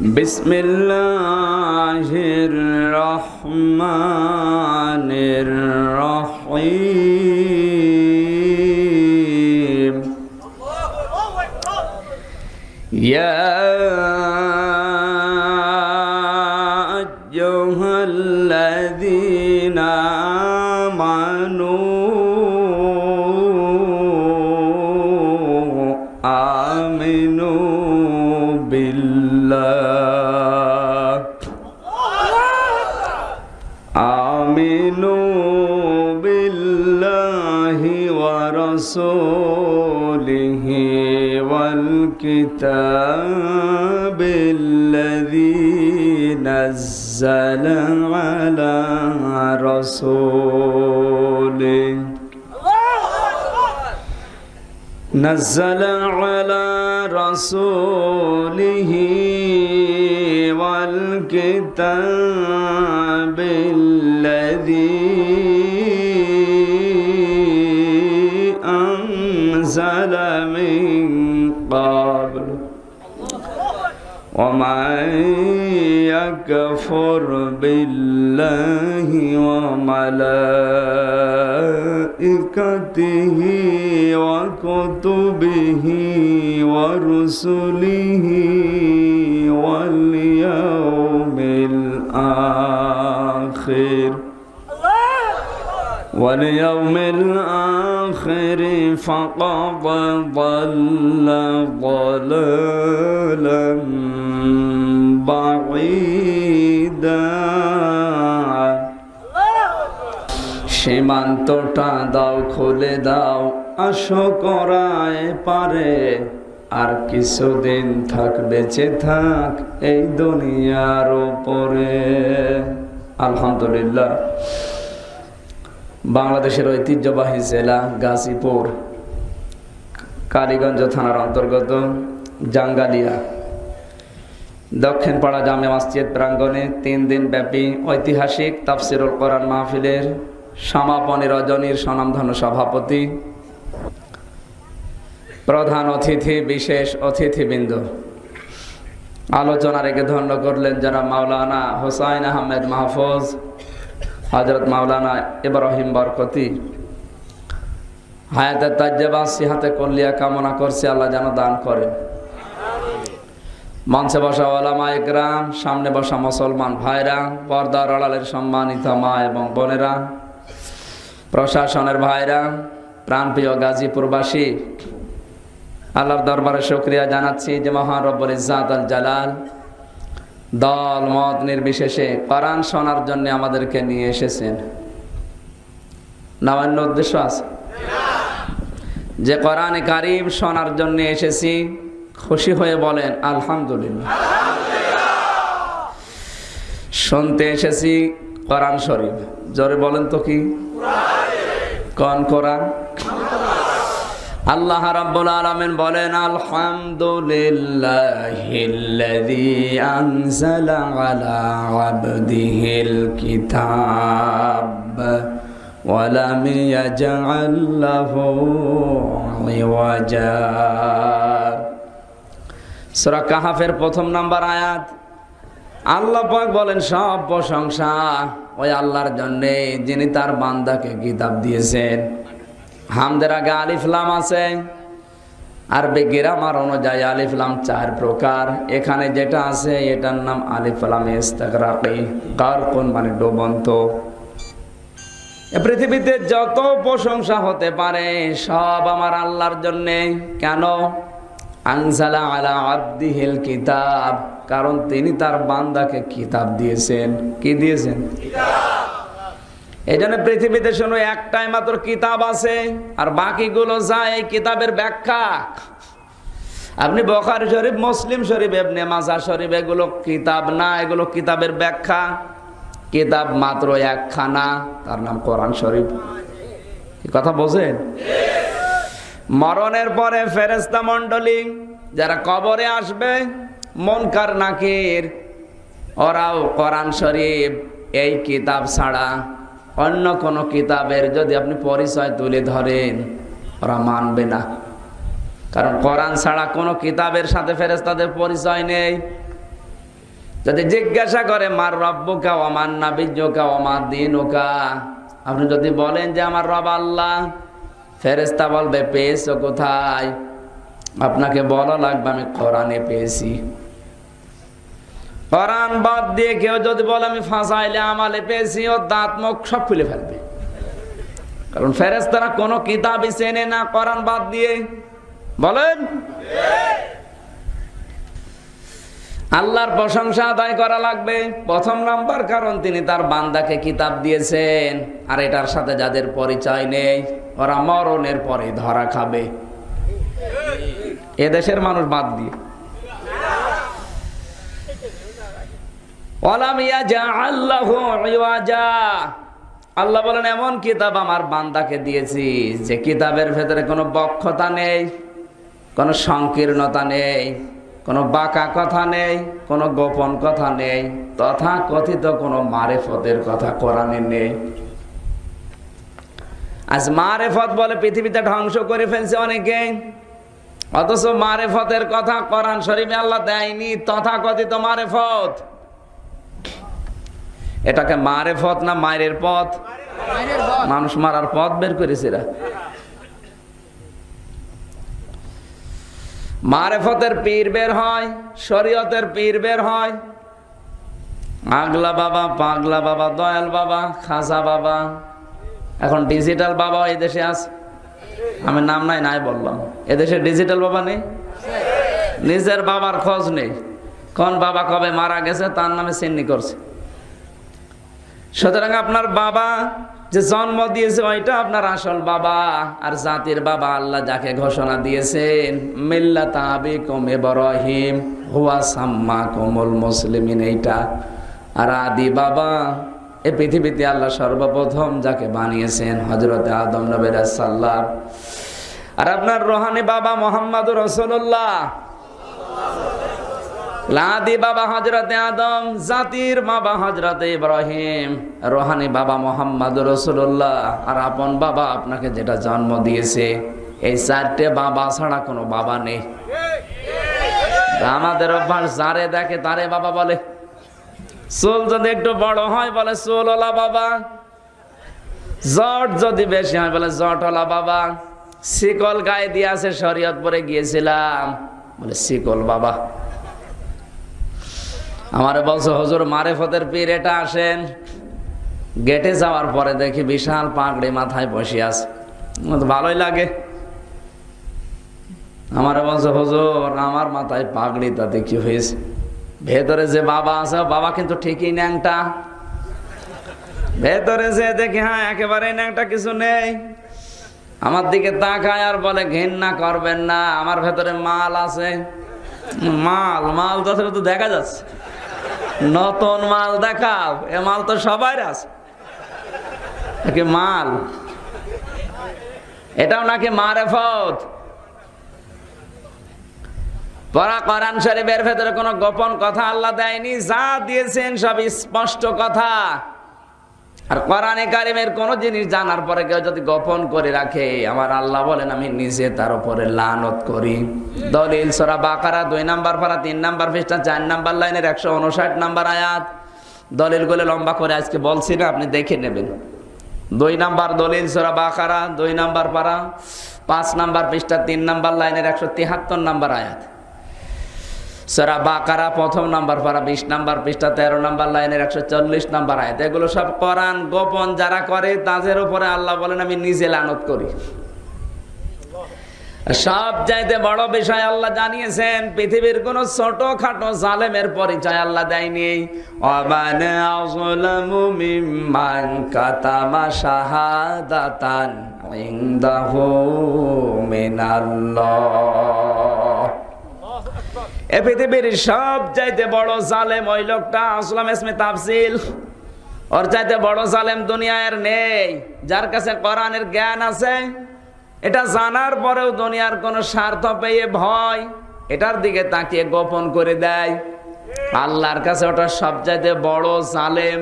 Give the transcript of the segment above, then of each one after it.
বিসমিল্লাহির রহমানির রহিম। ইয়া আইয়ুহাল্লাযীনা আমানু আমিনু বিল্লাহ আমিনু বিল্লাহি ওয়া রাসূলিহি ওয়াল কিতাবিল্লাযী নাযালা আলা রাসূলিহি نزل على رسوله والكتاب الذي أنزل من قبل ومن يكفر بالله وملائكته وكتبه ورسله واليوم الآخر فقد ضل ضلالا بعيدا। সীমান্তটা দাও খুলে দাও, আসো করায় পারে আর কিছুদিন থাক বেঁচে থাক এই দুনিয়ার উপরে। আলহামদুলিল্লাহ। বাংলাদেশের ঐতিহ্যবাহী জেলা গাজীপুর, কালীগঞ্জ থানার অন্তর্গত জাঙ্গালিয়া দক্ষিণ পাড়া জামে মসজিদ প্রাঙ্গণে 3 দিন ব্যাপী ঐতিহাসিক তাফসিরুল কোরআন মাহফিলের সমাপনী রজনীর স্বনামধন্য সভাপতি, প্রধান অতিথি, বিশেষ অতিথিবৃন্দ, আলোচনা রেখে ধন্য করলেন যারা মাওলানা হোসাইন আহমেদ মাহফুজ, হযরত মাওলানা ইব্রাহিম বরকতি। হায়াতে তাজ্জেবা সিহাতে কল্লিয়া কামনা করছি, আল্লাহ যেন দান করেন। মঞ্চে বসা ওলামা ইকরাম, সামনে বসা মুসলমান ভাইরা, পর্দার আড়ালের সম্মানিত মা এবং বোনেরা, প্রশাসনের ভাইরা, প্রাণপ্রিয় গাজীপুরবাসী, আল্লাহর দরবারে শুকরিয়া জানাচ্ছি যে মহান রব্বুল ইজ্জাত আল জালাল দল মত নির্বিশেষে কোরআন শোনার জন্য আমাদেরকে নিয়ে এসেছেন। না অন্য উদ্দেশ্য আছে? যে কোরআনে কারীম শোনার জন্য এসেছি, খুশি হয়ে বলেন আলহামদুলিল্লাহ। শুনতে এসেছি কোরআন শরীফ, জোরে বলেন তো কি কোন কোরআন? আল্লাহ রাব্বুল আলামিন বলেন আলহামদুলিল্লাহিল্লাযী আনজালা আলা আবদিহিল কিতাব ওয়া লাম ইয়াজআল লাহু ইওয়াজা। সূরা কাহফের 1 নম্বর আয়াত। আল্লাহ পাক বলেন সব প্রশংসা ওই আল্লাহর জন্য যিনি তার বান্দাকে কিতাব দিয়েছেন। হামদের আগে আলিফ লাম আছে, আরবি গ্রামার অনুযায়ী আলিফ লাম 4 প্রকার। এখানে যেটা আছে এটার নাম আলিফ লাম ইস্তিগরাকি, গারকুন মানে ডুবন্ত। পৃথিবীতে যত প্রশংসা হতে পারে সব আমার আল্লাহর জন্য। কেন? আনজালা আলা আবদিহিল কিতাব, কারণ তিনি তার বান্দাকে কিতাব দিয়েছেন। কি দিয়েছেন? কিতাব। এই জন্য পৃথিবীতে শুনো একটাই মাত্র কিতাব আছে, আর বাকিগুলো যা এই কিতাবের ব্যাখ্যা। আপনি বুখারী শরীফ, মুসলিম শরীফ, ইবনে মাজাহ শরীফ, এগুলো কিতাব না, এগুলো কিতাবের ব্যাখ্যা। কিতাব মাত্র একখানা, তার নাম কোরআন শরীফ। কি কথা বোঝেন? মরণের পরে ফেরেশতা মণ্ডলী যারা কবরে আসবে, মুনকার নাকির, ওরাও কোরআন শরীফ এই কিতাব ছাড়া অন্য কোন কিতাবের যদি আপনি পরিচয় তুলে ধরেন ওরা মানবে না। কারণ কোরআন ছাড়া কোনো কিতাবের সাথে ফেরেশতাদের পরিচয় নেই। যদি জিজ্ঞাসা করে মার রব্বুকা ওয়া মান নাবিয়্যুকা ওয়া মা দীনুকা, আপনি যদি বলেন যে আমার রব আল্লাহ, ফেরেশতা বলবে পেয়েছো কোথায়? আপনাকে বলা লাগবে আমি কোরআনে পেয়েছি। কোরআন বাদ দিয়ে কেউ যদি বলে আমি ফাসাইলে আমালে পেয়েছি, ও দাঁত মুখ সব খুলে ফেলবে। কারণ ফেরেশতারা কোনো কিতাবই চেনে না কোরআন বাদ দিয়ে। বলেন, আল্লাহর প্রশংসা আদায় করা লাগবে প্রথম নাম্বার, কারণ তিনি তার বান্দাকে কিতাব দিয়েছেন। আর এটার সাথে যাদের পরিচয় নেই ওরা মরণের পরে ধরা খাবে, এদেশের মানুষ বাদ দিয়ে। আল্লাহ বলেন এমন কিতাব আমার বান্দাকে দিয়েছি যে কিতাবের ভেতরে কোনো বক্ষতা নেই, কোনো সংকীর্ণতা নেই, কোনো বাঁকা কথা নেই, কোনো গোপন কথা নেই, তথা কথিত কোনো মারেফতের কথা কোরআনে নেই। আজ মারেফত বলে পৃথিবীতে ধ্বংস করে ফেলছে অনেকে, অথচ মারেফতের কথা কোরআন শরীফে আল্লাহ দেয়নি। তথা কথিত মারেফত, এটাকে মারেফত না মায়ের পথ? মানুষ মারার পথ বের করেছে এরা। মারেফতের পীর বের হয়, শরীয়তের পীর বের হয়, আগলা বাবা, পাগলা বাবা, দয়াল বাবা, খাজা বাবা। এখন ডিজিটাল বাবা এই দেশে আছে, আমি নাম নাই বললাম। এদেশে ডিজিটাল বাবা নেই, নিজের বাবার খোঁজ নেই, কোন বাবা কবে মারা গেছে তার নামে চিহ্নি করছে। সুতরাং আপনার বাবা যে জন্ম দিয়েছে ওইটা আপনার আসল বাবা, আর জাতির বাবা আল্লাহ যাকে ঘোষণা দিয়েছেন মিল্লাতা আবিকুম ইব্রাহিম হুয়া সাম্মাকুমুল মুসলিমিন, এইটা। আর আদি বাবা এই পৃথিবীতে আল্লাহ সর্বপ্রথম যাকে বানিয়েছেন হযরতে আদম নবী রাসূলুল্লাহ। আর আপনার রুহানি বাবা মুহাম্মদুর রাসূলুল্লাহ। লাদি বাবা হযরতে আদম, জাতির বাবা হযরতে ইব্রাহিম, রুহানি বাবা মুহাম্মদুর রাসূলুল্লাহ, আর আপন বাবা আপনাকে যেটা জন্ম দিয়েছে। এই চারটে বাবা ছাড়া কোনো বাবা নেই। আমাদের অভ্যাস যারে দেখে তারে বাবা বলে। চুল যদি একটু বড় হয় বলে চুলওয়ালা বাবা, জট যদি বেশি হয় বলে জটওয়ালা বাবা, শিকল গায়ে দিয়ে আছে শরীয়ত পরে গিয়েছিলাম বলে শিকল বাবা। আমার বলছে হুজুর মারেফতের পীর এটা আসেন, গেটে যাওয়ার পরে দেখি বিশাল পাগড়ি মাথায় বসে আছে, ভালোই লাগে। আমার বলছে হুজুর আমার মাথায় পাগড়ি তাতে কি হয়েছে? ভেতরে যে বাবা আছে বাবা কিন্তু ঠিকই ন্যাংটা, ভেতরে যে দেখি হ্যাঁ একেবারে ন্যাংটা, কিছু নেই। আমার দিকে তাকায় আর বলে ঘৃণা করবেন না, আমার ভেতরে মাল আছে। মাল তো দেখা যাচ্ছে, নতুন মাল দেখাও, এ মাল তো সবাই আছে নাকি মাল? এটাও নাকি মারেফত? পরা কোরআন শরীফের ভেতরে কোনো গোপন কথা আল্লাহ দেয়নি, যা দিয়েছেন সব স্পষ্ট কথা। আর কোরআনে কারিমের কোন জিনিস জানার পরে কেউ যদি গোপন করে রাখে, আমার আল্লাহ বলেন আমি নিজে তার উপরে লানত করি। দলিল সূরা বাকারা 2 নাম্বার পারা 3 নাম্বার পৃষ্ঠা 4 নাম্বার লাইনের 159 নাম্বার আয়াত। দলিলগুলো লম্বা করে আজকে বলছি না, আপনি দেখে নেবেন। 2 নাম্বার দলিল সূরা বাকারা 2 নাম্বার পারা 5 নাম্বার পৃষ্ঠা 3 নাম্বার লাইনের 173 নাম্বার আয়াত। সূরা বাকারা প্রথম নাম্বার পারা 20 নাম্বার পৃষ্ঠা 13 নাম্বার লাইনের 140 নাম্বার আয়াত। এগুলো সব কোরআন গোপন যারা করে তাদের উপরে আল্লাহ বলেন আমি নিজে লানত করি। সব চাইতে বড় বিষয় আল্লাহ জানিয়েছেন, পৃথিবীর কোন ছোটখাটো জালেমের পরিচয় আল্লাহ দেয়নি। ওয়ামান আযলামু মিম্মান কাতামা শাহাদাতান ইনদাহু মিনাল্লাহ। এ পৃথিবীর সব চাইতে বড় জালেম ওই লোকটা, আসলাম ইসমে তাফসিল। ওর চাইতে বড় জালেম দুনিয়ার নেই, যার কাছে কোরআনের জ্ঞান আছে, এটা জানার পরেও দুনিয়ার কোন স্বার্থ পেয়ে ভয় এটার দিকে তাকিয়ে গোপন করে দেয়। আল্লাহর কাছে ওটা সবচাইতে বড় জালেম।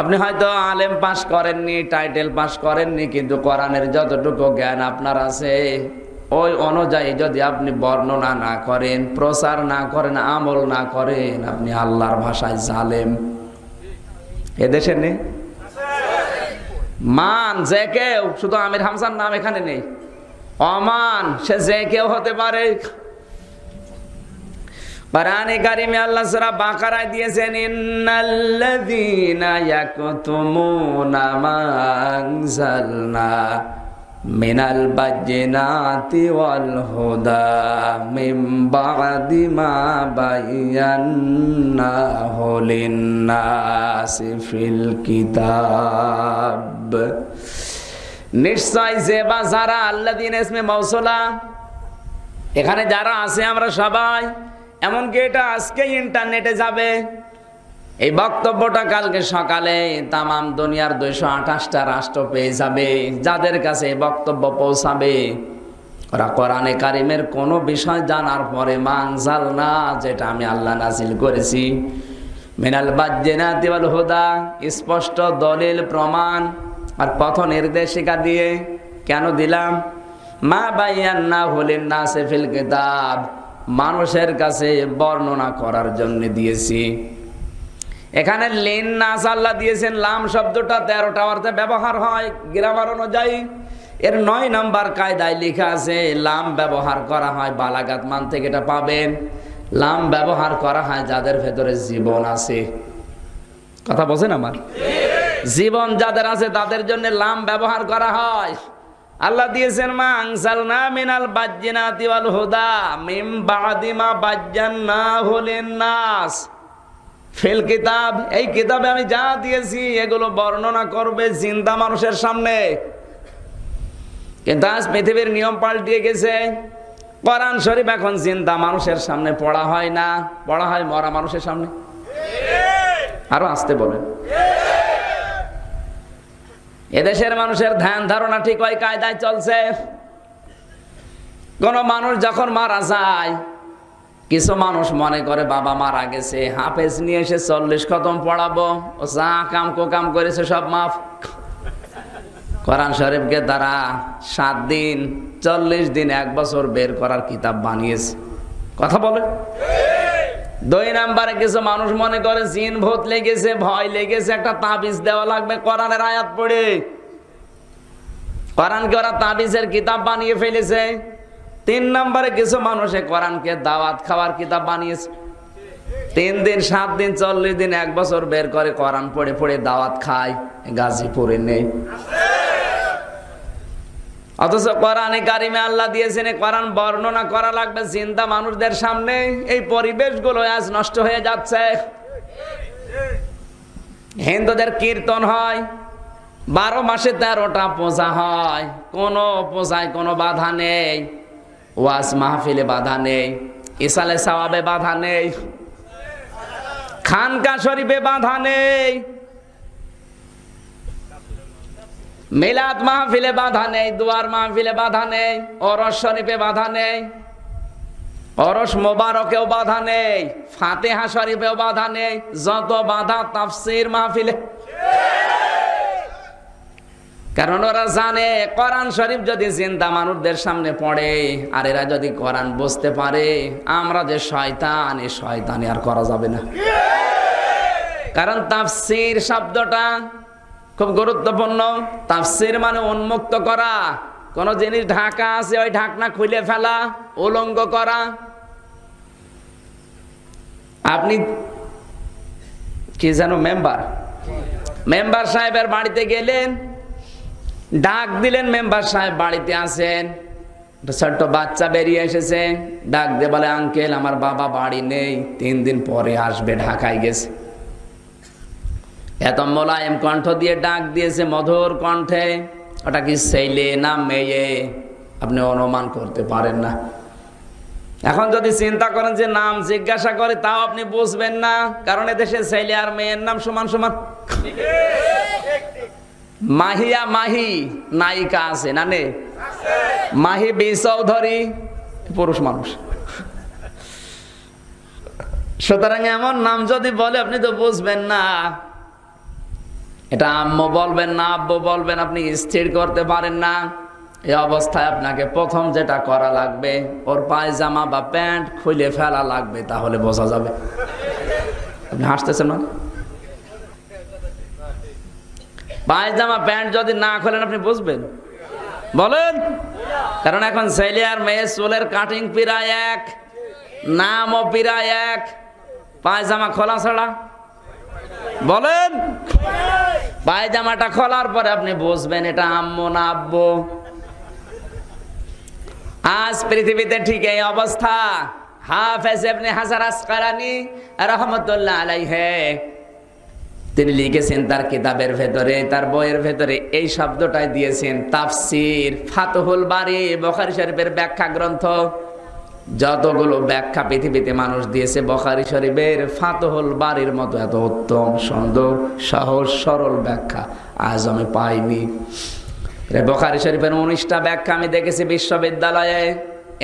আপনি হয়তো আলেম পাস করেননি, টাইটেল পাস করেননি, কিন্তু কোরআনের যতটুকু জ্ঞান আপনার আছে ওই অনুযায়ী যদি আপনি বর্ণনা না করেন, প্রচার না করেন, আমল না করেন, আপনি আল্লাহর ভাষায় জালেম। এদেশে নেই মান যে কেউ, শুধু আমির হামজার নাম এখানে নেই, অমান সে যে কেউ হতে পারে। কোরআনে কারিমে আল্লাহ সূরা বাকারায় দিয়েছেন, ইন্নাল্লাযীনা ইয়াকতুমুনা মা আনজালনা মিনাল বায়্যিনাতি ওয়াল হুদা মিন বা'দি মা বায়্যানাহু লিন-নাসি ফিল কিতাব। নিশ্চয় যে বা যারা, আল্লাযীনা ইসমে মাউসুলা, এখানে যারা আছে আমরা সবাই, এমনকি এটা আজকে ইন্টারনেটে যাবে, এই বক্তব্যটা কালকে সকালে তামাম দুনিয়ার 228টা রাষ্ট্র পেয়ে যাবে। যাদের কাছে এই বক্তব্য পৌঁছাবে ওরা কোরআনে কারিমের কোনো বিষয় জানার পরে মানজালনা, যেটা আমি আল্লাহ নাজিল করেছি, মিনাল বায়্যিনাতি ওয়াল হুদা, স্পষ্ট দলিল প্রমাণ আর পথ নির্দেশিকা দিয়ে। কেন দিলাম? মা বায়্যানাহু লিন-নাসি ফিল কিতাব, মানুষের কাছে বর্ণনা করার জন্য দিয়েছি। এখানে লিন-নাস আল্লাহ দিয়েছেন, লাম শব্দটা 13টা অর্থে ব্যবহার হয় গ্রামার অনুযায়ী। এর 9 নম্বর কায়দায় লেখা আছে লাম ব্যবহার করা হয়, বালাগাত মান থেকে এটা পাবেন। লাম ব্যবহার করা হয় যাদের ভেতরে জীবন আছে। কথা বোঝেন আমার? জীবন যাদের আছে তাদের জন্য লাম ব্যবহার করা হয়। আল্লাহ দিয়েছেন মা আনজালনা মিনাল বায়্যিনাতি ওয়াল হুদা মিন বা'দি মা বায়্যানাহু লিন-নাস ফিল কিতাব। এই কিতাবে আমি যা দিয়েছি এগুলো বর্ণনা করবে জিন্দা মানুষের সামনে। কিন্তু আজ পৃথিবীর নিয়ম পাল্টিয়ে গেছে। কোরআন শরীফ এখন জিন্দা মানুষের সামনে পড়া হয় না, পড়া হয় মরা মানুষের সামনে। আরো আসতে বলেন। এদেশের মানুষের ধ্যান ধারণা ঠিক ওই কায়দায় চলছে। কোন মানুষ যখন মারা যায়, কিছু মানুষ মনে করে বাবা মারা গেছে, হাফেজ নিয়ে এসে 40 খতম পড়াবো, ও যা কাম কোকাম করেছে সব মাফ। কোরআন শরীফকে তারা 7 দিন, 40 দিন, 1 বছর বের করার কিতাব বানিয়েছে। কথা বলে। 2 নম্বরে কিছু মানুষ মনে করে জিন ভূত লেগেছে, ভয় লেগেছে, একটা তাবিজ দেওয়া লাগবে কোরআনের আয়াত পড়ে। কোরআনকে ওরা তাবিজের কিতাব বানিয়ে ফেলেছে। 3 নম্বরে কিছু মানুষে কোরআনকে দাওয়াত খাওয়ার কিতাব বানিয়েছে। 3 দিন, 7 দিন, 40 দিন, 1 বছর বের করে কোরআন পড়ে পড়ে দাওয়াত খায়। গাজীপুরে নেই। অথচ কোরআনে কারিমে আল্লাহ দিয়েছেন কোরআন বর্ণনা করা লাগবে জিন্দা মানুষদের সামনে। এই পরিবেশগুলো আজ নষ্ট হয়ে যাচ্ছে। হিন্দুদের কীর্তন হয়, 12 মাসে 13টা পূজা হয়, কোনো পূজায় কোনো বাধা নেই, ওয়াজ মাহফিলে বাধা নেই, ইসালে সওয়াবে বাধা নেই, খানকা শরীফে বাধা নেই, মিলাদ মাহফিলে বাধা নেই, দুয়ার মাহফিলে বাধা নেই, ওরস শরীফে বাধা নেই, ওরস মোবারকেও বাধা নেই, ফাতিহা শরীফেও বাধা নেই। যত বাধা তাফসীর মাহফিলে। কারণ ওরা জানে কোরআন শরীফ যদি জিন্দা মানুষদের সামনে পড়ে আর এরা যদি কোরআন বুঝতে পারে, আমরা যে শয়তান, এই শয়তানি আর করা যাবে না। কারণ তাফসীর শব্দটা খুব গুরুত্বপূর্ণ। তাফসীর মানে উন্মুক্ত করা, কোন জিনিস ঢাকা আছে ওই ঢাকনা খুলে ফেলা, উলঙ্গ করা। আপনি কি জানো মেম্বার সাহেবের বাড়িতে গেলেন, ডাক দিলেন, মেম্বার সাহেব বাড়িতে আছেন, ছোট্ট বাচ্চা বেরিয়ে এসেছে, ডাক দিয়ে বলে আঙ্কেল আমার বাবা বাড়ি নেই, 3 দিন পরে আসবে, ঢাকায় গেছে। এত মোলায়েম কণ্ঠ দিয়ে ডাক দিয়েছে, মধুর কণ্ঠে। ওটা কি ছেলে না মেয়ে আপনি অনুমান করতে পারেন না। এখন যদি চিন্তা করেন যে নাম জিজ্ঞাসা করে, তাও আপনি বুঝবেন না, কারণ এদেশে ছেলে আর মেয়ের নাম সমান সমান। মাহিয়া মাহি নায়িকা আছে না নেই? মাহি বি চৌধুরী পুরুষ মানুষ। সুতরাং এমন নাম যদি বলে আপনি তো বুঝবেন না। এটা আম্মু বলবেন না আব্বু বলবেন, আপনি স্থির করতে পারেন না। এই অবস্থায় আপনাকে প্রথম যেটা করা লাগবে, ওর পায়জামা বা প্যান্ট খুলে ফেলা লাগবে, তাহলে বোঝা যাবে। আপনি হাসতেছেন না? পায়জামা প্যান্ট যদি না খোলেন আপনি বুঝবেন? বলেন। কারণ এখন ছেলে আর মেয়ে চুলের কাটিং প্রায় এক, নামও প্রায় এক, পায়জামা খোলা ছাড়া। বলেন। পায়জামাটা খোলার পরে আপনি বুঝবেন এটা আম্মু না আব্বু। আজ পৃথিবীতে ঠিক এই অবস্থা। হাফেজ ইবনে হাজার আসকালানী রাহমাতুল্লাহ আলাইহি তিনি লিখেছেন তার কিতাবের ভেতরে, তার বইয়ের ভেতরে এই শব্দটাই দিয়েছেন, তাফসির ফাতহুল বারী, বুখারী শরীফের ব্যাখ্যা গ্রন্থ। যতগুলো ব্যাখ্যা পৃথিবীতে মানুষ দিয়েছে বুখারী শরীফের ফাতহুল বারীর মতো এত উত্তম, সুন্দর, সহজ সরল ব্যাখ্যা আজ আমি পাইনি। বুখারী শরীফের 19টা ব্যাখ্যা আমি দেখেছি বিশ্ববিদ্যালয়ে,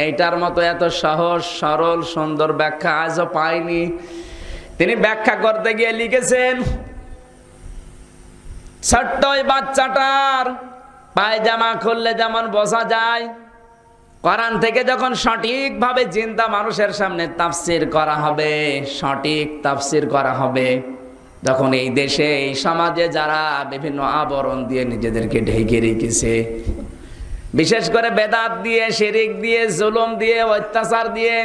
এইটার মতো এত সহজ সরল সুন্দর ব্যাখ্যা আজও পাইনি। তিনি ব্যাখ্যা করতে গিয়ে লিখেছেন, ছোট্ট বাচ্চাটার পায়জামা খুললে যেমন বোঝা যায়, কোরআন থেকে যখন সঠিকভাবে চিন্তা মানুষের সামনে তাফসির করা হবে, সঠিক তাফসির করা হবে, তখন এই দেশে এই সমাজে যারা বিভিন্ন আবরণ দিয়ে নিজেদেরকে ঢেকে রেখেছে, বিশেষ করে বেদাত দিয়ে, শিরিক দিয়ে, জুলুম দিয়ে, অত্যাচার দিয়ে,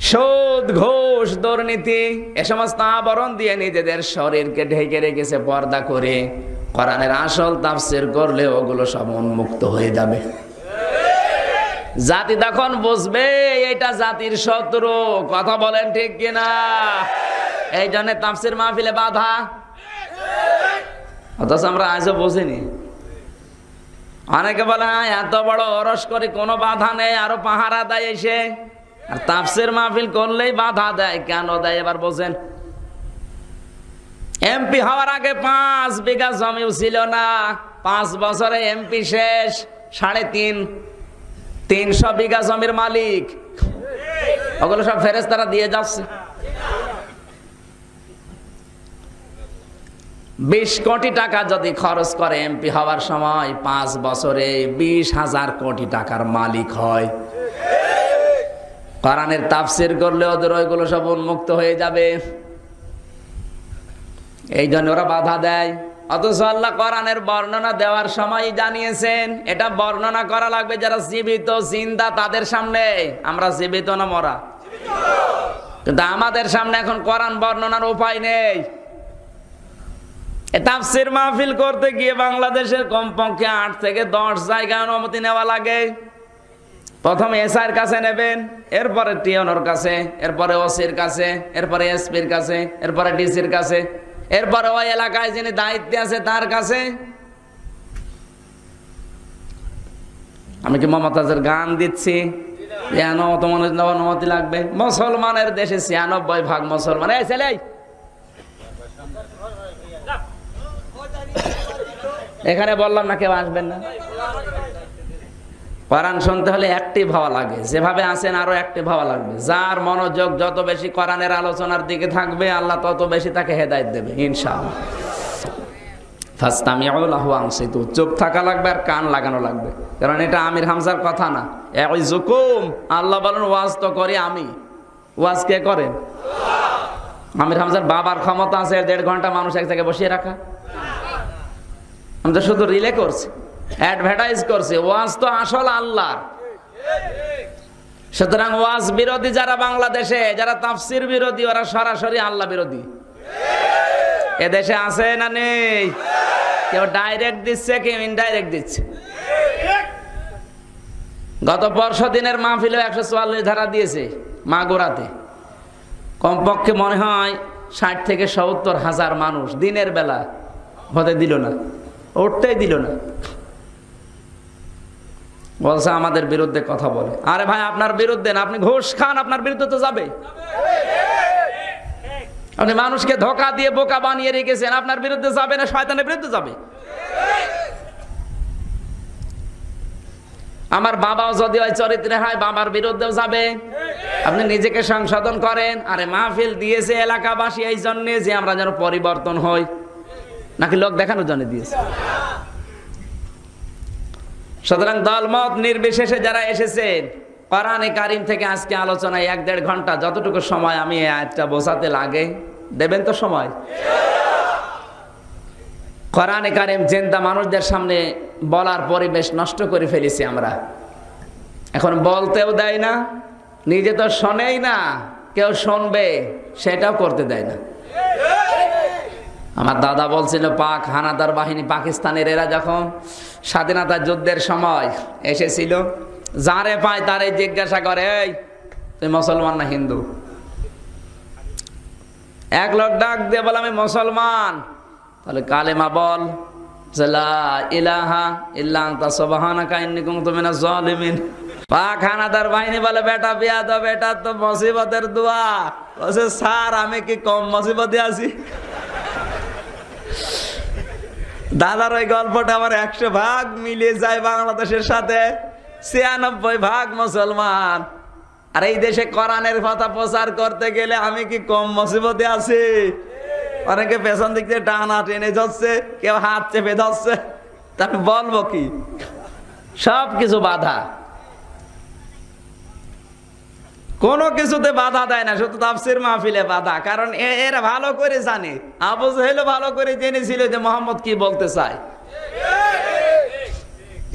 সুদ ঘুষ দুর্নীতি, এ সমস্ত আবরণ দিয়ে নিজেদের শরীরকে ঢেকে রেখেছে পর্দা করে, কোরআনের আসল তাফসির করলে ওগুলো সব উন্মুক্ত হয়ে যাবে। জাতি তখন বুঝবে এটা জাতির শত্রু। কথা বলেন ঠিক কিনা? এই জন্য তাফসির মাহফিলে বাধা, অথচ আমরা আজও বুঝিনি। অনেকে বলে এত বড় ওরস করি কোনো বাধা নেই, আরো পাহারা দেয় এসে, আর তাফসির মাহফিল করলেই বাধা দেয়। কেন দেয় এবার বোঝেন। এমপি হওয়ার আগে 5 বিঘা জমিও ছিল না, 5 বছরে এমপি শেষ, 350 বিঘা জমির মালিক। ওগুলো সব ফেরেশতারা দিয়ে যাচ্ছে। 20 কোটি টাকা যদি খরচ করে এমপি হওয়ার সময়, 5 বছরে 20,000 কোটি টাকার মালিক হয়। কোরআনের তাফসির করলে ওদের ওইগুলো সব উন্মুক্ত হয়ে যাবে। এই জন্য ওরা বাধা দেয়। অথচ আল্লাহ কোরআনের বর্ণনা দেওয়ার সময় জানিয়েছেন এটা বর্ণনা করা লাগবে যারা জীবিত জিন্দা তাদের সামনে। আমরা জীবিত না মরা? কিন্তু আমাদের সামনে এখন কোরআন বর্ণনার উপায় নেই। তাফসির মাহফিল করতে গিয়ে বাংলাদেশের কমপক্ষে 8 থেকে 10 জায়গায় অনুমতি নেওয়া লাগে। প্রথমে এসআইর কাছে নেবেন, এরপরে টিএনওর কাছে, এরপরে ওসির কাছে, এরপরে এসপির কাছে, এরপরে ডিসির কাছে, এরপরে ওই এলাকায় যিনি দায়িত্বে আছে তার কাছে। আমি কি মমতাজের গান দিচ্ছি? অনুমতি লাগবে। মুসলমানের দেশে 96% মুসলমান। এই ছেলে, এখানে বললাম না কেউ আসবেন না। কোরআন শুনতে হলে অ্যাক্টিভ হওয়া লাগে, যেভাবে আছেন আরো অ্যাক্টিভ হওয়া লাগবে। যার মনোযোগ যত বেশি কোরআনের আলোচনার দিকে থাকবে, আল্লাহ তত বেশি তাকে হেদায়েত দেবে ইনশাআল্লাহ। ফাসতামিউ লাহু আনসিতু, চুপ থাকা লাগবে আর কান লাগানো লাগবে। কারণ এটা আমির হামজার কথা না। ইয়াইজুকুম, আল্লাহ বলেন ওয়াজ তো করি আমি। ওয়াজ কে করেন? আমির হামজার বাবার ক্ষমতা আছে 1.5 ঘন্টা মানুষ এক জায়গায় বসিয়ে রাখা? আমি তো শুধু রিলে করছি, অ্যাডভার্টাইজ করছি। ওয়াজ তো আসল আল্লাহর। সুতরাং ওয়াজ বিরোধী যারা বাংলাদেশে, যারা তাফসির বিরোধী, ওরা সরাসরি আল্লাহ বিরোধী। এদেশে আছে না নেই? কেউ ডাইরেক্ট দিচ্ছে, কেউ ইনডাইরেক্ট দিচ্ছে। গত পরশু দিনের মাহফিলে 144 ধারা দিয়েছে মাগুরাতে। কমপক্ষে মনে হয় 60 থেকে 70 হাজার মানুষ দিনের বেলা হতে দিল না, উঠতেই দিল না। বলছে আমাদের বিরুদ্ধে কথা বলে। আরে ভাই, আপনার বিরুদ্ধে না, আপনি ঘুষ খান, আপনার বিরুদ্ধে তো যাবে। আপনি মানুষকে ধোঁকা দিয়ে বোকা বানিয়ে রেখেছেন, আপনার বিরুদ্ধে যাবে না, শয়তানের বিরুদ্ধে যাবে। আমার বাবাও যদি ওই চরিত্রে হয়, বাবার বিরুদ্ধেও যাবে। আপনি নিজেকে সংশোধন করেন। আরে মাহফিল দিয়েছে এলাকাবাসী এই জন্য যে আমরা যেন পরিবর্তন হই, নাকি লোক দেখানোর জন্য দিয়েছে? সুতরাং দলমত নির্বিশেষে যারা এসেছেন, কোরআনে কারিম থেকে আজকে আলোচনায় 1-1.5 ঘন্টা যতটুকু সময় আমি এই আয়াতটা বোঝাতে লাগে, দেবেন তো সময়? কোরআনে কারিম জিন্দা মানুষদের সামনে বলার পরিবেশ নষ্ট করে ফেলেছি আমরা। এখন বলতেও দেয় না, নিজে তো শোনেই না, কেউ শুনবে সেটাও করতে দেয় না। আমার দাদা বলছিল, পাক হানাদার বাহিনী পাকিস্তানের এরা যখন স্বাধীনতা যুদ্ধের সময় এসেছিল, যারে পায় তারে জিজ্ঞাসা করে, এই তুই মুসলমান না হিন্দু? এক লোক ডাক দিয়ে বলে, আমি মুসলমান। তাহলে কালেমা বল, লা ইলাহা ইল্লা আনতা সুবহানাকা ইন্নী কুনতু মিনাজ জালিমিন। পাক হানাদার বাহিনী বলে, বেটা বিয়াদব, বেটা তো মুসিবতের দোয়া। বলছে, স্যার আমি কি কম মুসিবতে আছি? দাদার ওই গল্পটা আমার 100% মিলিয়ে যায় বাংলাদেশের সাথে। 96% মুসলমান। আর এই দেশে কোরআনের কথা প্রচার করতে গেলে আমি কি কম মুসিবতে আছি? অনেকে পেছন দিক থেকে টানা টেনে যাচ্ছে, কেউ হাত চেপে ধরছে, তা আমি বলবো কি? সব কিছু বাধা, কোনো কিছুতে বাধা দেয় না, শুধু তাফসীর মাহফিলে বাধা। কারণ এরা ভালো করে জানে, আবু জাহেল ভালো করে জেনেছিল যে মুহাম্মদ কি বলতে চায়।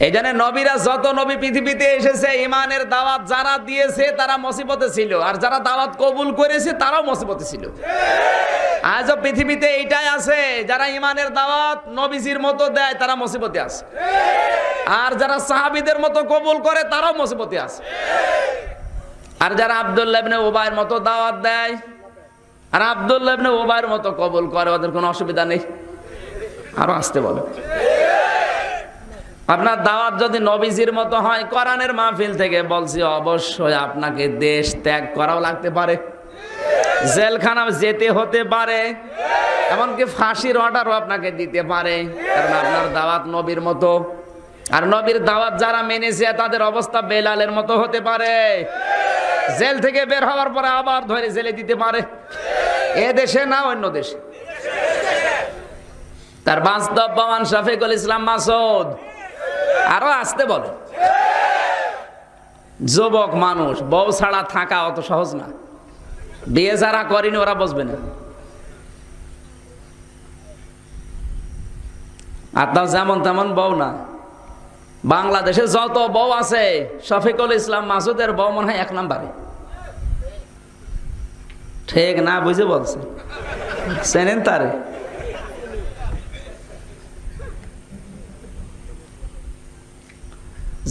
এই জন্য নবীরা, যত নবী পৃথিবীতে এসেছে, ইমানের দাওয়াত যারা দিয়েছে তারা মুসিবতে ছিল, আর যারা দাওয়াত কবুল করেছে তারাও মুসিবতে ছিল। আজও পৃথিবীতে এইটাই আছে, যারা ইমানের দাওয়াত নবীজির মতো দেয় তারা মুসিবতে আছে, আর যারা সাহাবীদের মতো কবুল করে তারাও মুসিবতে আছে। আর যারা আব্দুল্লাহ ইবনে উবাইয়ের মতো দাওয়াত দেয় আর আব্দুল্লাহ ইবনে উবাইয়ের মতো কবুল করে, ওদের কোনো অসুবিধা নেই। আরো আসতে বলে, আপনার দাওয়াত যদি নবীজির মতো হয়, কোরআনের মাহফিল থেকে বলছি, অবশ্যই আপনাকে দেশ ত্যাগ করাও লাগতে পারে, জেলখানা যেতে হতে পারে, এমনকি ফাঁসির অর্ডারও আপনাকে দিতে পারে, কারণ আপনার দাওয়াত নবীর মতো। আর নবীর দাওয়াত যারা মেনেছে তাদের অবস্থা বেলালের মতো হতে পারে, জেল থেকে বের হওয়ার পরে আবার ধরে জেলে দিতে পারে। এ দেশে না, অন্য দেশে। তার বাস্তব প্রমাণ শফিকুল ইসলাম মাসুদ। আরো আসতে বলে, যুবক মানুষ, বউ ছাড়া থাকা অত সহজ না। বিয়ে যারা করেনি ওরা বুঝবে না। আর তাও যেমন তেমন বউ না। বাংলাদেশে যত বউ আছে, শফিকুল ইসলাম মাসুদের বউ মনে হয় 1 নম্বরে। ঠিক না বুঝে বলছে, চেনেন তারে?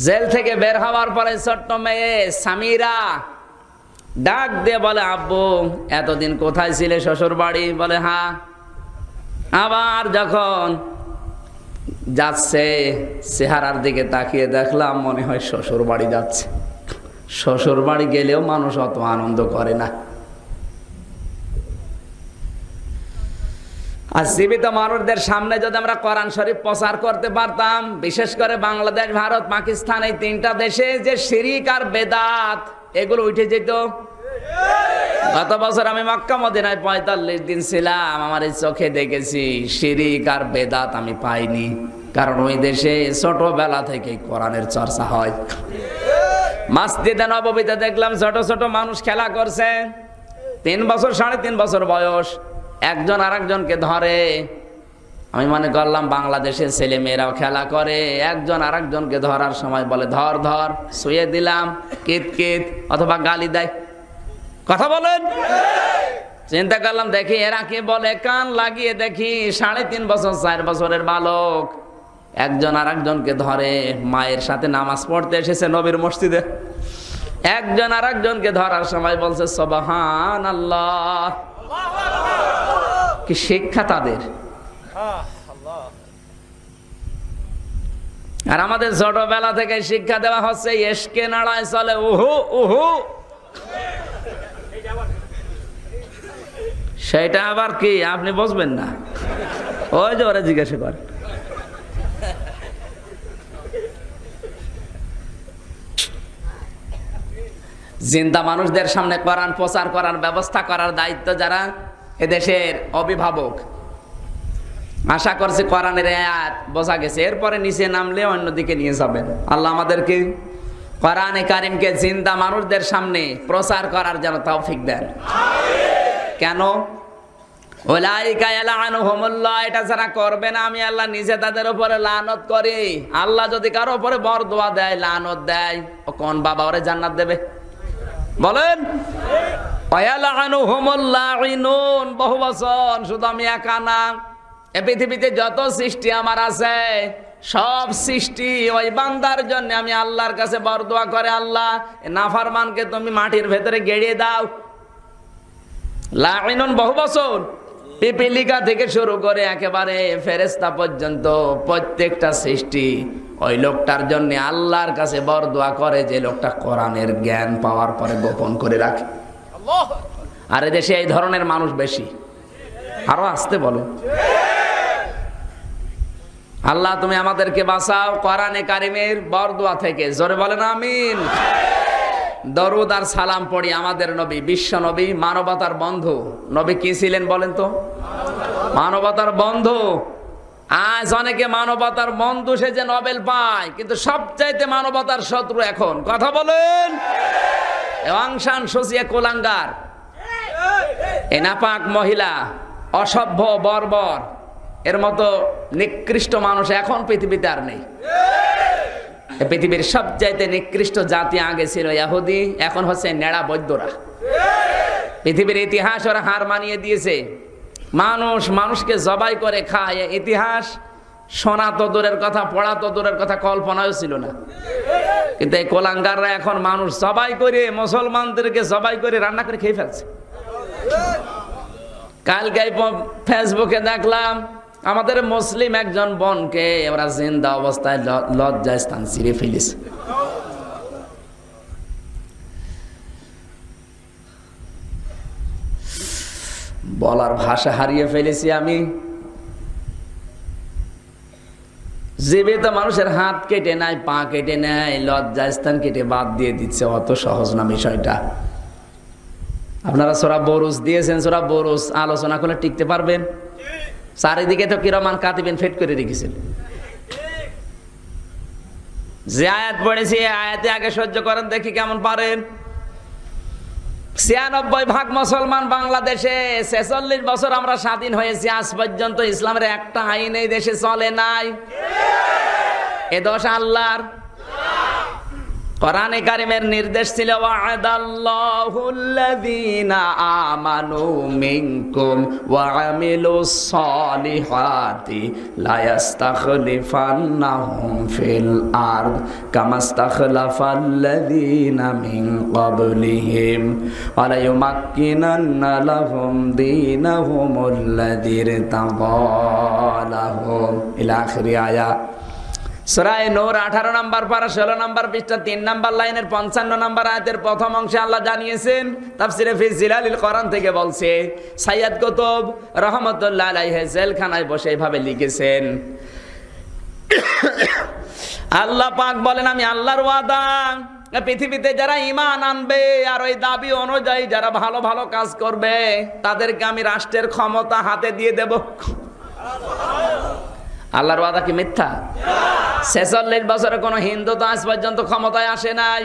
জেল থেকে বের হওয়ার পরে ছোট্ট মেয়ে সামিরা ডাক দিয়ে বলে, আব্বু এতদিন কোথায় ছিলে? শ্বশুর বাড়ি। বলে, হ্যাঁ। আবার যখন যাচ্ছে, চেহারার দিকে তাকিয়ে দেখলাম মনে হয় শ্বশুর বাড়ি যাচ্ছে। শ্বশুর বাড়ি গেলেও মানুষ অত আনন্দ করে না। আর জীবিত মানুষদের সামনে যদি আমরা কোরআন শরীফ প্রচার করতে পারতাম, বিশেষ করে বাংলাদেশ, ভারত, পাকিস্তান, এই 3টা দেশে যে শিরিক আর বেদাত এগুলো উঠে যেত। গত বছর আমি মক্কা মদিনায় 45 দিন ছিলাম, আমার এই চোখে দেখেছি শিরিক আর বেদাত আমি পাইনি। কারণ ওই দেশে ছোটবেলা থেকে কোরআনের চর্চা হয়। মসজিদে নববীতে দেখলাম ছোট ছোট মানুষ খেলা করছে, 3 বছর 3.5 বছর বয়স, একজন আরেকজনকে ধরে। আমি মনে করলাম বাংলাদেশের ছেলে মেয়েরাও খেলা করে, একজন আরেকজনকে ধরার সময় বলে, ধর ধর, শুয়ে দিলাম, কিত কিত, অথবা গালি দেয়। কথা বলেন। চিন্তা করলাম, দেখি এরা কি বলে। কান লাগিয়ে দেখি 3.5 বছর 4 বছরের বালক একজন আরেকজনকে ধরে। মায়ের সাথে নামাজ পড়তে এসেছে নবীর মসজিদে, একজন আরেকজনকে ধরার সময় বলছে সুবহানাল্লাহ। কি শিক্ষা তাদের! আর আমাদের ছোটবেলা থেকে শিক্ষা দেওয়া হচ্ছে এসকে নাড়ায় চলে, উহু উহু। সেটা আবার কি আপনি বুঝবেন না? ওই যে ওরা জিজ্ঞাসা করে। জিন্দা মানুষদের সামনে কোরআন প্রচার করার ব্যবস্থা করার দায়িত্ব যারা এদেশের অভিভাবক, আশা করছি কোরআনের আয়াত বোঝা গেছে, এরপরে নিচে নামলে অন্যদিকে নিয়ে যাবেন। আল্লাহ আমাদেরকে কোরআনে কারিমকে জিন্দা মানুষদের সামনে প্রচার করার যেন তৌফিক দেন। কেন? উলাইকা ইয়ালআনুহুমুল্লাহ, এটা যারা করবে না আমি আল্লাহ নিজে তাদের উপরে লানত করি। আল্লাহ যদি কারো উপরে বরদোয়া দেয়, লানত দেয়, ও কোন বাবা ওরে জান্নাত দেবে বলেন? ওয়ায়ালআনুহুমুল লাঈনুন, বহু বচন, শুধু আমি একা না। এই পৃথিবীতে যত সৃষ্টি আমার আছে সব সৃষ্টি ওই বান্দার জন্য আমি আল্লাহর কাছে বরদোয়া করে, আল্লাহ নাফরমানকে তুমি মাটির ভেতরে গেড়ে দাও। লাঈনুন বহু বচন, পিপিলিকা থেকে শুরু করে একেবারে ফেরেশতা পর্যন্ত প্রত্যেকটা সৃষ্টি ওই লোকটার জন্য আল্লাহর কাছে বরদোয়া করে যে লোকটা কোরআনের জ্ঞান পাওয়ার পরে গোপন করে রাখে। আর এদেশে এই ধরনের মানুষ বেশি। আরো আসতে বলে আল্লাহ তুমি আমাদেরকে বাঁচাও কোরআনে কারিমের বরদোয়া থেকে। জোরে বলেন আমিন। দরুদ আর সালাম পড়ি আমাদের নবী, বিশ্ব নবী, মানবতার বন্ধু। নবী কি ছিলেন বলেন তো? মানবতার বন্ধু। আজ অনেকে মানবতার বন্ধু সেজে নোবেল পায়, কিন্তু সবচাইতে মানবতার শত্রু এখন। কথা বলেন। অং সান সূচি কুলাঙ্গার, এই নাপাক মহিলা, অসভ্য বর্বর, এর মতো নিকৃষ্ট মানুষ এখন পৃথিবীতে আর নেই। পৃথিবীর সবচাইতে নিকৃষ্ট জাতি আগে ছিল ইহুদি, এখন হচ্ছে নেড়া বৈদ্যরা। পৃথিবীর ইতিহাস ওরা হার মানিয়ে দিয়েছে। মানুষ মানুষকে জবাই করে খায়, ইতিহাস শোনা তো দূরের কথা, পড়া তো দূরের কথা, কল্পনাও ছিল না। কিন্তু এই কোলাঙ্গাররা এখন মানুষ জবাই করে, মুসলমানদেরকে জবাই করে রান্না করে খেয়ে ফেলছে। কালকে ফেসবুকে দেখলাম আমাদের মুসলিম একজন বোনকে ওরা জিন্দা অবস্থায় লজ্জায় স্থান ছিঁড়ে ফেলেছে। বলার ভাষা হারিয়ে ফেলেছি আমি। জীবিত মানুষের হাত কেটে নেয়, পা কেটে নেয়, লজ্জায় স্থান কেটে বাদ দিয়ে দিচ্ছে। অত সহজ না বিষয়টা। আপনারা সূরা বুরুজ দিয়েছেন, সূরা বুরুজ আলোচনা করলে টিকতে পারবেন? চারিদিকে তো কিরমান কাতিবেন ফেট করে রেখেছেন। যে আয়াত পড়েছি আয়াতে আগে সহ্য করেন, দেখি কেমন পারেন। ৯৬% মুসলমান বাংলাদেশে। ৪৬ বছর আমরা স্বাধীন হয়েছি, আজ পর্যন্ত ইসলামের একটা আইন এই দেশে চলে নাই। এ দোষ আল্লাহর। কোরআনে কারিমের নির্দেশ ছিল ওয়া'দাল্লাহুল্লাযীনা আমানু মিনকুম ওয়া আমিলুস সলিহাতি লা ইস্তাখলিফান্নাহুম ফিল আরদ কামাস্তাখলাফাল্লাযীনা মিন ক্বাবলিহিম ওয়া লা ইউমাক্কিনান্না লাহুম দীনাহুমুল্লাযী ইরতাদা লাহুম ইলা আখিরি আয়াত। সূরা নূর ১৮ নম্বর পারা ১৬ নম্বর পৃষ্ঠা ৩ নম্বর লাইনের ৫৫ নম্বর আয়াতের প্রথম অংশে আল্লাহ জানিয়েছেন, তাফসিরে ফি জিলালিল কোরআন থেকে বলছে, সাইয়্যিদ কুতুব রাহমাতুল্লাহ আলাইহি জেলখানায় বসে এইভাবে লিখেছেন, আল্লাহ পাক বলেন আমি আল্লাহর ওয়াদা, পৃথিবীতে যারা ঈমান আনবে আর ওই দাবি অনুযায়ী যারা ভালো ভালো কাজ করবে তাদেরকে আমি রাষ্ট্রের ক্ষমতা হাতে দিয়ে দেব। আল্লাহর ওয়াদা কি মিথ্যা? ৪৬ বছরে কোন হিন্দু তো আজ পর্যন্ত ক্ষমতায় আসে নাই।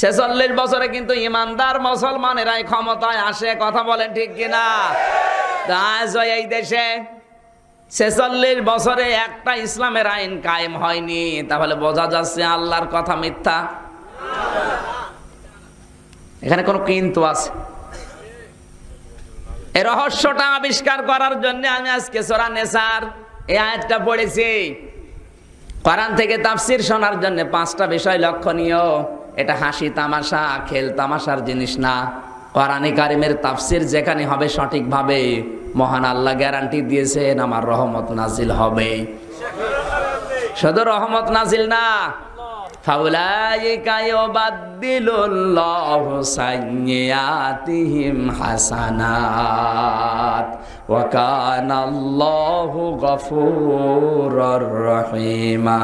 ৪৬ বছরে কিন্তু ইমানদার মুসলমানেরাই ক্ষমতায় আসে। কথা বলেন ঠিক কিনা? আজ এই দেশে ৪৬ বছরে একটা ইসলামের আইন কায়েম হয়নি, তাহলে বোঝা যাচ্ছে আল্লাহর কথা মিথ্যা। এখানে কোন কিন্তু আছে? এই রহস্যটা আবিষ্কার করার জন্য আমি আজকে সূরা নিসার এই আয়াতটা পড়েছি। কোরআন থেকে তাফসীর শোনার জন্য ৫টা বিষয় লক্ষণীয়। এটা হাসি তামাশা, খেল তামাশার জিনিস না। কোরআনে কারিমের তাফসীর যেখানে হবে সঠিকভাবে, মহান আল্লাহ গ্যারান্টি দিয়েছেন আমার রহমত নাজিল হবে। শুধু রহমত নাজিল না, ফাউলাইকা ইউবাদদিলুল্লাহু সাইয়্যাতিহিম হাসানাত ওয়া কানাল্লাহু গফুরুর রহিমা।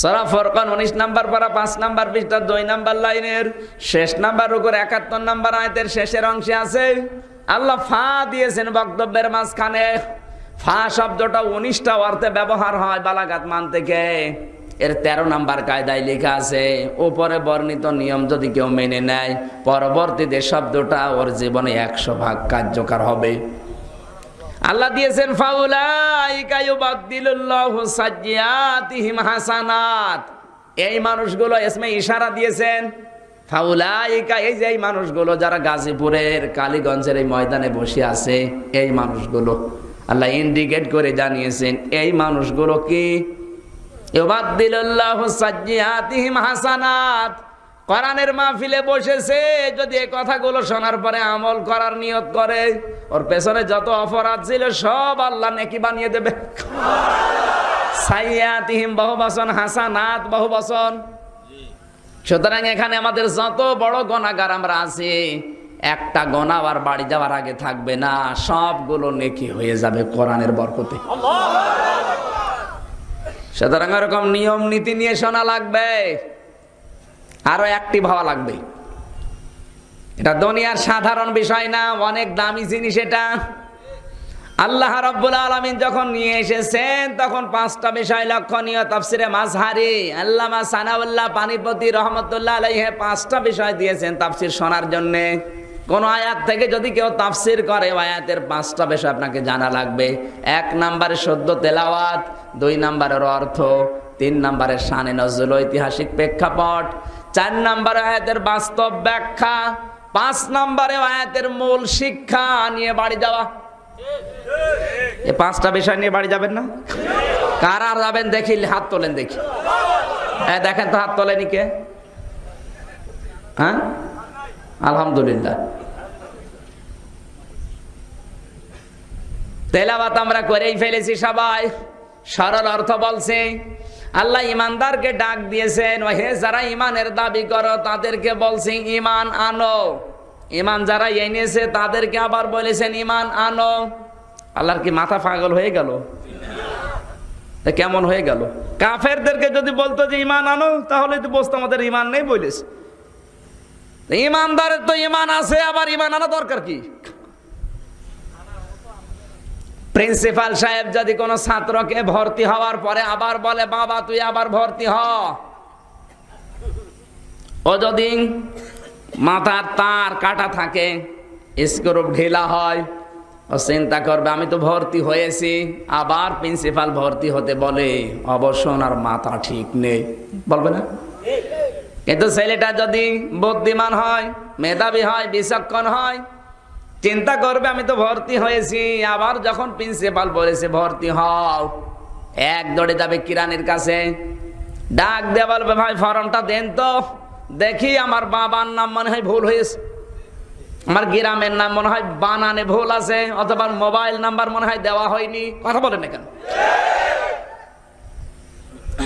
সূরা ফুরকান ১৯ নম্বর পারা ৫ নম্বর পৃষ্ঠা ২ নম্বর লাইনের শেষ নাম্বার রুকুর ৭১ নম্বর আয়াতের শেষের অংশে আছে, আল্লাহ ফা দিয়েছেন বক্তব্যের মাঝখানে। ফা শব্দটা 19টা অর্থে ব্যবহার হয় বালাগাত মান থেকে। এর 13 নাম্বার কায়দায় লেখা আছে, উপরে বর্ণিত নিয়ম যদি কেউ মেনে নেয়, পরবর্তীতে শব্দটা ওর জীবনে 100% কার্যকর হবে। আল্লাহ দিয়েছেন ফাউলাইকা ইউবাদদিলুল্লাহু সাইয়্যাতিহিম হাসানাত। এই মানুষগুলো ইসমে ইশারা দিয়েছেন। ফাউলাইকা, এই যে এই মানুষগুলো যারা গাজীপুরের কালীগঞ্জের এই ময়দানে বসে আছে, এই মানুষগুলো আল্লাহ ইন্ডিকেট করে জানিয়েছেন এই মানুষগুলো কি ইউবাদদিলুল্লাহু সাইয়্যাতিহিম হাসানাত। কোরআনের মাহফিলে বসেছে, যদি এই কথাগুলো শোনার পরে আমল করার নিয়ত করে, ওর পেছনে যত অপরাধ ছিল সব আল্লাহ নেকি বানিয়ে দেবে। সাইয়্যাতিহিম বহুবচন, হাসানাত বহুবচন। সুতরাং এখানে আমাদের যত বড় গুনাহগার আমরা আছি, একটা গুনাহ আর বাড়ি যাওয়ার আগে থাকবে না, সবগুলো নেকি হয়ে যাবে কোরআনের বরকতে। সুতরাং এরকম নিয়ম নীতি নিয়ে শোনা লাগবে, আরো অ্যাক্টিভ হওয়া লাগবে। এটা দুনিয়ার সাধারণ বিষয় না, অনেক দামি জিনিস এটা। আল্লাহ রাব্বুল আলামিন যখন নিয়ে এসেছেন তখন 5টা বিষয় লক্ষণীয়। তাফসিরে মাযহারি আল্লামা সানাউল্লাহ পানিপতি রহমাতুল্লাহ আলাইহি 5টা বিষয় দিয়েছেন তাফসির শোনার জন্য। কোন আয়াত থেকে যদি কেউ তাফসির করে, আয়াতের 5টা বিষয় আপনাকে জানা লাগবে। 1 নম্বরে শুদ্ধ তেলাওয়াত, 2 নম্বরের অর্থ, 3 নম্বরে শানে নজরুল ঐতিহাসিক প্রেক্ষাপট, 4 নম্বরে আয়াতের বাস্তব ব্যাখ্যা, 5 নম্বরে আয়াতের মূল শিক্ষা নিয়ে বাড়ি যাওয়া। এই 5টা বিষয় নিয়ে বাড়ি যাবেন না? কারা যাবেন দেখি, হাত তোলেন দেখি। দেখেন তো হাত তোলেনি কে? হ্যাঁ, আলহামদুলিল্লাহ। তেলাওয়াত আমরা করেই ফেলেছি সবাই। সরল অর্থ বলছে, আল্লাহ ইমানদারকে ডাক দিয়েছেন, হে যারা ইমানের দাবি করো তাদেরকে বলছি ইমান আনো। ইমান যারা এনেছে তাদেরকে আবার বলেছেন ইমান আনো। আল্লাহর কি মাথা পাগল হয়ে গেল? কেমন হয়ে গেল? কাফেরদেরকে যদি বলতো যে ইমান আনো, তাহলে তো বলতো আমাদের ইমান নেই বলেছে। ইমানদারের তো ইমান আছে, আবার ইমান আনা দরকার কি? প্রিন্সিপাল সাহেব যদি কোনো ছাত্রকে ভর্তি হওয়ার পরে আবার বলে বাবা তুই আবার ভর্তি হ, ও যদি মাথার তার কাটা থাকে, স্ক্রু ঢিলা হয়, ও চিন্তা করবে আমি তো ভর্তি হয়েছি, আবার প্রিন্সিপাল ভর্তি হতে বলে, অবশ্য ওনার মাথা ঠিক নেই, বলবে না? কিন্তু ছেলেটা যদি বুদ্ধিমান হয়, মেধাবী হয়, বিচক্ষণ হয়, চিন্তা করবে আমি তো ভর্তি হয়েছি, আবার যখন প্রিন্সিপাল বলেছে ভর্তি হও, এক দৌড়ে যাবে কিরানির কাছে, ডাক দিয়ে বলবে ভাই ফর্মটা দেন তো দেখি, আমার বাবার নাম মনে হয় ভুল হয়েছে, আমার গ্রামের নাম মনে হয় বানানে ভুল আছে, অথবা মোবাইল নাম্বার মনে হয় দেওয়া হয়নি। কথা বলেন না কেন?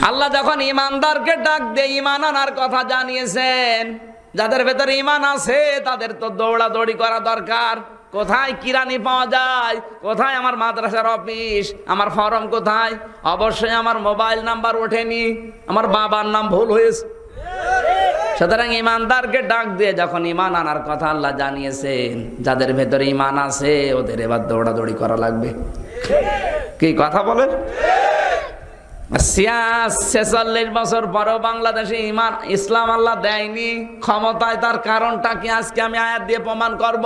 আল্লাহ যখন ইমানদারকে ডাক দিয়ে ইমান আনার কথা জানিয়েছেন, যাদের ভেতরে ইমান আছে তাদের তো দৌড়াদৌড়ি করা দরকার। কোথায় কিরানি পাওয়া যায়, কোথায় আমার মাদ্রাসার অফিস, আমার ফর্ম কোথায়, অবশ্যই আমার মোবাইল নাম্বার ওঠেনি, আমার বাবার নাম ভুল হয়েছে। সুতরাং ইমানদারকে ডাক দিয়ে যখন ইমান আনার কথা আল্লাহ জানিয়েছেন, যাদের ভেতরে ইমান আছে ওদের এবার দৌড়াদৌড়ি করা লাগবে। কি কথা বলেন? 46 বছর পরেও বাংলাদেশে ইমান ইসলাম আল্লাহ দেয়নি ক্ষমতায়, তার কারণটা কি আজকে আমি আয়াত দিয়ে প্রমাণ করব।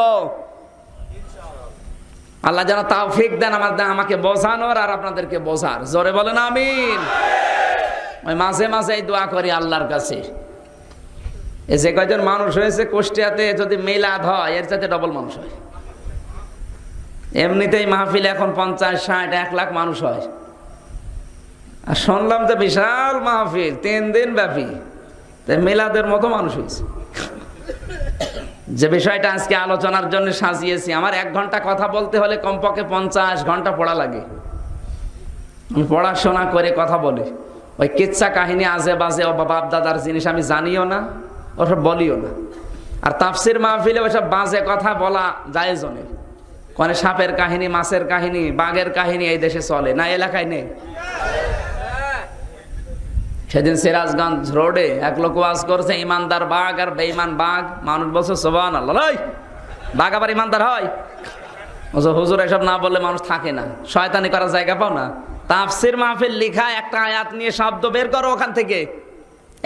আল্লাহ যেন তৌফিক দেন আমাকে বোঝানোর আর আপনাদেরকে বোঝার। জোরে বলেন আমিন। ওই মাঝে মাঝে দোয়া করি আল্লাহর কাছে, এই যে কয়জন মানুষ হয়েছে কুষ্টিয়াতে, যদি মিলাদ হয় এর চাইতে ডবল মানুষ হয়। এমনিতেই মাহফিল এখন 50, 60, 1 লাখ মানুষ হয়, আর শুনলাম যে বিশাল মাহফিল 3 দিন ব্যাপী, তাই মিলাদের মতো মানুষ হয়েছে। যে বিষয়টা আজকে আলোচনার জন্য সাজিয়েছি, আমার 1 ঘন্টা কথা বলতে হলে কমপক্ষে 50 ঘন্টা পড়া লাগে। আমি পড়াশোনা করে কথা বলি, ওই কিচ্ছা কাহিনী আজে বাজে ও বাপ দাদার জিনিস আমি জানিও না, ওসব বলিও না। আর তাফসির মাহফিলে ওইসব বাজে কথা বলা জায়েজ নেই। কোন সাপের কাহিনী, মাছের কাহিনী, বাঘের কাহিনী এই দেশে চলে না, এলাকায় নেই। সেদিন সিরাজগঞ্জ রোডে এক লোক ওয়াজ করছে, ইমানদার বাঘ আর বেঈমান বাঘ। মানুষ বলছে সুবহানাল্লাহ, বাঘ আবার ইমানদার হয়? হুজুর এসব না বললে মানুষ থাকে না, শয়তানি করার জায়গা পাও না। তাফসির মাহফিল লিখা, একটা আয়াত নিয়ে শব্দ বের করো ওখান থেকে,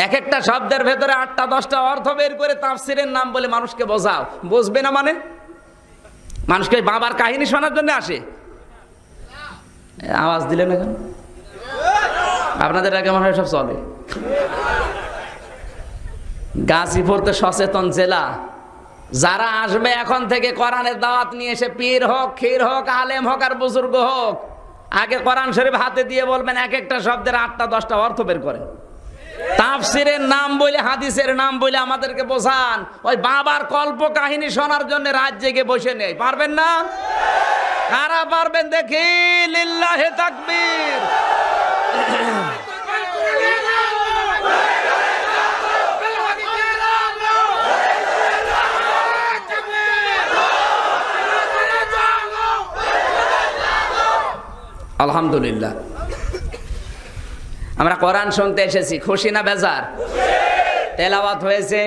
এক একটা শব্দের ভেতরে 8টা 10টা অর্থ বের করে তাফসিরের নাম বলে মানুষকে বোঝাও। বুঝবে না মানে? মানুষকে বাবার কাহিনী শোনার জন্য আসে। আওয়াজ দিলে না কেন? আপনাদের আগে মনে হয় সব চলে। গাজীপুর তো সচেতন জেলা। যারা আসবে এখন থেকে কোরআনের দাওয়াত নিয়ে এসে, পীর হোক, ক্ষীর হোক, আলেম হোক আর বুজুর্গ হোক, আগে কোরআন শরীফ হাতে দিয়ে বলবেন এক একটা শব্দের 8টা 10টা অর্থ বের করেন। তাফসিরের নাম বলে, হাদিসের নাম বলে আমাদেরকে বোঝান। ওই বাবার কল্প কাহিনী শোনার জন্য রাত জেগে বসে নেই। পারবেন না? কারা পারবেন দেখি? লিল্লাহে তাকবীর। আলহামদুলিল্লাহ, আমরা কোরআন শুনতে এসেছি। খুশি না বেজার? তেলাওয়াত হয়েছে,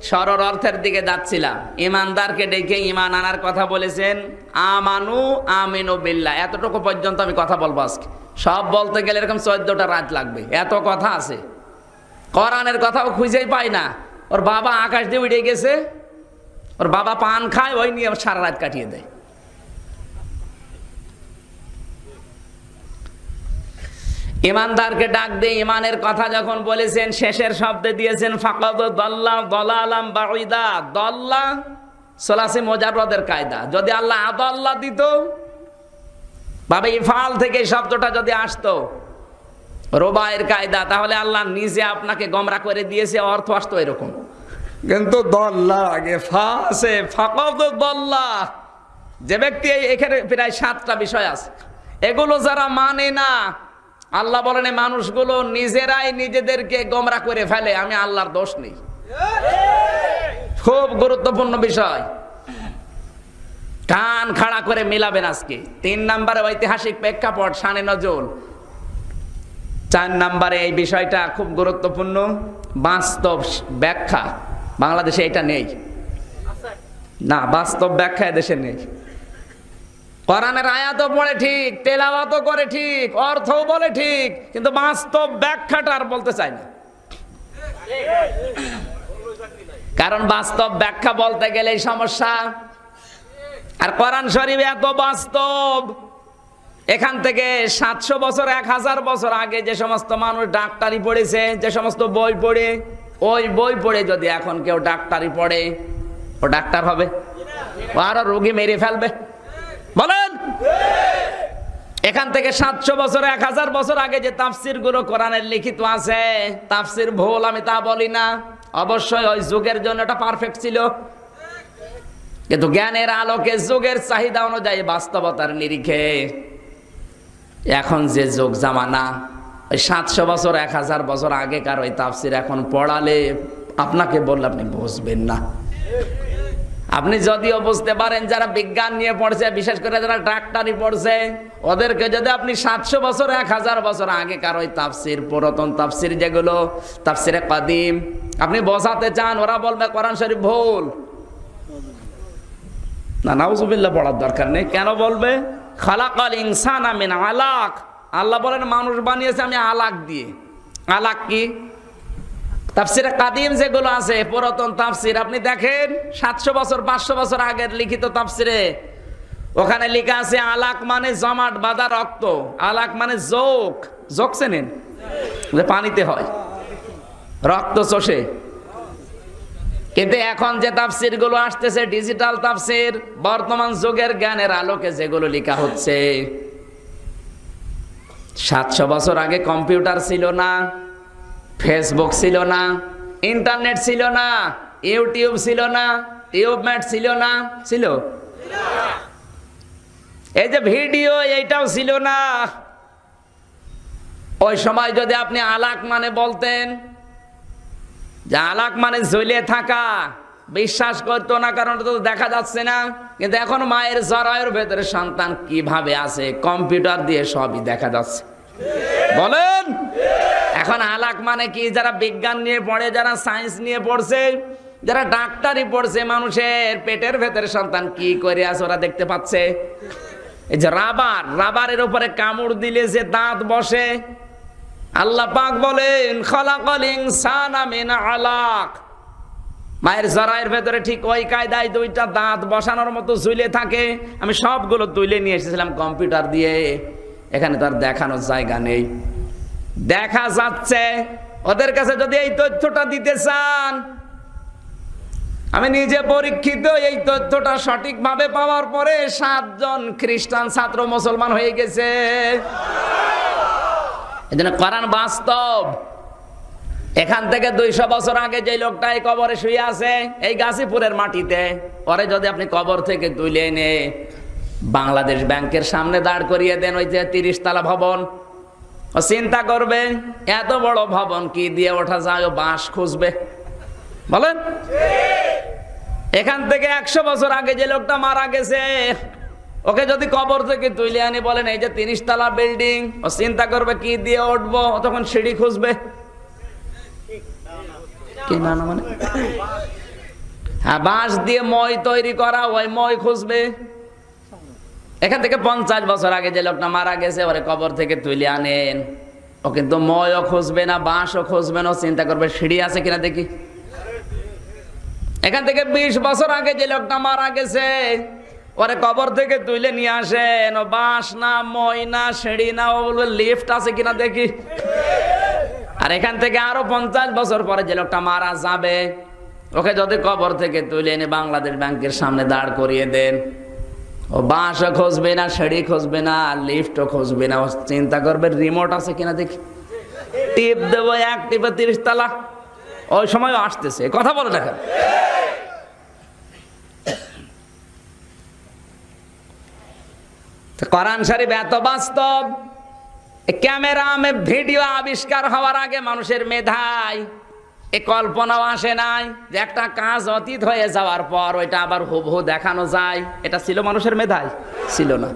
সরল অর্থের দিকে যাচ্ছিলাম। ইমানদারকে ডেকে ইমান আনার কথা বলেছেন। আমানু আমিনু বিল্লাহ, এতটুকু পর্যন্ত আমি কথা বলবো আজকে। সব বলতে গেলে এরকম 14টা রাত লাগবে, এত কথা আছে। কোরআনের কথাও খুঁজেই পাই না। ওর বাবা আকাশ দিয়ে উড়ে গেছে, ওর বাবা পান খায়, ওই নিয়ে সারা রাত কাটিয়ে দেয়। ইমানদারকে ডাক দিয়ে ইমানের কথা যখন বলেছেন, শেষের শব্দে দিয়েছেন ফাকাদ দাল্লা দালালাম বাঈদা। দাল্লা সলাসি মুজাররদের কায়দা। যদি আল্লাহ আদাল্লা দিত, ভাবে ইফাল থেকে এই শব্দটা যদি আসতো রুবাইয়ের কায়দা, তাহলে আল্লাহ নিজে আপনাকে গোমরা করে দিয়েছে, অর্থ আসতো এরকম। কিন্তু দাল্লা আগে ফাসে ফাকাদ দাল্লা। যে ব্যক্তি, এখানে প্রায় 7টা বিষয় আছে, এগুলো যারা মানে না, আল্লাহ বলেন মানুষগুলো নিজেরাই নিজেদেরকে গোমরা করে ফেলে, আমি আল্লাহর দোষ নেই। খুব গুরুত্বপূর্ণ বিষয়, কান খাড়া করে মিলাবেন আজকে। 3 নম্বরে ঐতিহাসিক প্রেক্ষাপট, শানে নজরুল। 4 নম্বরে এই বিষয়টা খুব গুরুত্বপূর্ণ, বাস্তব ব্যাখ্যা। বাংলাদেশে এটা নেই না, বাস্তব ব্যাখ্যা এদেশে নেই। কোরআনের আয়াতও পড়ে ঠিক, তেলাওয়াতও করে ঠিক, অর্থও বলে ঠিক, কিন্তু বাস্তব ব্যাখ্যাটা আর বলতে চায় না। কারণ বাস্তব ব্যাখ্যা বলতে গেলেই সমস্যা। আর কোরআন শরীফ এত বাস্তব, এখান থেকে 700 বছর 1000 বছর আগে যে সমস্ত মানুষ ডাক্তারি পড়েছে, যে সমস্ত বই পড়ে, ওই বই পড়ে যদি এখন কেউ ডাক্তারি পড়ে, ও ডাক্তার হবে? ও আরো রোগী মেরে ফেলবে। বলেন, এখান থেকে 700 বছর 1000 বছর আগে যে তাফসির গুলো কোরআনের লিখিত আছে, তাফসির ভুল আমি তা বলি না। অবশ্যই ওই যুগের জন্য এটা পারফেক্ট ছিল, কিন্তু জ্ঞানের আলোকে যুগের চাহিদা অনুযায়ী বাস্তবতার নিরিখে এখন যে যুগ জামানা, ওই 700 বছর 1000 বছর আগেকার ওই তাফসির এখন পড়ালে, আপনাকে বললে আপনি বুঝবেন না। আপনি যদিও বুঝতে পারেন, যারা বিজ্ঞান নিয়ে পড়ছে, বিশেষ করে যারা ডাক্তারি পড়ছে, ওদেরকে যদি আপনি 700 বছর 1000 বছর আগেকার ওই তাফসির, পুরাতন তাফসির যেগুলো তাফসিরে কাদিম, আপনি বোঝাতে চান, ওরা বলবে কোরআন শরীফ ভুল। না, নাউজুবিল্লাহ পড়ার দরকার নেই। কেন বলবে? খালাকাল ইনসানা মিন আলাক। আল্লাহ বলেন মানুষ বানিয়েছে আমি আলাক দিয়ে। আলাক কি? তাফসিরে কাদিম যেগুলো আছে, পুরাতন তাফসির, আপনি দেখেন 700 বছর 500 বছর আগের লিখিত তাফসিরে ওখানে লেখা আছে আলাক মানে জমাট বাঁধা রক্ত, আলাক মানে যোগ। যোগ চেনেন? যে পানিতে হয়, রক্ত চষে। কিন্তু এখন যে তাফসির গুলো আসতেছে, ডিজিটাল তাফসির, বর্তমান যুগের জ্ঞানের আলোকে যেগুলো লেখা হচ্ছে, 700 বছর আগে কম্পিউটার ছিল না, ফেসবুক ছিল না, ইন্টারনেট ছিল না, ইউটিউব ছিল না, টিউবম্যাট ছিল না, ছিল? এই যে ভিডিও, এইটাও ছিল না। ওই সময় যদি আপনি আলাক মানে বলতেন, যে আলাক মানে জ্বলে থাকা, বিশ্বাস করতো না, কারণ তো দেখা যাচ্ছে না। কিন্তু এখন মায়ের জরায়ুর ভেতরে সন্তান কিভাবে আছে, কম্পিউটার দিয়ে সবই দেখা যাচ্ছে। বলেন, এখন আলাক মানে কি? যারা বিজ্ঞান নিয়ে পড়ে, যারা সায়েন্স নিয়ে পড়ছে, যারা ডাক্তারি পড়ছে, মানুষের পেটের ভেতরে সন্তান কি করে আছে ওরা দেখতে পাচ্ছে। এই যে রাবারের উপরে কামড় দিলে যে দাঁত বসে, আল্লাহ পাক বলেন খালাকাল ইনসানা মিন আলাক, মায়ের জরায়ের ভেতরে ঠিক ওই কায়দায় দুইটা দাঁত বসানোর মতো ঝুলে থাকে। আমি সবগুলো তুলে নিয়ে এসেছিলাম কম্পিউটার দিয়ে, এখানে তার দেখানোর জায়গা নেই। দেখা যাচ্ছে ওদের কাছে যদি এই তথ্যটা দিতে চান, আমি নিজে পরীক্ষিত, এই তথ্যটা সঠিকভাবে পাওয়ার পরে 7 জন খ্রিস্টান ছাত্র মুসলমান হয়ে গেছে। এই জন্য কোরআন বাস্তব। এখান থেকে 200 বছর আগে যে লোকটা এই কবরে শুয়ে আছে এই গাজীপুরের মাটিতে, পরে যদি আপনি কবর থেকে তুলে এনে বাংলাদেশ ব্যাংকের সামনে দাঁড় করিয়ে দেন, ওই যে 30 তলা ভবন, ও চিন্তা করবে এত বড় ভবন কি দিয়ে ওঠা যায়, ও বাঁশ খুঁজবে বলেন। এখান থেকে 100 বছর আগে যে লোকটা মারা গেছে ওকে যদি কবর থেকে তুলে আনি বলেন এই যে 30 তলা বিল্ডিং, ও চিন্তা করবে কি দিয়ে উঠবো, তখন সিঁড়ি খুঁজবে। কি না মানে হ্যাঁ, বাঁশ দিয়ে মই তৈরি করা, ওই মই খুঁজবে। এখান থেকে 50 বছর আগে যে লোকটা মারা গেছে ওরে কবর থেকে তুলে আনেন, ও কিন্তু ময়ও খুঁজবে না, বাঁশও খুঁজবে না, চিন্তা করবে সিঁড়ি আছে কিনা দেখি। এখান থেকে 20 বছর আগে যে লোকটা মারা গেছে ওরে কবর থেকে তুলে নিয়ে আসেন, ও বাঁশ না, মই না, সিঁড়ি না, ও বলবে লিফট আছে কিনা দেখি। আর এখান থেকে আরো 50 বছর পরে যে লোকটা মারা যাবে ওকে যদি কবর থেকে তুলে এনে বাংলাদেশ ব্যাংকের সামনে দাঁড় করিয়ে দেন, ও বাঁশও খুঁজবে না, সিঁড়ি খুঁজবে না, লিফটও খুঁজবে না, ও চিন্তা করবে রিমোট আছে কিনা দেখি। টিপ দেবো, এক টিপে 30 তলা। ওই সময় আসতেছে, কথা বলে দেখেন। কোরআন শরীফ এত বাস্তব, ক্যামেরা ভিডিও আবিষ্কার হওয়ার আগে মানুষের মেধায় এ কল্পনাও আসে নাই যে একটা কাজ অতীত হয়ে যাওয়ার পর ওইটা আবার হুবহু দেখানো যায়। এটা ছিল মানুষের মেধায়, ছিল না।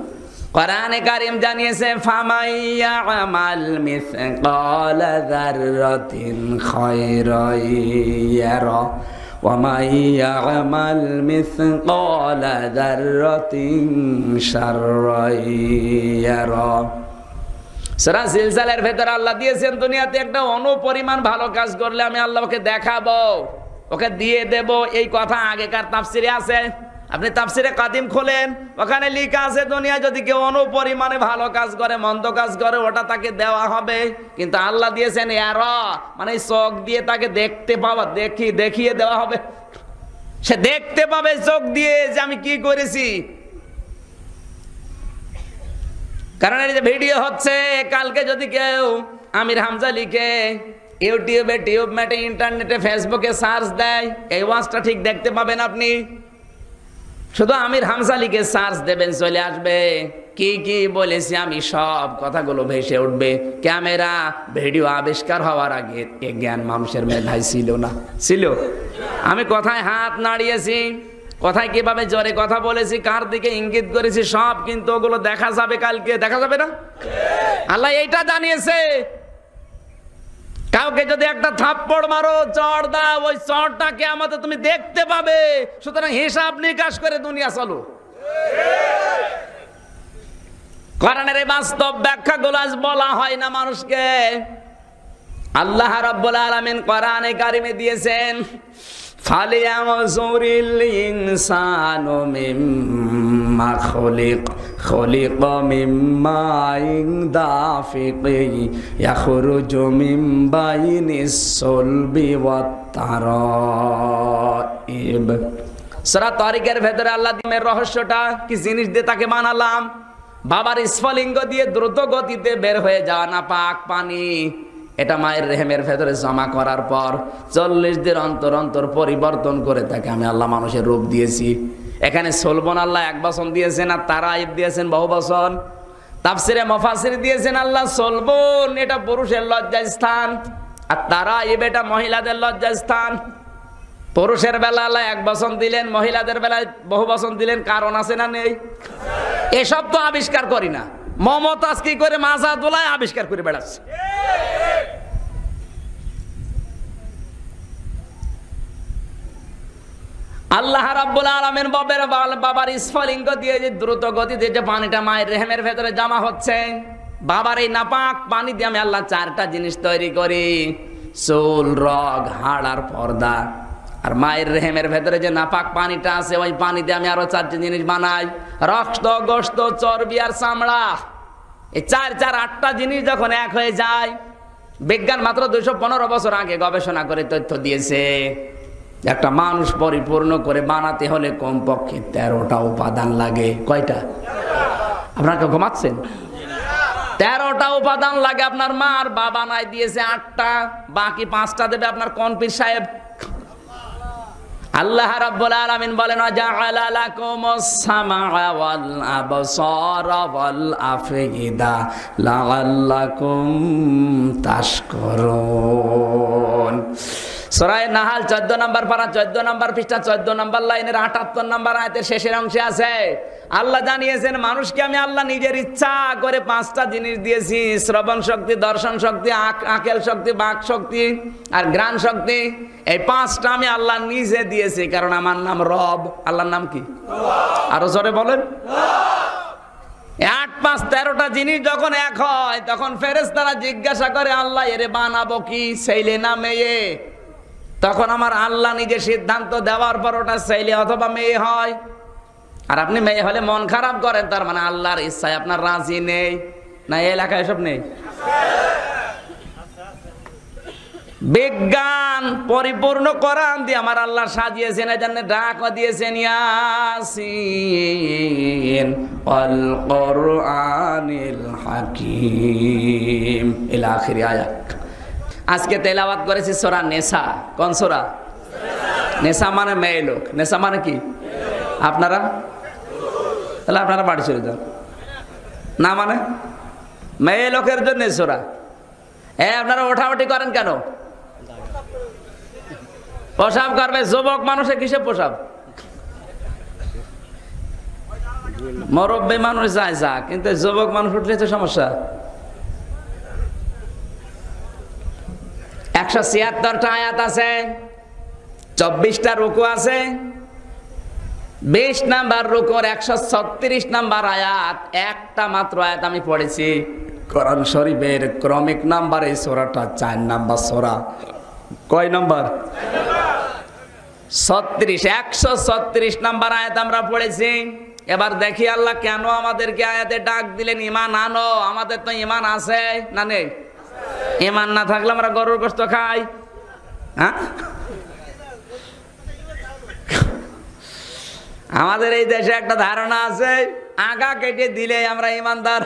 কোরআনে কারীম জানিয়েছে ফামাইয়া আমাল মিসকালা যাররাতিন খায়রান ইয়ারা ওয়া মাইয়া আমাল মিসকালা যাররাতিন শাররান ইয়ারা। সূরা জিলজালের ভেতরে আল্লাহ দিয়েছেন দুনিয়াতে একটা অনুপরিমাণ ভালো কাজ করলে আমি আল্লাহ ওকে দেখাবো, ওকে দিয়ে দেব। এই কথা আগেকার তাফসিরে আছে, আপনি তাফসিরে কাদিম খোলেন, ওখানে লেখা আছে দুনিয়ায় যদি কেউ অনুপরিমাণে ভালো কাজ করে, মন্দ কাজ করে, ওটা তাকে দেওয়া হবে। কিন্তু আল্লাহ দিয়েছেন ইয়ারা, মানে চোখ দিয়ে তাকে দেখতে পাওয়া, দেখিয়ে দেওয়া হবে। সে দেখতে পাবে চোখ দিয়ে যে আমি কি করেছি। কারণ এই যে ভিডিও হচ্ছে, কালকে যদি কেউ আমির হামজা লিখে ইউটিউবে, টিউব ম্যাটে, ইন্টারনেটে, ফেসবুকে সার্চ দেয়, এই ওয়াজটা ঠিক দেখতে পাবেন আপনি। শুধু আমির হামজা লিখে সার্চ দেবেন, চলে আসবে কি কি বলেছি আমি, সব কথাগুলো ভেসে উঠবে। ক্যামেরা ভিডিও আবিষ্কার হওয়ার আগে এ জ্ঞান মানুষের মেধায় ছিল না, ছিল। আমি কোথায় হাত নাড়িয়েছি, কোথায় কিভাবে জোরে কথা বলেছি, কার দিকে ইঙ্গিত করেছি, সব কিন্তু ওগুলো দেখা যাবে কালকে, দেখা যাবে না? আল্লাহ এইটা জানিয়েছে। কাউকে যদি একটা থাপ্পড় মারো, চড় দাও, ওই চড়টাকে আমাদের তুমি দেখতে পাবে। সুতরাং হিসাব নিকাশ করে দুনিয়া চলো। কোরআনের এই বাস্তব ব্যাখ্যাগুলো আজ বলা হয় না মানুষকে। আল্লাহ রাব্বুল আলামিন কোরআনে কারিমে দিয়েছেন ফালিয়ানজুরিল ইনসানু মিম্মা খুলিকা মিম্মা দাফিকিন ইয়াখরুজু মিন বাইনিস সুলবি ওয়াত তারাইব। সূরা তারিকের ভেতরে আল্লাহ দিনের রহস্যটা কি জিনিস দিয়ে তাকে বানালাম। বাবার স্ফলিঙ্গ দিয়ে দ্রুত গতিতে বের হয়ে যাওয়া নাপাক পানি, এটা মায়ের রেহেমের ভেতরে জমা করার পর 40 দিন অন্তর অন্তর পরিবর্তন করে তাকে আমি আল্লাহ মানুষের রূপ দিয়েছি। এখানে সলবন আল্লাহ 1 বচন দিয়েছেন, আর তারাইব দিয়েছেন বহু বচন। তাফসিরে মুফাসসির দিয়েছেন আল্লাহ সলবন এটা পুরুষের লজ্জাস্থান, আর তারাইব এটা মহিলাদের লজ্জাস্থান। পুরুষের বেলা আল্লাহ 1 বচন দিলেন, মহিলাদের বেলায় বহু বচন দিলেন, কারণ আছে না নেই? এসব তো আবিষ্কার করি না, মমতাজ কি করে মাজা দোলায় আবিষ্কার করে বেড়াচ্ছে। আল্লাহ রাব্বুল আলামিন বাবার স্ফলিঙ্গ দিয়ে যে দ্রুত গতিতে যে পানিটা মায়ের রেহেমের ভেতরে জমা হচ্ছে, বাবার এই নাপাক পানি দিয়ে আমি আল্লাহ চারটা জিনিস তৈরি করি: চুল, রগ, হাড় আর পর্দা। আর মায়ের রেহেমের ভেতরে যে নাপাক পানিটা আছে, ওই পানি দিয়ে আমি আরো চারটি জিনিস বানাই: রক্ত, গোশত, চর্বি আর চামড়া। এই চার আটটা জিনিস যখন এক হয়ে যায়, বিজ্ঞান মাত্র 215 বছর আগে গবেষণা করে তথ্য দিয়েছে, একটা মানুষ পরিপূর্ণ করে বানাতে হলে কমপক্ষে 13টা উপাদান লাগে। কয়টা? আপনারা কেউ ঘুমাচ্ছেন? 13টা উপাদান লাগে। আপনার মা আর বাবা নাই দিয়েছে 8টা, বাকি 5টা দেবে আপনার কোন পীর সাহেব? আল্লাহ রাব্বুল আলামিন বলেন, জাআলা লাকুমুস সামআ ওয়াল আবসারা ওয়াল আফইদা লাআল্লাকুম তাশকুরুন। সূরা নাহাল 14 নম্বর পারা, 14 নম্বর পৃষ্ঠা, 14 নম্বর লাইনের 78 নম্বর আয়াতের শেষের অংশে আছে। আল্লাহ জানিয়েছেন, মানুষকে আমি আল্লাহ নিজের ইচ্ছা করে 5টা জিনিস দিয়েছি: শ্রবণ শক্তি, দর্শন শক্তি, আকেল শক্তি, বাক শক্তি আর ঘ্রাণ শক্তি। এই 5টা আমি আল্লাহ নিজে দিয়েছি, কারণ আমার নাম রব। আল্লাহর নাম কি? আরো জোরে বলেন। 8, 5, 13টা জিনিস যখন এক হয়, তখন ফেরেশতারা জিজ্ঞাসা করে, আল্লাহ এরে বানাবো কি, ছেলে না মেয়ে? তখন আমার আল্লাহ নিজে সিদ্ধান্ত দেওয়ার পর ওটা ছেলে অথবা মেয়ে হয়। আর আপনি মেয়ে হলে মন খারাপ করেন, তার মানে আল্লাহর ইচ্ছায় আপনার রাজি নেই। না, এই এলাকায় এসব নেই? বিজ্ঞান পরিপূর্ণ কোরআন দিয়ে আমার আল্লাহ সাজিয়েছেন, এই জন্য ডাকও দিয়েছেন ইয়াসিন ওয়াল কোরআনিল হাকিম ইলা আখিরি আয়াত। আজকে তেলাওয়াত করেছি সূরা নেসা। কোন সূরা? নেসা মানে মেয়ে লোক। নেসা মানে কি? আপনারা তাহলে আপনারা বাড়ি চলে যান। না মানে মেয়ে লোকের জন্য সূরা। আপনারা ওঠাউঠি করেন কেন? প্রসাব করবে যুবক মানুষে, কিসে প্রসাব? মুরব্বি মানুষ যায় যা, কিন্তু যুবক মানুষ উঠলে তো সমস্যা। 176টা আয়াত আছে, 24টা রুকু আছে। 20 নাম্বার রুকুর 136 নাম্বার আয়াত, একটা মাত্র আয়াত আমি পড়েছি। কোরআন শরীফের ক্রমিক নাম্বার এই সূরাটা 4 নাম্বার সূরা। কয় নাম্বার? 36। 136 নাম্বার আয়াত আমরা পড়েছি। এবার দেখি আল্লাহ কেন আমাদেরকে আয়াতে ডাক দিলেন, ঈমান আনো। আমাদের তো ঈমান আছে না নেই? ঈমান না থাকলে আমরা গরুর গোশত খাই। হ্যাঁ, আমাদের এই দেশে একটা ধারণা আছে, আগা কেটে দিলে আমরা ঈমানদার।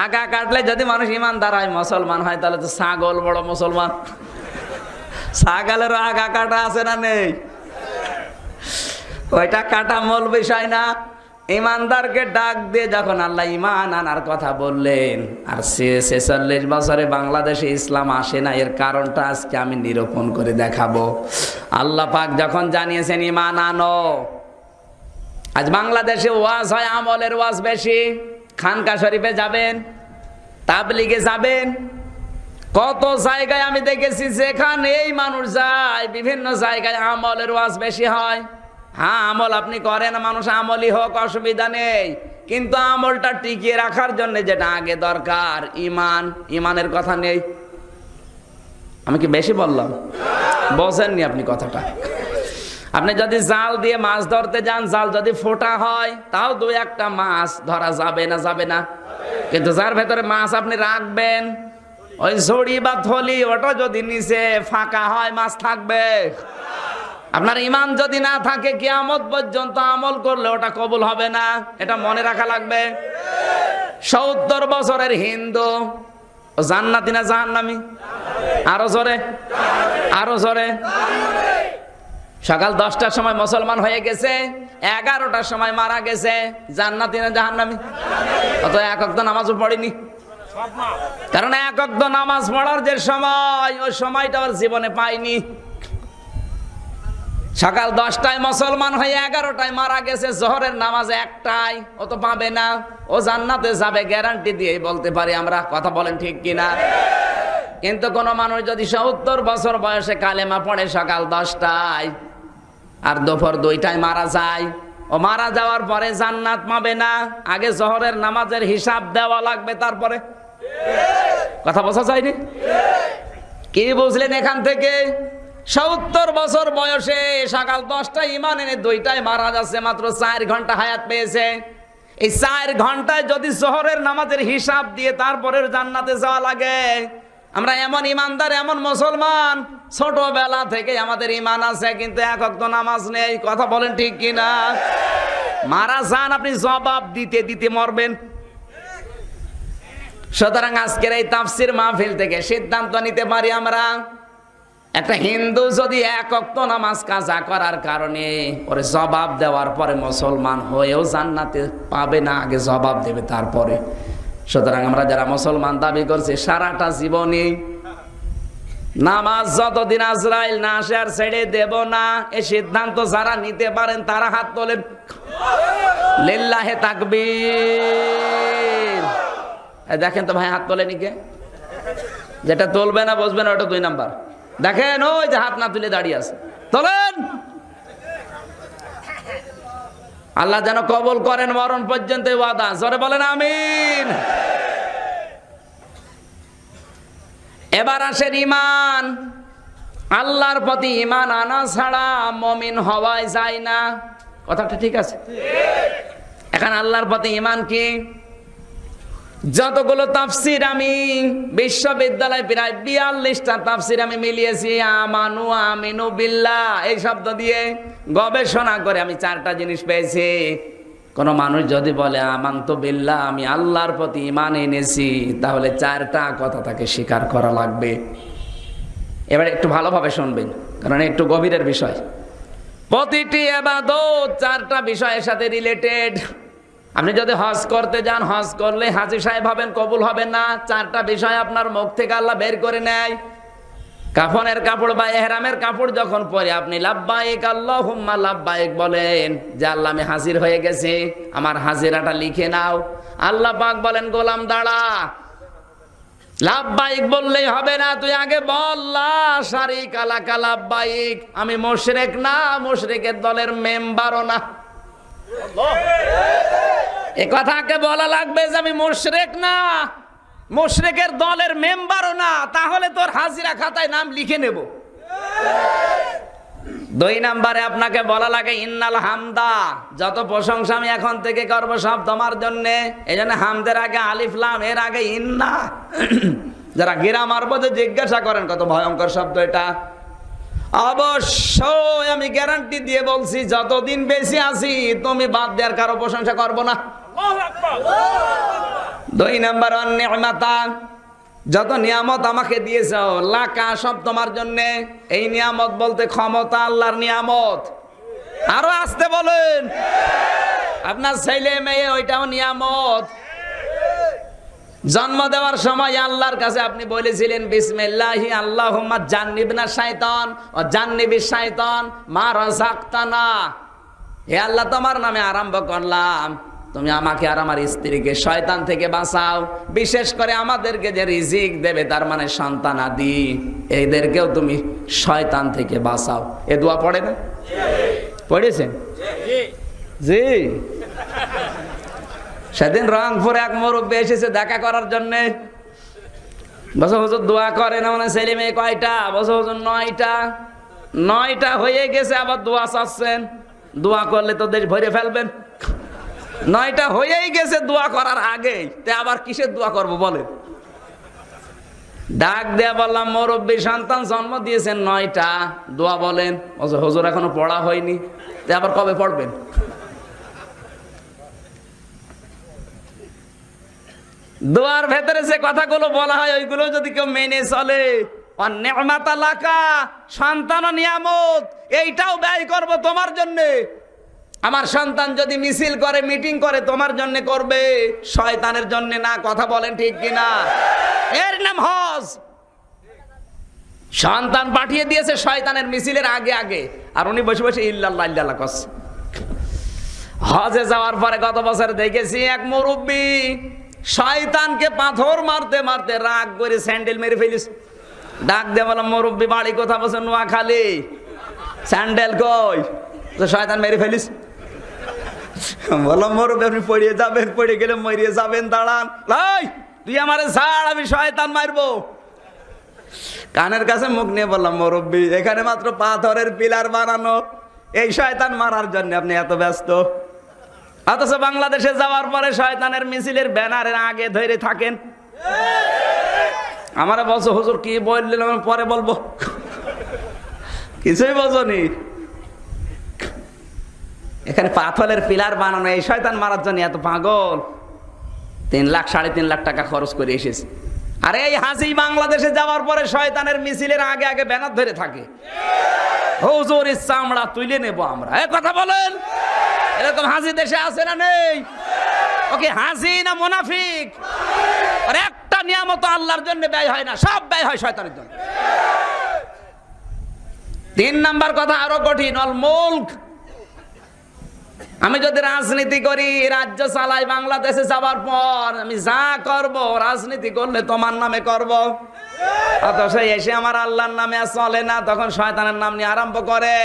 আগা কাটলে যদি মানুষ ঈমানদার হয়, মুসলমান হয়, তাহলে তো ছাগল বড় মুসলমান। ছাগলেরও আগা কাটা আছে না নেই? ওইটা কাটা মূল বিষয় না। ঈমানদারকে ডাক দিয়ে যখন আল্লাহ ঈমান আনার কথা বললেন, আর 46 বছরে বাংলাদেশে ইসলাম আসে না, এর কারণটা আজকে আমি নিরূপণ করে দেখাবো। আল্লাহ পাক যখন জানিয়েছেন ঈমান আনো, আজ বাংলাদেশে ওয়াজ হয়, আমলের ওয়াজ বেশি। খানকা শরীফে যাবেন, তাবলিগে যাবেন, কত জায়গায় আমি দেখেছি যেখানেই মানুষ যায়, বিভিন্ন জায়গায় আমলের ওয়াজ বেশি হয়। হ্যাঁ, আমল আপনি করেন, মানুষ আমলি হোক, অসুবিধা নেই, কিন্তু আমলটা টিকিয়ে রাখার জন্য যেটা আগে দরকার, ঈমান, ঈমানের কথা নেই। আমি কি বেশি বললাম? বোঝেননি আপনি কথাটা। আপনি যদি জাল দিয়ে মাছ ধরতে যান, জাল যদি ফোটা হয়, তাও 2-1টা মাছ ধরা যাবে না? যাবে না? কিন্তু যার ভেতরে মাছ আপনি রাখবেন, ওই ঝুড়ি বা থলি, ওটা যদি নিচে ফাঁকা হয়, মাছ থাকবে? আপনার ঈমান যদি না থাকে, কিয়ামত পর্যন্ত আমল করলে ওটা কবুল হবে না। এটা মনে রাখা লাগবে। 70 বছরের হিন্দু জান্নাতি না জাহান্নামী? আরো জোরে, আরো জোরে। সকাল 10টার সময় মুসলমান হয়ে গেছে, 11টার সময় মারা গেছে, জান্নাতি না জাহান্নামী? অত এক ওয়াক্ত নামাজও পড়েনি। কারণ এক ওয়াক্ত নামাজ পড়ার যে সময়, ওই সময়টা ওর জীবনে পাইনি। সকাল 10টায় মুসলমান হয়ে 11টায় মারা গেছে, জোহরের নামাজ 1টায়, ও তো পাবে না। ও জান্নাতে যাবে গ্যারান্টি দিয়ে বলতে পারি আমরা। কথা বলেন ঠিক কিনা? কিন্তু কোন মানুষ যদি 70 বছর বয়সে কালেমা পড়ে সকাল 10টায়, আর দুপুর 2টায় মারা যায়, ও মারা যাওয়ার পরে জান্নাত পাবে না, আগে জোহরের নামাজের হিসাব দেওয়া লাগবে তারপরে। কথা বোঝা যায়নি? কি বুঝলেন এখান থেকে? 70 বছর বয়সে সকাল 10টায় ঈমান এনে 2টায় মারা যাচ্ছে, মাত্র 4 ঘন্টা হায়াত পেয়েছে। এই 4 ঘন্টায় যদি জোহরের নামাজের হিসাব দিয়ে তারপরের জান্নাতে যাওয়া লাগে, আমরা এমন ইমানদার, এমন মুসলমান, ছোটবেলা থেকে আমাদের ঈমান আছে কিন্তু এক ওয়াক্ত নামাজ নেই। কথা বলেন ঠিক কিনা? মারা যান, আপনি জবাব দিতে দিতে মরবেন। সুতরাং আজকের এই তাফসীর মাহফিল থেকে সিদ্ধান্ত নিতে পারি আমরা, একটা হিন্দু যদি এক ওয়াক্ত নামাজ কাজা করার কারণে ওরে জবাব দেওয়ার পরে মুসলমান হয়েও জান্নাতে পাবে না, আগে জবাব দেবে তারপরে। সুতরাং আমরা যারা মুসলমান দাবি করছি, সারাটা জীবনে নামাজ যতদিন আজরাইল না আসে আর ছেড়ে দেব না, এই সিদ্ধান্ত যারা নিতে পারেন তারা হাত তোলেন। লিল্লাহে তাকবীর। দেখেন তো ভাই, হাত তোলেনি কে? যেটা তুলবে না বসবে না ওটা 2 নাম্বার। দেখেন ওই যে হাত না তুলে দাঁড়িয়ে আছে, তোলেন। আল্লাহ যেন কবুল করেন মরণ পর্যন্ত ওয়াদা। জোরে বলেন আমিন। এবার আসেন ঈমান। আল্লাহর প্রতি ঈমান আনা ছাড়া মুমিন হওয়াই যায় না। কথাটা ঠিক আছে? এখন আল্লাহর প্রতি ঈমান কি? যতগুলো তাফসীর আমি বিশ্ববিদ্যালয় প্রায় 42টা তাফসীর আমি মিলিয়েছি, আমানু আমিনু বিল্লাহ এই শব্দ দিয়ে গবেষণা করে আমি 4টা জিনিস পেয়েছি। কোন মানুষ যদি বলে আমানতু বিল্লাহ, আমি আল্লাহর প্রতি ঈমান এনেছি, তাহলে 4টা কথা তাকে স্বীকার করা লাগবে। এবার একটু ভালোভাবে শুনবেন, কারণ একটু গভীরের বিষয়। প্রতিটি ইবাদত 4টা বিষয়ের সাথে রিলেটেড। আপনি যদি হজ করতে যান, হজ করলে হাজী সাহেব হবেন, কবুল হবে না। 4টা বিষয় আপনার মুখ থেকে আল্লাহ বের করে নেয়। কাফনের কাপড় বা ইহরামের কাপড় যখন পরে আপনি লাব্বাইক আল্লাহুম্মা লাব্বাইক বলেন যে আল্লাহ আমি হাজির হয়ে গেছি, আমার হাজিরাটা লিখে নাও। আল্লাহ পাক বলেন গোলাম দাঁড়া, লাব্বাইক বললেই হবে না, তুই আগে বল লা শারীকা লাকা লাব্বাইক, আমি মুশরিক না, মুশরিকের দলের মেম্বারও না। এ কথাকে বলা লাগবে যে আমি মুশরিক না, মুশরিকের দলের মেম্বারও না, তাহলে তোর হাজিরা খাতায় নাম লিখে নেব। 2 নম্বরে আপনাকে বলা লাগে ইন্নাল হামদা, যত প্রশংসা আমি এখন থেকে করব সব তোমার জন্য। এই জন্য হামদের আগে আলিফ লাম, এর আগে ইন্না। যারা গ্রামার বোধে জিজ্ঞাসা করেন কত ভয়ঙ্কর শব্দ এটা, অবশ্যই আমি গ্যারান্টি দিয়ে বলছি যতদিন বেশি আছি তুমি বাদ দেওয়ার কারো প্রশংসা করবো না। 2 নম্বর নিয়ামতা, যত নিয়ামত আমাকে দিয়েছ লাকা সব তোমার জন্য। এই নিয়ামত বলতে ক্ষমতা আল্লাহর নিয়ামত। আরো আসতে বলেন, আপনার ছেলে মেয়ে ওইটাও নিয়ামত। জন্ম দেওয়ার সময় আল্লাহর কাছে আপনি বলেছিলেন বিসমিল্লাহি আল্লাহুম্মা জান্নিবনা শাইতান ও জান্নিবিশ শাইতান মা রাযাকতানা। হে আল্লাহ, তোমার নামে আরম্ভ করলাম, তুমি আমাকে আর আমার স্ত্রীকে শয়তান থেকে বাঁচাও, বিশেষ করে আমাদেরকে যে রিজিক দেবে তার মানে সন্তানাদি, এদেরকেও তুমি শয়তান থেকে বাঁচাও। এ দোয়া পড়ে না? পড়েছেন? জি। সেদিন রংপুরে এক মুরব্বী এসেছে দেখা করার জন্য। বছর হুজুর দোয়া করে না, মানে ছেলে মেয়ে কয়টা? বছর হুজুর 9টা। 9টা হয়ে গেছে, আবার দোয়া চাচ্ছেন। দোয়া করলে তো দেশ ভরে ফেলবেন। 9টা হয়েই গেছে দোয়া করার আগেই, তে আবার কিসের দোয়া করবো বলেন? ডাক দেয়া বললাম মুরব্বী সন্তান জন্ম দিয়েছেন 9টা, দোয়া বলেন। হুজুর এখনো পড়া হয়নি, তে আবার কবে পড়বেন? দোয়ার ভেতরে যে কথাগুলো বলা হয় ওইগুলো যদি কেউ মেনে চলে, নিয়ামাতা লাকা, সন্তান ও নিয়ামত, এইটাও ব্যয় করব তোমার জন্য। আমার সন্তান যদি মিছিল করে, মিটিং করে, তোমার জন্য করবে, শয়তানের জন্য না। কথা বলেন ঠিক কিনা? এর নাম হজ। সন্তান পাঠিয়ে দিয়েছে শয়তানের মিছিলের আগে আগে, আর উনি বসে বসে ইল্লাল্লাহ ইল্লাল্লাহ করছে। হজে যাওয়ার পরে গত বছর দেখেছি এক মুরব্বী শয়তানকে পাথর মারতে মারতে রাগ করে স্যান্ডেল মেরে ফেলিস। ডাক দিয়ে বললাম মুরব্বী বাড়ি কোথা? বলছে নোয়াখালী। স্যান্ডেল কই? তো শয়তান মেরে ফেলিস। বললাম মুরব্বি আপনি পড়িয়ে যাবেন, পড়ে গেলে মরিয়ে যাবেন, দাঁড়ান। লাই তুই আমারে ছাড়, আমি শয়তান মারবো। কানের কাছে মুখ নিয়ে বললাম মুরব্বি এখানে মাত্র পাথরের পিলার বানানো, এই শয়তান মারার জন্য আপনি এত ব্যস্ত। অথচ বাংলাদেশে যাওয়ার পরে শয়তানের মিছিলের ব্যানারের আগে ধরে থাকেন। আমারে বলছো হুজুর কি বললেন, পরে বলবো। কিছুই বোঝনি। এখানে পাথরের পিলার বানানো, এই শয়তান মারার জন্য এত পাগল। 3 লাখ 3.5 লাখ টাকা খরচ করে এসেছে। আর এই হাসি বাংলাদেশে যাওয়ার পরে শয়তানের মিছিলের আগে আগে ব্যানার ধরে থাকে, হুজুর ইচ্ছা আমরা তুলে নেব আমরা। এই কথা বলেন, এরকম হাসি দেশে আছে না নেই? ওকে হাসি না মুনাফিক? আর একটা নিয়ামত আল্লাহর জন্য ব্যয় হয় না, সব ব্যয় হয় শয়তানের জন্য। 3 নাম্বার কথা আরো কঠিন, অল মুলক। আমি যদি রাজনীতি করি, রাজ্য চালাই, বাংলাদেশে যাবার পর আমি যা করব রাজনীতি করলে তোমার নামে করব। অথচ এসে আমার আল্লাহর নামে চলে না, তখন শয়তানের নাম নিয়ে আরম্ভ করে।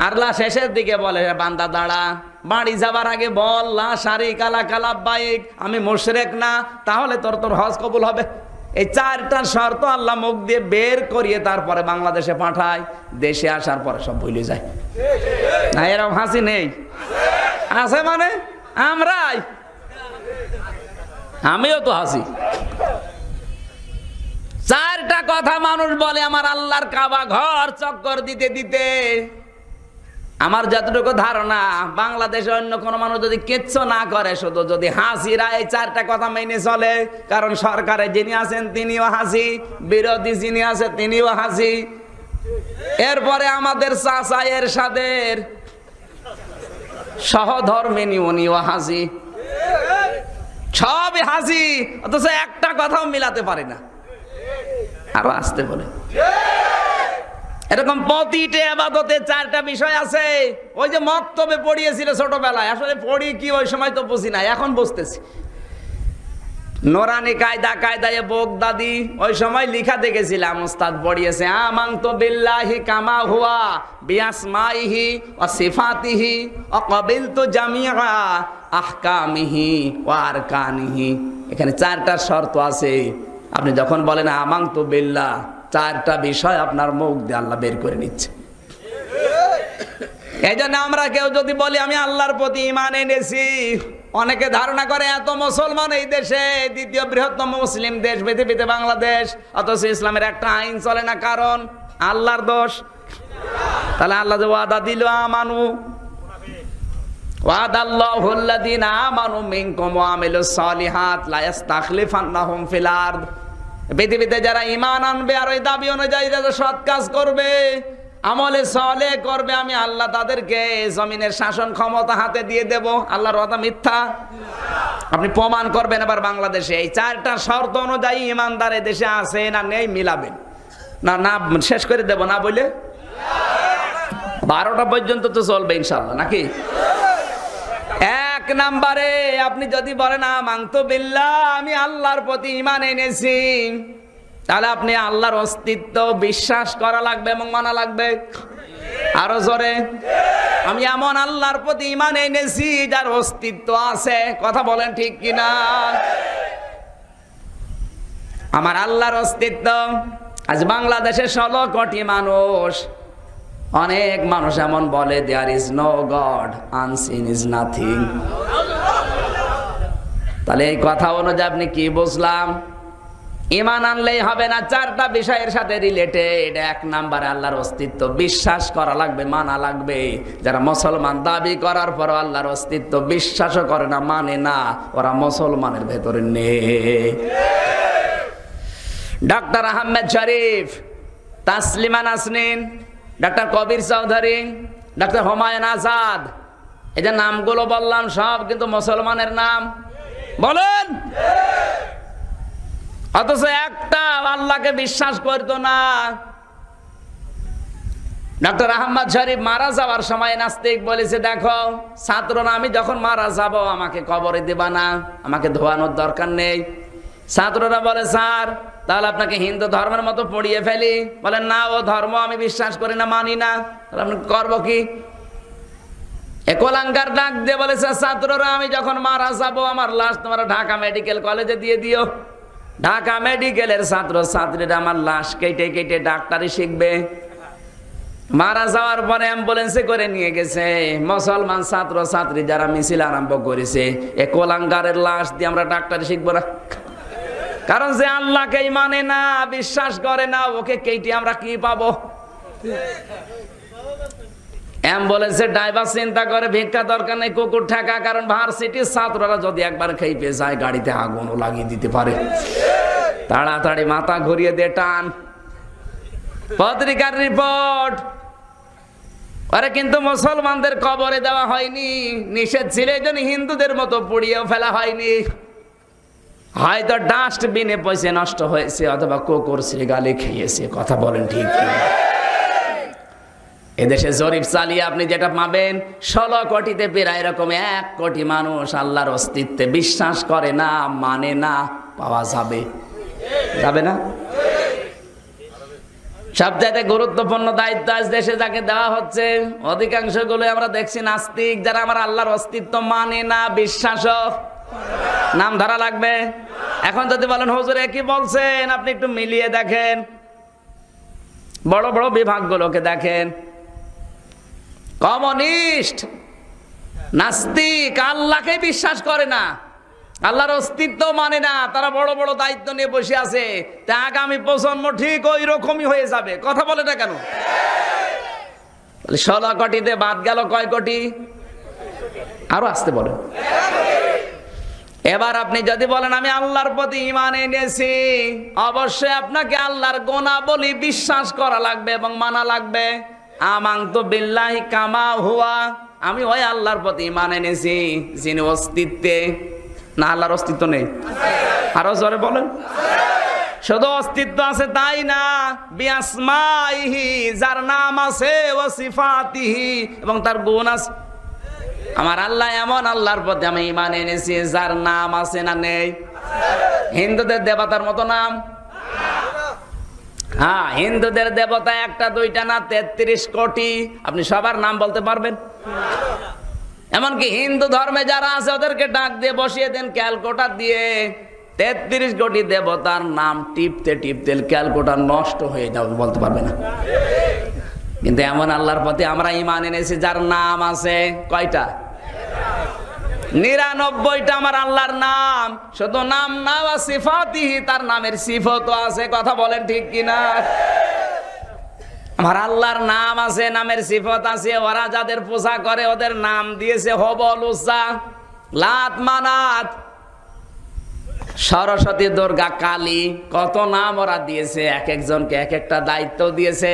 আল্লাহ শেষের দিকে বলে বান্দা দাঁড়া, বাড়ি যাবার আগে বল লা শারিকা লাকা লাব্বাইক, আমি মুশরিক না, তাহলে তোর হজ কবুল হবে। এই 4টা শর্ত আল্লাহ মুখ দিয়ে বের করিয়ে তারপরে বাংলাদেশে পাঠায়। দেশে আসার পরে সব ভুলে যায়। না এরকম হাসি নেই? আছে মানে আমরাই, আমিও তো হাসি। 4টা কথা মানুষ বলে আমার আল্লাহর কাবা ঘর চক্কর দিতে দিতে। আমার যতটুকু ধারণা বাংলাদেশে অন্য কোন মানুষ যদি কিচ্ছু না করে, শুধু যদি হাসিরা এই 4টা কথা মেনে চলে, কারণ সরকারে যিনি আছেন তিনিও হাসি, বিরোধী যিনি আছে তিনিও হাসি, এরপরে আমাদের চাচা এরশাদের সহধর্মিনী উনিও হাসি, সবই হাসি, অথচ একটা কথাও মিলাতে পারে না। আরো আসতে বলে এরকম প্রতিটা ইবাদতে 4টা বিষয় আছে। ওই যে মক্তবে পড়িয়েছিল ছোটবেলায়, আসলে পড়ি কি ওই সময় তো বুঝি না, এখন বুঝতেছি। নোরানি কায়দায় বগদাদি ওই সময় লিখা দেখেছিলাম, উস্তাদ পড়িয়েছে আমানতু বিল্লাহি কামা হুয়া বিআসমাইহি ওয়া সিফাতিহি ওয়া ক্বাবিলতু জামিআ আহকামিহি ওয়া আরকানিহি। এখানে 4টা শর্ত আছে। আপনি যখন বলেন আমানতু বিল্লাহ, 4টা বিষয় আপনার মুখ দিয়ে আল্লাহ বের করে নিচ্ছে। এই জন্য আমরা কেউ যদি বলি আমি আল্লাহর প্রতি ঈমান এনেছি, অনেকে ধারণা করে এত মুসলমান এই দেশে, 2য় বৃহত্তম মুসলিম দেশ পৃথিবীতে বাংলাদেশ, অথচ ইসলামের একটা আইন চলে না, কারণ আল্লাহর দোষ। তাহলে আল্লাহ যে ওয়াদা দিল আমানু ওয়াদাল্লাহুল্লাযীনা আমানু মিনকুম ওয়া আমিলুস সালিহাত লা ইস্তাখলিফান্নাহুম ফিল আরদ। পৃথিবীতে যারা ঈমান আনবে আর ওই দাবি অনুযায়ী যারা সৎ কাজ করবে, আমলে সালেহ করবে, আমি আল্লাহ তাদেরকে জমিনের শাসন ক্ষমতা হাতে দিয়ে দেব। আল্লাহর কথা মিথ্যা? আপনি প্রমাণ করবেন। এবার বাংলাদেশে এই 4টা শর্ত অনুযায়ী ঈমানদার দেশে আছে না নেই মিলাবেন। না না শেষ করে দেব না বলে 12টা পর্যন্ত তো চলবে ইনশাআল্লাহ, নাকি? 1 নম্বরে আপনি যদি বলেন আমানতু বিল্লাহ, আমি আল্লাহর প্রতি ঈমান এনেছি, তাহলে আপনি আল্লাহর অস্তিত্ব বিশ্বাস করা লাগবে এবং মানা লাগবে। আরো জোরে, আমি এমন আল্লাহর প্রতি ঈমান এনেছি যার অস্তিত্ব আছে। কথা বলেন ঠিক কিনা? আমার আল্লাহর অস্তিত্ব। আজ বাংলাদেশে 16 কোটি মানুষ, অনেক মানুষ এমন বলে there is no God, unseen is nothing. তাহলে এই কথা অনুযায়ী আপনি কি বুঝলাম? ঈমান আনলেই হবে না, 4টা বিষয়ের সাথে রিলেটেড। 1 নম্বরে আল্লাহর অস্তিত্ব বিশ্বাস করা লাগবে, মানা লাগবে। যারা মুসলমান দাবি করার পর আল্লাহর অস্তিত্ব বিশ্বাসও করে না, মানে না, ওরা মুসলমানের ভেতরে নেই। ডক্টর আহমেদ শরীফ, তাসলিমা নাসরিন, ডক্টর কবির চৌধুরী, ডক্টর হুমায়ুন আজাদ, এই যে নামগুলো বললাম সব কিন্তু মুসলমানের নাম। বলেন, অথচ একটা আল্লাহকে বিশ্বাস করতো না। ডক্টর আহমদ শরীফ মারা যাওয়ার সময় নাস্তিক বলেছে, দেখো ছাত্ররা, আমি যখন মারা যাব আমাকে কবরে দিবা না, আমাকে ধোয়ানোর দরকার নেই। ছাত্ররা বলে, স্যার তাহলে আপনাকে হিন্দু ধর্মের মতো পড়িয়ে ফেলি, বলেন না ও ধর্ম আমি বিশ্বাস করি না, মানি না, তাহলে আপনি করবো কি? একলাঙ্কার ডাক দিয়ে বলেছে, ছাত্ররা আমি যখন মারা যাবো আমার লাশ তোমরা ঢাকা মেডিকেল কলেজে দিয়ে দিও। ঢাকা মেডিকেলের ছাত্র ছাত্রীরা আমার লাশ কেটে কেটে ডাক্তারি শিখবে। মারা যাওয়ার পরে অ্যাম্বুলেন্সে করে নিয়ে গেছে মুসলমান ছাত্র ছাত্রী যারা মিছিল আরম্ভ করেছে, এ কোলাঙ্গারের লাশ দিয়ে আমরা ডাক্তারি শিখবো না। কারণ যে আল্লাহকেই মানে না, বিশ্বাস করে না, ওকে কেটে আমরা কি পাবো? অ্যাম্বুলেন্সের ড্রাইভার চিন্তা করে ভিক্ষা দরকার নেই, কুকুর ঠেকা, কারণ ভার্সিটির ছাত্ররা যদি একবার খেয়ে যায় গাড়িতে আগুনও লাগিয়ে দিতে পারে। তাড়াতাড়ি মাথা ঘুরিয়ে দিয়ে টান। পত্রিকার রিপোর্ট, আরে কিন্তু মুসলমানদের কবরে দেওয়া হয়নি, নিষেধ ছিল এই জন্য হিন্দুদের মতো পুড়িয়েও ফেলা হয়নি। হয়তো ডাস্টবিনে পয়সা নষ্ট হয়েছে অথবা কুকুর শ্রীগালে খেয়েছে। কথা বলেন ঠিক কি? এদেশে জরিপ চালিয়ে আপনি যেটা পাবেন 16 কোটিতে প্রায় এরকম 1 কোটি মানুষ আল্লাহর অস্তিত্বে বিশ্বাস করে না, মানে না। পাওয়া যাবে? যাবে না? সবচাইতে গুরুত্বপূর্ণ দায়িত্ব আজ দেশে যাকে দেওয়া হচ্ছে অধিকাংশ গুলো আমরা দেখছি নাস্তিক, যারা আমার আল্লাহর অস্তিত্ব মানে না, বিশ্বাসও নাম ধরা লাগবে। এখন যদি বলেন হুজুর কি বলছেন, আপনি একটু মিলিয়ে দেখেন, বড় বড় বিভাগগুলোকে দেখেন। কমিউনিস্ট, নাস্তিক, আল্লাহকে বিশ্বাস করে না, আল্লাহর অস্তিত্ব মানে না, তারা বড় বড় দায়িত্ব নিয়ে বসে আছে। তা আগামী প্রজন্ম ঠিক ওই রকমই হয়ে যাবে। কথা বলে না কেন? 16 কোটিতে বাদ গেল কয় কোটি? আরো আসতে বলেন। এবার আপনি যদি বলেন আমি আল্লাহর প্রতি ঈমান এনেছি, অবশ্যই আপনাকে আল্লাহর গুণাবলী বিশ্বাস করা লাগবে এবং মানা লাগবে। আমানতু বিল্লাহি কামা হুয়া, আমি ওই আল্লাহর প্রতি ঈমান এনেছি যিনি অস্তিত্বে, না আল্লাহর অস্তিত্ব নেই? আরো জোরে বলেন। শুধু অস্তিত্ব আছে তাই না, বিআসমাইহি, যার নাম আছে, ওয়া সিফাতিহি, এবং তার গুণ আছে। আমার আল্লাহ এমন আল্লাহর প্রতি আমি ঈমান এনেছি যার নাম আছে না নেই? হিন্দুদের দেবতার মতো নাম? হ্যাঁ, হিন্দুদের দেবতা একটা দুইটা না, 33 কোটি। আপনি সবার নাম বলতে পারবেন? এমনকি হিন্দু ধর্মে যারা আছে ওদেরকে ডাক দিয়ে বসিয়ে দেন ক্যালকুলেটর দিয়ে, 33 কোটি দেবতার নাম টিপতে টিপতে ক্যালকুলেটর নষ্ট হয়ে যাবে, বলতে পারবে না। কিন্তু এমন আল্লাহর প্রতি আমরা ঈমান এনেছি যার নাম আছে কয়টা? 99টা আমার আল্লাহর নাম। শুধু নাম না, ওয়া সিফাতিহি, তার নামের সিফতও আছে। কথা বলেন ঠিক কিনা? আমার আল্লাহর নাম আছে, নামের সিফত আছে। ওরা যাদের পূজা করে ওদের নাম দিয়েছে হবল, উজ্জা, লাত, মানাত, সরস্বতী, দুর্গা, কালী, কত নাম ওরা দিয়েছে। এক একজনকে এক একটা দায়িত্ব দিয়েছে।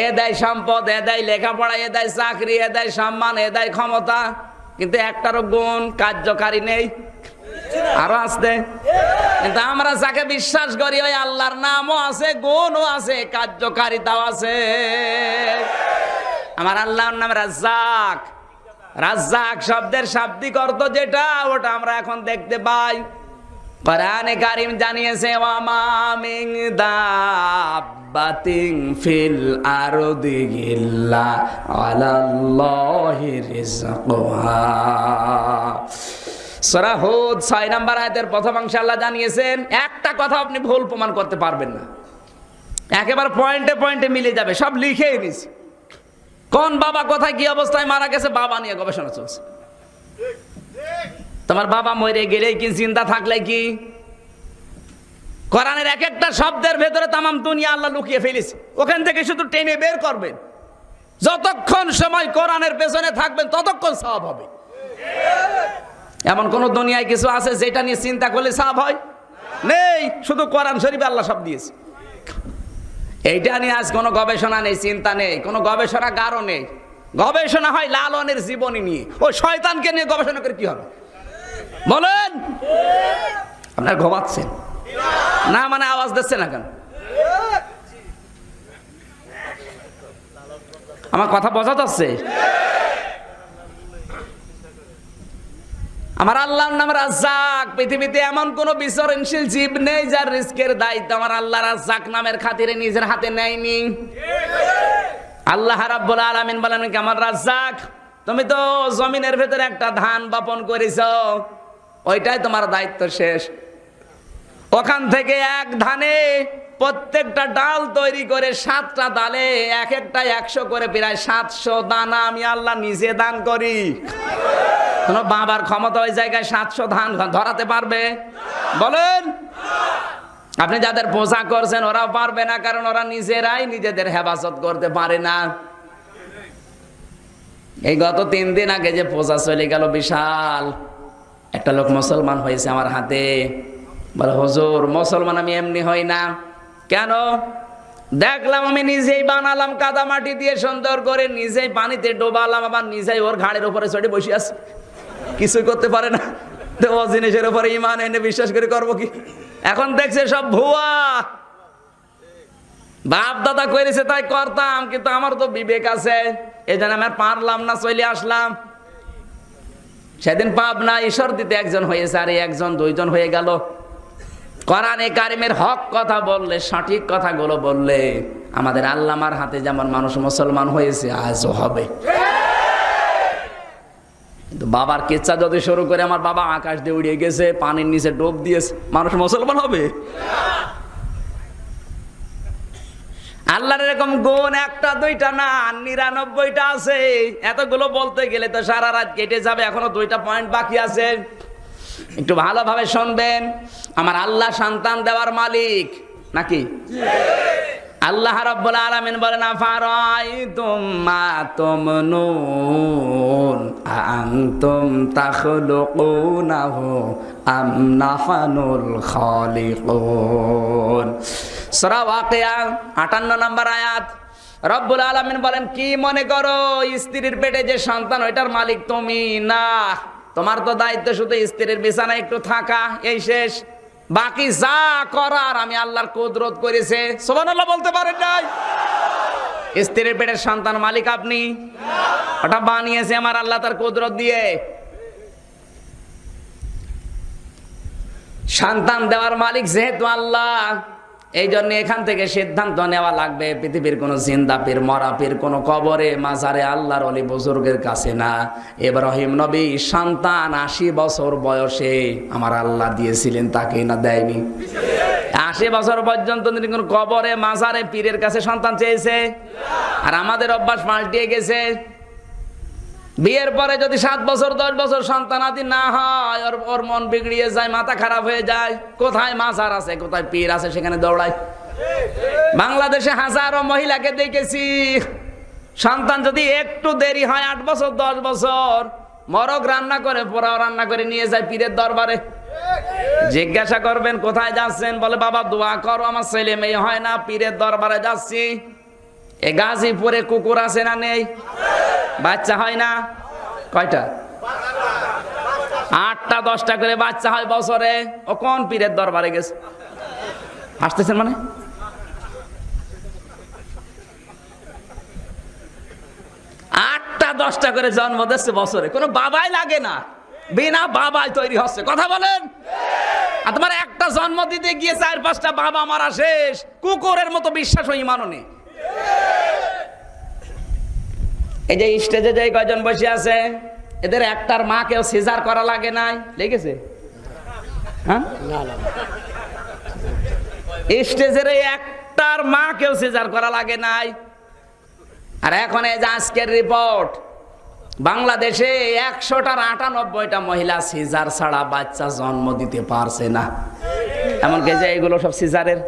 এ দেয় সম্পদ, এ দেয় লেখাপড়া, এ দেয় চাকরি, এ দেয় সম্মান, এ দেয় ক্ষমতা, কিন্তু একটারও গুণ কার্যকারী নেই। আরো আসতে। কিন্তু আমরা যাকে বিশ্বাস করি ওই আল্লাহর নামও আছে, গুণও আছে, কার্যকারিতাও আছে। আমার আল্লাহর নাম রাজ্জাক। রাজ্জাক শব্দের শাব্দিক অর্থ যেটা, ওটা আমরা এখন দেখতে পাই। কোরআনে কারীম জানিয়েছে, ওয়া মা মিন দাব্বাতিন ফিল আরদি ইল্লা আলাল্লাহি রিজকুহা। সূরা হুদ 6 নম্বর আয়াতের প্রথম অংশে আল্লাহ জানিয়েছেন, একটা কথা আপনি ভুল প্রমাণ করতে পারবেন না, একেবারে পয়েন্টে পয়েন্টে মিলে যাবে। সব লিখে এনেছি, কোন বাবা কোথায় কি অবস্থায় মারা গেছে, বাবা নিয়ে গবেষণা চলছে। তোমার বাবা মরে গেলে কি, জিন্দা থাকলে কি, কোরআনের এক একটা শব্দের ভেতরে তামাম দুনিয়া আল্লাহ লুকিয়ে ফেলেছে। ওখান থেকে শুধু টেনে বের করবেন। যতক্ষণ সময় কোরআনের পেছনে থাকবেন ততক্ষণ সওয়াব হবে। এমন কোন দুনিয়ায় কিছু আছে যেটা নিয়ে চিন্তা করলে সওয়াব হয়? নেই। শুধু কোরআন শরীফে আল্লাহ সব দিয়েছে। এইটা নিয়ে আজ কোনো গবেষণা নেই, চিন্তা নেই, কোনো গবেষণাগারও নেই। গবেষণা হয় লালনের জীবনী নিয়ে। ওই শয়তানকে নিয়ে গবেষণা করে কি হবে বলেন? আপনারা ঘুমাচ্ছেন না, মানে আওয়াজ দিচ্ছে না কেন? আমার কথা বোঝা যাচ্ছে? আমার আল্লাহর নাম রাজ্জাক। পৃথিবীতে এমন কোন বিচরণশীল জীব নেই যার রিজকের দায়িত্ব আমার আল্লাহ রাজ্জাক নামের খাতিরে নিজের হাতে নেয়নি। আল্লাহ রাব্বুল আলামিন বলেন কি আমার রাজ্জাক, তুমি তো জমিনের ভেতরে একটা ধান বপন করেছো, ওইটাই তোমার দায়িত্ব শেষ। ওখান থেকে এক ধানে প্রত্যেকটা ডাল তৈরি করে 7টা ডালে এক একটা 100 করে প্রায় 700 দানা আমি আল্লাহ নিজে দান করি। কোন বাবার ক্ষমতা ওই জায়গায় 700 ধান ধরাতে পারবে? বলেন। আপনি যাদের পূজা করছেন ওরাও পারবে না, কারণ ওরা নিজেরাই নিজেদের হেফাজত করতে পারে না। এই গত 3 দিন আগে যে পূজা চলে গেল, বিশাল একটা লোক মুসলমান হয়েছে আমার হাতে। বলে হুজুর মুসলমান আমি এমনি হই না। কেন? দেখলাম আমি নিজেই বানালাম কাদা মাটি দিয়ে সুন্দর করে, নিজেই পানিতে ডোবালাম, আবার নিজেই ওর ঘাড়ের উপরে চড়ে বসে আছে, কিছুই করতে পারে না। তো ও জিনিসের উপরে ঈমান এনে বিশ্বাস করে করবো কি? এখন দেখছে সব ভুয়া। বাপ দাদা করেছে তাই করতাম, কিন্তু আমার তো বিবেক আছে, এই জন্য আমি আর পারলাম না, চলে আসলাম। সেদিন পাবনা ঈশ্বর দিতে একজন হয়েছে, আর একজন 2জন হয়ে গেল। কোরআনে কারিমের হক কথা বললে, সঠিক কথাগুলো বললে আমাদের আল্লামার হাতে যেমন মানুষ মুসলমান হয়েছে আজও হবে। কিন্তু বাবার কিচ্ছা যদি শুরু করে, আমার বাবা আকাশ দিয়ে উড়িয়ে গেছে, পানির নিচে ডুব দিয়েছে, মানুষ মুসলমান হবে? আল্লাহর এরকম গুণ 1টা 2টা না, 99টা আছে। এতগুলো বলতে গেলে তো সারা রাত কেটে যাবে, এখনো 2টা পয়েন্ট বাকি আছে। একটু ভালোভাবে শুনবেন। আমার আল্লাহ সন্তান দেওয়ার মালিক নাকি? আল্লাহ রাব্বুল আলামিন বলেন আফারাইতুম মা তুমনুন আনতুম তাখলুকুনাহু আম নাহনুল খালিকুন। সূরা ওয়াকিয়া 58 নম্বর আয়াত। রব্বুল আলামিন বলেন কি মনে করো স্ত্রীর পেটে যে সন্তান ওইটার মালিক তুমি না? তোমার তো দায়িত্ব শুধু স্ত্রীর বিছানায় একটু থাকা, এই শেষ। বাকি যা করার আমি আল্লাহর কুদরত করেছে। সুবহানাল্লাহ বলতে পারেন নাই? স্ত্রীর পেটের সন্তান মালিক আপনি? ওটা বানিয়েছে আমার আল্লাহ তার কুদরত দিয়ে। সন্তান দেওয়ার মালিক যেহেতু আল্লাহ, এই জন্য এখান থেকে সিদ্ধান্ত নেওয়া লাগবে পৃথিবীর কোন জিন্দা পীর, মরা পীর, কোন কবরে মাজারে, আল্লাহর ওলি বুজুর্গের কাছে না। ইব্রাহিম নবী সন্তান 80 বছর বয়সে আমার আল্লাহ দিয়েছিলেন, তাকে না দেয়নি? 80 বছর পর্যন্ত তিনি কোন কবরে মাজারে পীরের কাছে সন্তান চেয়েছে? আর আমাদের অভ্যাস পাল্টিয়ে গেছে। বিয়ের পরে যদি 7 বছর 10 বছর সন্তানাদি না হয়, ওর মন বিগড়িয়ে যায়, মাথা খারাপ হয়ে যায়। কোথায় মাজার আছে, কোথায় পীর আছে, সেখানে দৌড়ায়। বাংলাদেশে হাজারো মহিলাকে দেখেছি, সন্তান যদি একটু দেরি হয় 8 বছর 10 বছর, মরক রান্না করে, পোড়াও রান্না করে নিয়ে যায় পীরের দরবারে। জিজ্ঞাসা করবেন কোথায় যাচ্ছেন, বলে বাবা দোয়া করো আমার ছেলে মেয়ে হয় না, পীরের দরবারে যাচ্ছি। এ গাজীপুরে কুকুর আছে না নেই? বাচ্চা হয় না? কয়টা? 8টা 10টা করে বাচ্চা হয় বছরে। ও কোন পীরের দরবারে গেছে? আসতেছেন মানে? আটটা 10টা করে জন্ম দিচ্ছে বছরে, কোনো বাবাই লাগে না, বিনা বাবাই তৈরি হচ্ছে। কথা বলেন। আর তোমার একটা জন্ম দিতে গিয়ে 4-5টা বাবা মারা শেষ। কুকুরের মতো বিশ্বাস ও ঈমানও নেই। এই যে স্টেজে যে কয়জন বসে আছে, এদের একটার মা কেউ সিজার করা লাগে নাই? লেগেছে? হ্যাঁ, স্টেজের একটার মা কেউ সিজার করা লাগে নাই। আর এখন এই যে আজকের রিপোর্ট, বাংলাদেশে 100টার 98টা মহিলা সিজার ছাড়া বাচ্চা জন্ম দিতে পারছে না। এমনকি যে এগুলো সব সিজারের,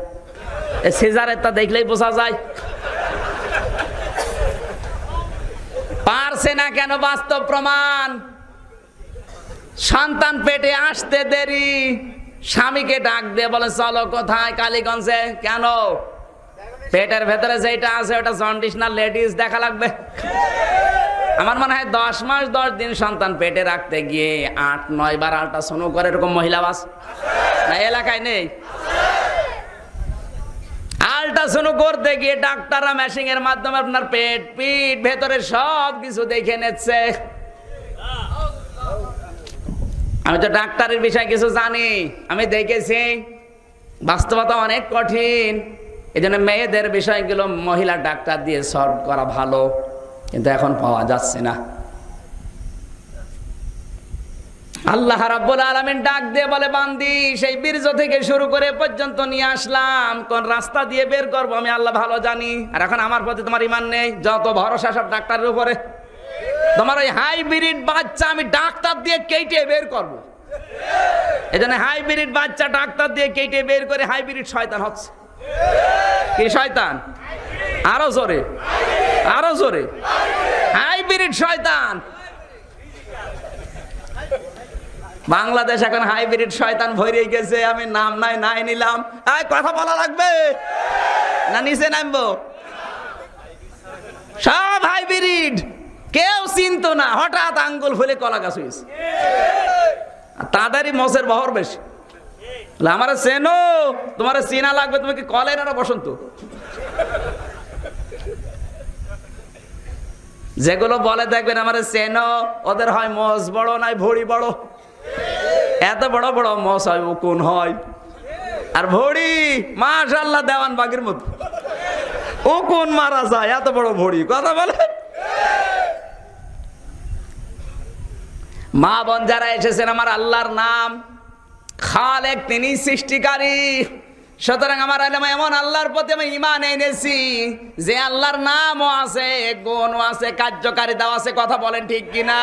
সিজারের তা দেখলেই বোঝা যায় পারছে না কেন। বাস্তব প্রমাণ। সন্তান পেটে আসতে দেরি, স্বামীকে ডাক দিয়ে বলে চলো কোথায়? কালীগঞ্জে। কেন? পেটের ভেতরে যেটা আছে ওটা জন্ডিস না লেডিস দেখা লাগবে। আমার মনে হয় 10 মাস 10 দিন সন্তান পেটে রাখতে গিয়ে 8-9 বার আল্ট্রাসাউন্ড করে এরকম মহিলা বাস না এলাকায় নেই? আল্ট্রাসাউন্ড করতে গিয়ে ডাক্তাররা মেশিং এর মাধ্যমে আপনার পেট, পিঠ, ভেতরে সব কিছু দেখে নিচ্ছে। আমি তো ডাক্তারের বিষয়ে কিছু জানি, আমি দেখেছি বাস্তবতা অনেক কঠিন। এই জন্য মেয়েদের বিষয়গুলো মহিলা ডাক্তার দিয়ে সলভ করা ভালো, কিন্তু এখন পাওয়া যাচ্ছে না। আল্লাহ রাব্বুল আলামিন ডাক দিয়ে বলে, বান্দি সেই বীর্য থেকে শুরু করে পর্যন্ত নিয়ে আসলাম, কোন রাস্তা দিয়ে বের করবো আমি আল্লাহ ভালো জানি। আর এখন আমার প্রতি তোমার ঈমান নেই, যত ভরসা সব ডাক্তারের উপরে। তোমার ওই হাইব্রিড বাচ্চা আমি ডাক্তার দিয়ে কেটে বের করব। এই জন্য হাইব্রিড বাচ্চা ডাক্তার দিয়ে কেটে বের করে হাইব্রিড শয়তান হচ্ছে। কি শয়তান? আরো জোরে, আরো জোরে, হাইব্রিড শয়তান। বাংলাদেশ এখন হাইব্রিড শয়তান ভরে গেছে। আমি নাম নাই নিলাম, কথা বলা লাগবে না নিচে নামবো? সব হাইব্রিড, কেউ চিনতো না, হঠাৎ আঙ্গুল ফুলে কলা গাছ হয়েছে। তাদেরই মসের বহর বেশি। আমার চেনো, তোমার চিনা লাগবে, তুমি কি কলে না বসন্ত? যেগুলো বলে দেখবেন আমার চেনো, ওদের হয় মস বড় নাই ভড়ি বড়। এত বড় বড় মস হয়, ও কোন হয়। আর ভড়ি মাশাআল্লাহ দেওয়ান বাগের মতো, ও কোন মারা যায় এত বড় ভড়ি। কথা বলে মা বোন যারা এসেছেন, আমার আল্লাহর নাম খালেক, তিনি সৃষ্টিকারী। সুতরাং আমার এমন আল্লাহর প্রতি আমি ঈমান এনেছি যে আল্লাহর নামও আছে, গুণও আছে, কার্যকারিতাও আছে। কথা বলেন ঠিক কিনা?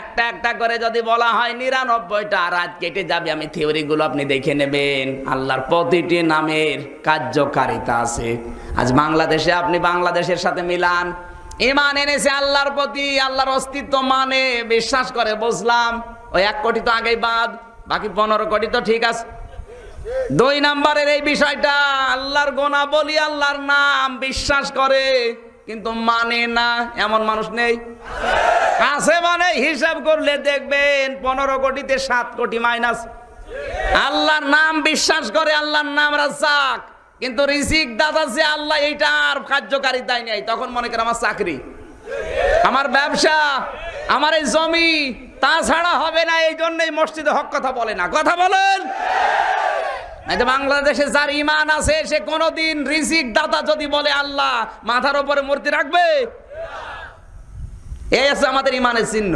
একটা একটা করে যদি বলা হয় ৯৯টা রাত কেটে যাবে। আমি থিওরিগুলো আপনি দেখে নেবেন। আল্লাহর প্রতিটি নামের কার্যকারিতা আছে। আজ বাংলাদেশে আপনি বাংলাদেশের সাথে মিলান, ঈমান এনেছে আল্লাহর প্রতি, আল্লাহর অস্তিত্ব মানে বিশ্বাস করে, বুঝলাম। ওই ১ কোটি তো আগেই বাদ, বাকি ১৫ কোটি তো ঠিক আছে। ২ নাম্বারের এই বিষয়টা, আল্লাহর গুণাবলী, আল্লাহর নাম বিশ্বাস করে কিন্তু মানে না, এমন মানুষ নেই। আছে মানে হিসাব করলে দেখবেন ১৫ কোটিতে ৭ কোটি মাইনাস। আল্লাহর নাম বিশ্বাস করে, আল্লাহর নাম রাজ্জাক, কিন্তু রিজিক দাতা যে আল্লাহ, এইটার কার্যকারিতাই নেই। তখন মনে করেন আমার চাকরি, আমার ব্যবসা, আমার এই জমি, তাছাড়া হবে না। এই জন্যই মসজিদে হক কথা বলে না। কথা বলেন। বাংলাদেশে যার ঈমান আছে সে কোনদিন রিজিক দাতা যদি বলে আল্লাহ, মাথার উপরে মূর্তি রাখবে? এই আছে আমাদের ঈমানের চিহ্ন।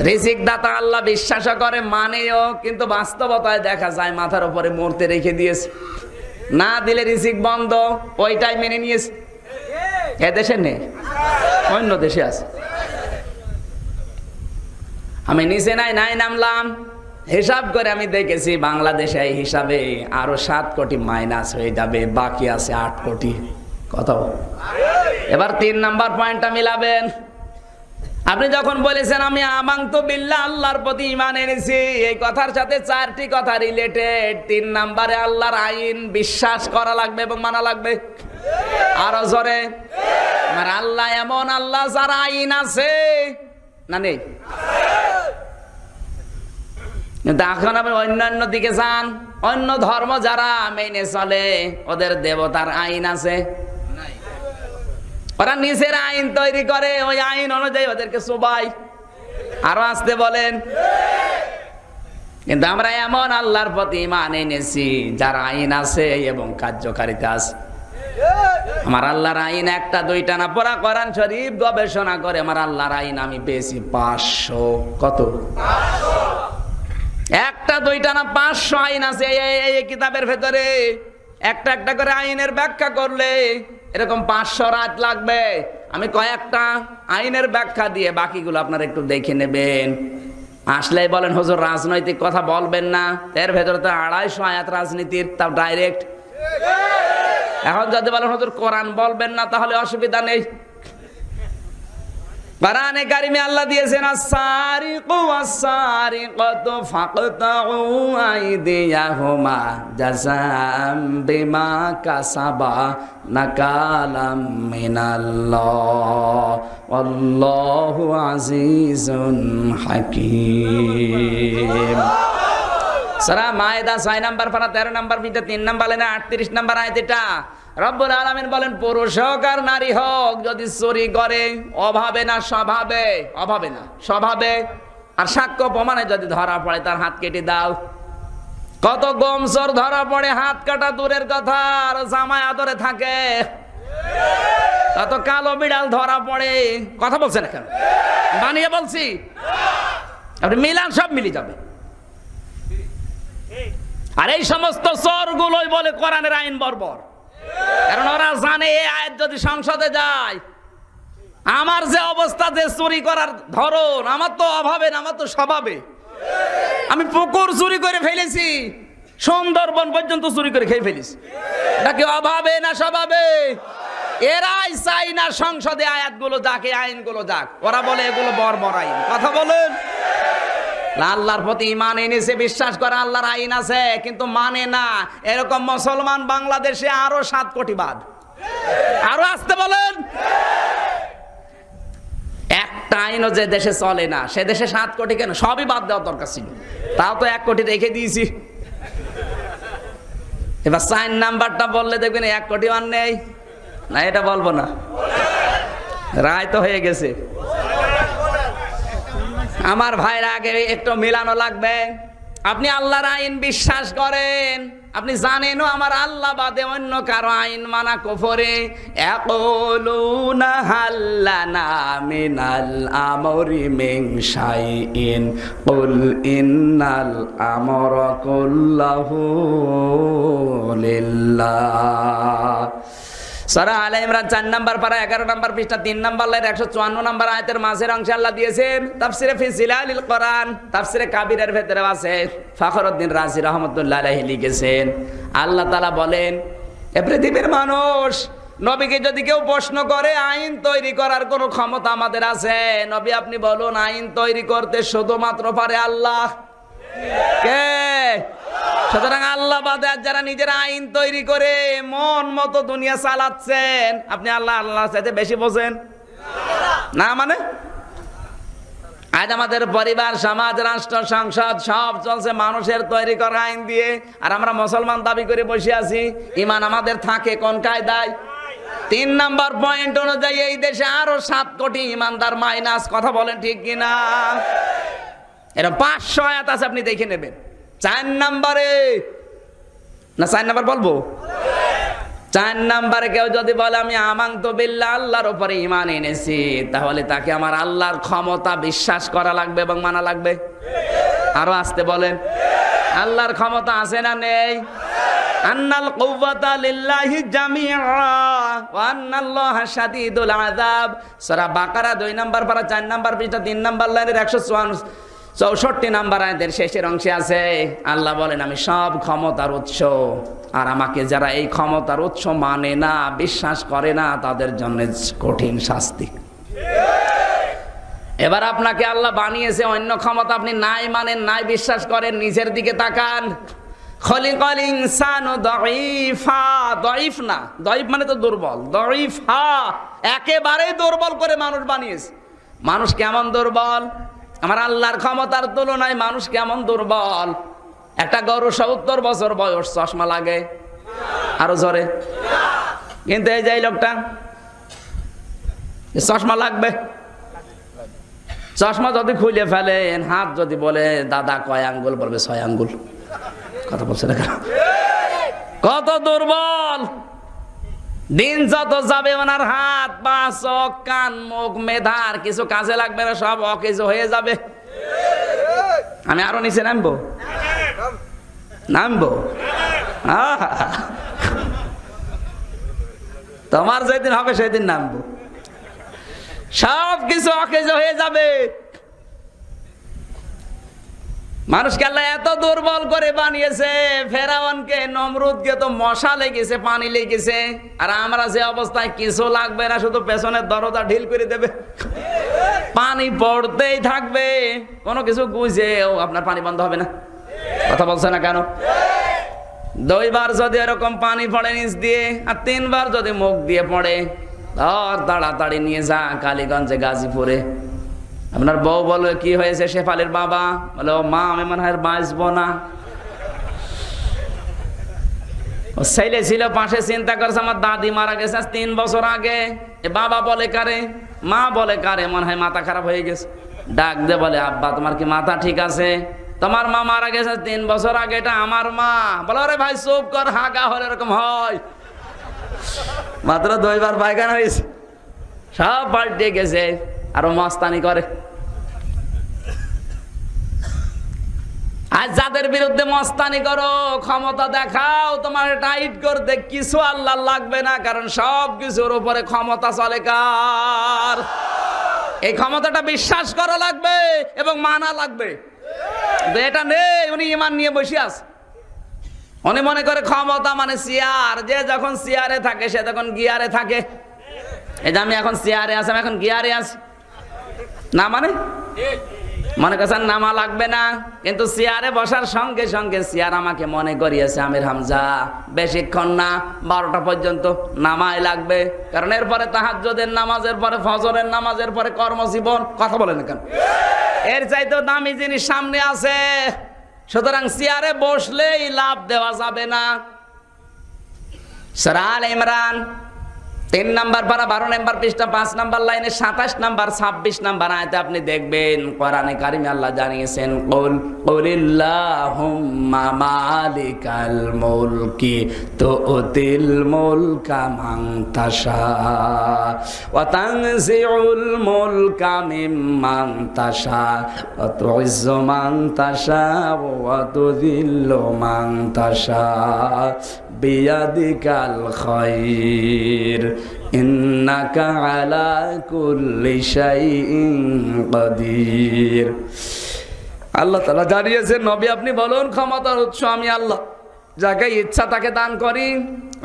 রিজিক দাতা আল্লাহ বিশ্বাস করে, মানেও, কিন্তু বাস্তবতায় দেখা যায় মাথার উপরে মূর্তি রেখে দিয়েছে। না দিলে রিজিক বন্ধ, ওইটাই মেনে নিয়েছে। এ দেশে নেই, অন্য দেশে আছে। আমি নিচে নাই নামলাম, হিসাব করে আমি দেখেছি বাংলাদেশে এই হিসাবে আরো ৭ কোটি মাইনাস হয়ে যাবে, বাকি আছে ৮ কোটি। কত? এবার ৩ নাম্বার পয়েন্টটা মিলাবেন। আপনি যখন বলেছেন আমি আমানতু বিল্লাহ, আল্লাহর প্রতি ঈমান এনেছি, এই কথার সাথে 4টি কথা রিলেটেড। ৩ নাম্বারে আল্লাহর আইন বিশ্বাস করা লাগবে এবং মানা লাগবে। আরো জোরে, আমার আল্লাহ এমন আল্লাহ যার আইন আছে না নেই? কিন্তু এখন আপনি অন্যান্য দিকে যান, অন্য ধর্ম যারা মেনে চলে, ওদের দেবতার আইন আছে। ওরা নিজের আইন তৈরি করে, ওই আইন অনুযায়ী ওদেরকে সবাই আরো আসতে বলেন। কিন্তু আমরা এমন আল্লাহর প্রতি ঈমান এনেছি যার আইন আছে এবং কার্যকারিতা আছে। আমার আল্লাহর আইন একটা দুইটা না, পড়া কোরআন শরীফ গবেষণা করে আমার আল্লাহর আইন আমি পেয়েছি ৫০০। কত? একটা দুইটা না, ৫০০ আইন আছে এই কিতাবের ভেতরে। একটা একটা করে আইনের ব্যাখ্যা করলে এরকম ৫০০ রাত লাগবে। আমি কয়েকটা আইনের ব্যাখ্যা দিয়ে বাকিগুলো আপনারা একটু দেখে নেবেন। আসলেই বলেন হুজুর রাজনৈতিক কথা বলবেন না, এর ভেতরে তো ২৫০ আয়াত রাজনীতির, তাও ডাইরেক্ট। এখন যদি বলেন হুজুর কোরআন বলবেন না, তাহলে অসুবিধা নেই। কোরআনে কারিমে আল্লাহ দিয়েছেন আস-সারিকু ওয়াস-সারিকাতু ফাকতাউ আইদিয়াহুমা জাযাআম বিমা কাসাবা নাকালাম মিনাল্লাহ ওয়াল্লাহু আজিজুন হাকীম। সূরা মায়েদা ৬ নাম্বার পারা ১৩ নাম্বার ভিডিও ৩ নাম্বার লাইনে ৩৮ নাম্বার আয়াত। এটা রব্বুল আলামিন বলেন পুরুষ হোক আর নারী হোক যদি চুরি করে, অভাবে না স্বভাবে, অভাবে না স্বভাবে, আর সাক্ষ্য প্রমাণে যদি ধরা পড়ে তার হাত কেটে দাও। কত গমসর ধরা পড়ে, হাত কাটা দূরের কথা, আর জামায় আদরে থাকে। কত কালো বিড়াল ধরা পড়ে, কথা বলছেন এখন, বানিয়ে বলছি, আপনি মিলান, সব মিলে যাবে। আর এই সমস্ত চোরগুলোই বলে কোরআনের আইন বর্বর, কারণ ওরা জানে এই আয়াত যদি সংসদে যায়, আমার যে অবস্থা, যে চুরি করার ধরন, আমার তো অভাবে না, আমার তো স্বভাবে। আমি পুকুর চুরি করে ফেলেছি, সুন্দরবন পর্যন্ত চুরি করে খেয়ে ফেলেছি। এটা কি অভাবে না স্বভাবে? এরাই চাই না সংসদে আয়াতগুলো যাক, এই আইনগুলো যাক। ওরা বলে এগুলো বর্বর আইন। কথা বলেন। আল্লাহর প্রতি ঈমান এনেছে, বিশ্বাস করে আল্লাহর আইন আছে, কিন্তু মানে না। এরকম মুসলমান বাংলাদেশে আরো 7 কোটি বাদ। আরো আসতে বলেন। একটা আইনও যে দেশে চলে না, সে দেশে 7 কোটি কেন? সবই বাদ দেওয়ার দরকার ছিল, তাও তো 1 কোটি রেখে দিয়েছি। এবার 4 নাম্বারটা বললে দেখবেন 1 কোটি আর নেই না, এটা বলবো না, রায় তো হয়ে গেছে। আমার ভাইরা, আগে একটু মিলানো লাগবে। আপনি আল্লাহর আইন বিশ্বাস করেন, আপনি জানেনও আমার আল্লাহ বাদে অন্য কারো আইন মানা কুফরে। ইয়াকুলুনা হাল্লানা মিনাল আমরি মিন শাইইন কুল ইন্নাল আমরা কুল্লাহু লিল্লাহ। সূরা আলে ইমরান 4 নাম্বার পারা 11 নাম্বার পৃষ্ঠা 3 নাম্বার লাইন 154 নাম্বার আয়াতের মাঝের অংশে আল্লাহ দিয়েছেন। তাফসিরে ফি জিলালিল কোরআন, তাফসিরে কাবীরের ভেতরে আছে, ফখরুদ্দিন রাজি রাহমাতুল্লাহ আলাইহি লিখেছেন, আল্লাহ তাআলা বলেন, এ পৃথিবীর মানুষ, নবীকে যদি কেউ প্রশ্ন করে আইন তৈরি করার কোন ক্ষমতা আমাদের আছে, নবী আপনি বলুন, আইন তৈরি করতে শুধুমাত্র পারে আল্লাহ। কে? সুতরাং আল্লাহ বাদে যারা নিজের আইন তৈরি করে মন মতো দুনিয়া চালাচ্ছেন, আপনি আল্লাহ আল্লাহর চাইতে বেশি বোঝেন না? মানে আজ আমাদের পরিবার, সমাজ, রাষ্ট্র, সংসদ সব চলছে মানুষের তৈরি করা আইন দিয়ে, আর আমরা মুসলমান দাবি করে বসে আছি। ঈমান আমাদের থাকে কোন কায়দায়? 3 নাম্বার পয়েন্ট অনুযায়ী এই দেশে আরো 7 কোটি ঈমানদার মাইনাস। কথা বলেন ঠিক কিনা? এরা 500 আয়াত আছে, আপনি দেখে নেবেন। 4 নাম্বারে না, 4 নাম্বার বলবো। 4 নাম্বারে কেউ যদি বলে আমি আমানতু বিল্লাহ, আল্লাহর উপরে ঈমান এনেছি, তাহলে তাকে আমার আল্লাহর ক্ষমতা বিশ্বাস করা লাগবে এবং মানা লাগবে। আরো আসতে বলেন। আল্লাহর ক্ষমতা আছে না নেই? আন্নাল কুওয়াতা লিল্লাহি জামিআ ওয়া আন্নাল্লাহা শাদীদুল আযাব। সূরা বাকারা 2 নাম্বার পারা 4 নাম্বার পৃষ্ঠা 3 নাম্বার লাইনের 164 নাম্বার আয়াতের শেষের অংশে আছে, আল্লাহ বলেন, আমি সব ক্ষমতার উৎস, আর আমাকে যারা এই ক্ষমতার উৎস মানে না, বিশ্বাস করে না, তাদের জন্য কঠিন শাস্তি। এবার আপনাকে আল্লাহ বানিয়েছে, অন্য ক্ষমতা আপনি নাই মানেন, নাই বিশ্বাস করেন, নিজের দিকে তাকান। খলিকাল ইনসানু দাঈফা, দাঈফ না, দাঈফ মানে তো দুর্বল, দাঈফা একেবারে দুর্বল করে মানুষ বানিয়েছে। মানুষ কেমন দুর্বল? আমার আল্লাহর ক্ষমতার তুলনায় মানুষ কেমন দুর্বল। একটা গরু 70 বছর বয়স, চশমা লাগে? আরো জোরে। কিন্তু এই যে লোকটা, চশমা লাগবে? চশমা যদি খুলে ফেলেন, হাত যদি বলে দাদা কয় আঙ্গুল, বলবে 6 আঙ্গুল। কথা বলছে না? কত দুর্বল। দিন যত যাবে ওনার হাত, পা, চোখ, কান, মুখ, মেধার কিছু কাজে লাগবে না, সব অকেজ হয়ে যাবে। আমি আরো নিচে নামবো? নামবো? তোমার যেদিন হবে সেদিন নামবো। সব কিছু অকেজ হয়ে যাবে। মানুষকে আল্লাহ এত দুর্বল করে বানিয়েছে, ফেরাউনকে, নমরুদকে তো মশা লেগেছে, পানি লেগেছে, আর আমরা যে অবস্থায়, কিছু লাগবে না, শুধু পেছনের দরজা ঢিল করে দেবে, পানি পড়তেই থাকবে, কোনো কিছু বুঝেও আপনার পানি বন্ধ হবে না। কথা বলছে না কেন? 2 বার যদি এরকম পানি পড়ে নিচ দিয়ে, আর 3 বার যদি মুখ দিয়ে পড়ে, ধর তাড়াতাড়ি নিয়ে যা কালীগঞ্জে, গাজীপুরে। আপনার বউ বলে কি হয়েছে? শেফালির বাবা বলে, ও মা, আমি মনে হয় বাঁচবো না। ও ছেলে ছিল পাশে, চিন্তা করছে আমার দাদি মারা গেছে 3 বছর আগে। এ বাবা বলে কারে, মা বলে কারে, মনে হয় মাথা খারাপ হয়ে গেছে। ডাক দিয়ে বলে, আব্বা তোমার কি মাথা ঠিক আছে? তোমার মা মারা গেছে 3 বছর আগে, এটা আমার মা। বলো, আরে ভাই চুপ কর, হাগা হলে এরকম হয়। মাত্র 2 বার পায়খানা হয়েছে, সব পাল্টে গেছে, আরো মস্তানি করে। আর যাদের বিরুদ্ধে মস্তানি করো, ক্ষমতা দেখাও, তোমার টাইট করতে কিছু আল্লাহ লাগবে না, কারণ সব কিছুর উপরে ক্ষমতা চলে কার? এই ক্ষমতাটা বিশ্বাস করা লাগবে এবং মানা লাগবে। এটা নেই, উনি ঈমান নিয়ে বসে আছে। উনি মনে করে ক্ষমতা মানে চেয়ার, যে যখন চেয়ারে থাকে সে তখন গিয়ারে থাকে। এই যে আমি এখন চেয়ারে আছি, আমি এখন গিয়ারে আছি না, মানে মনে করছেন নামা লাগবে না, কিন্তু চেয়ারে বসার সঙ্গে সঙ্গে চেয়ার আমাকে মনে করিয়েছে আমির হামজা বেশিক্ষণ না, 12টা পর্যন্ত নামাই লাগবে, কারণ এরপরে তাহাজ্জুদের নামাজের পরে ফজরের নামাজের পরে কর্মজীবন। কথা বলেন কেন? এর চাইতে দামি জিনিস সামনে আছে, সুতরাং চেয়ারে বসলেই লাভ দেওয়া যাবে না। সূরা আলে ইমরান 3 নম্বর পারা 12 নম্বর পৃষ্ঠা 5 নম্বর লাইনে 27 নম্বর 26 নম্বর আয়াতে আপনি দেখবেন কোরআনে কারিমে আল্লাহ জানিয়েছেন, কুলিল্লাহুম্মা মালিকাল মুলকি তুতিল মুলকা মান তাশা ওয়া তানজিউল মুলকা মিম্মান তাশা ওয়া তুইজ্জু মান তাশা ওয়া তুযিল্লু মান তাশা বিয়াদিকাল খায়র ইন্নাকা আলা কুল্লি শাইইন কাদির। আল্লাহ তাআলা জানিয়েছেন, নবী আপনি বলুন ক্ষমতার উৎস আমি আল্লাহ, যাকে ইচ্ছা তাকে দান করি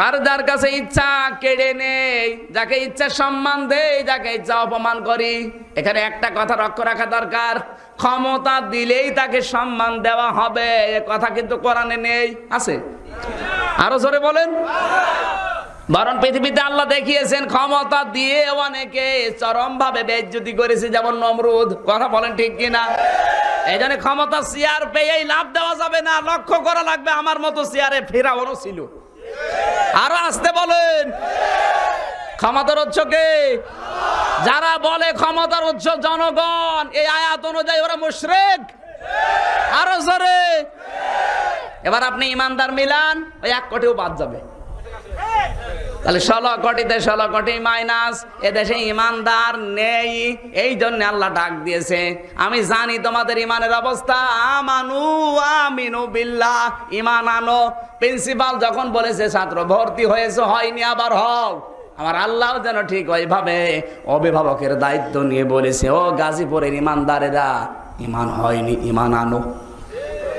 আর যার কাছে ইচ্ছা কেড়ে নেই, যাকে ইচ্ছা সম্মান দেই, যাকে ইচ্ছা অপমান করি। এখানে একটা কথা লক্ষ্য রাখা দরকার, ক্ষমতা দিলেই তাকে সম্মান দেওয়া হবে এ কথা কিন্তু কোরআনে নেই। আছে? আরো জোরে বলেন। বরং পৃথিবীতে আল্লাহ দেখিয়েছেন ক্ষমতা দিয়ে অনেকে চরম ভাবে বেইজ্জতি করেছে, যেমন নমরুদ। কথা বলেন ঠিক কিনা? এই জন্য ক্ষমতা চেয়ার পেয়েই লাভ দেওয়া যাবে না, লক্ষ্য করা লাগবে। আমার মতো চেয়ারে ফেরাউনও ছিল। আরো আসতে বলেন। ক্ষমতার উৎস কে? যারা বলে ক্ষমতার উৎস জনগণ, এই আয়াত অনুযায়ী ওরা মুশরিক। আরো জোরে। এবার আপনি ইমানদার মিলান, ওই 1 কোটিও বাদ যাবে, তাহলে 16 কোটিতে 16 কোটি মাইনাস। এদেশে ইমানদার নেই, এই জন্য আল্লাহ ডাক দিয়েছে, আমি জানি তোমাদের ইমানের অবস্থা, আমানু আমিনু বিল্লাহ, ইমান আনো। প্রিন্সিপাল যখন বলেছে ছাত্র ভর্তি হয়েছে, হয়নি আবার হও, আমার আল্লাহ যেন ঠিক ওইভাবে অভিভাবকের দায়িত্ব নিয়ে বলেছে, ও গাজীপুরের ইমানদারেরা ইমান হয়নি, ইমান আনো।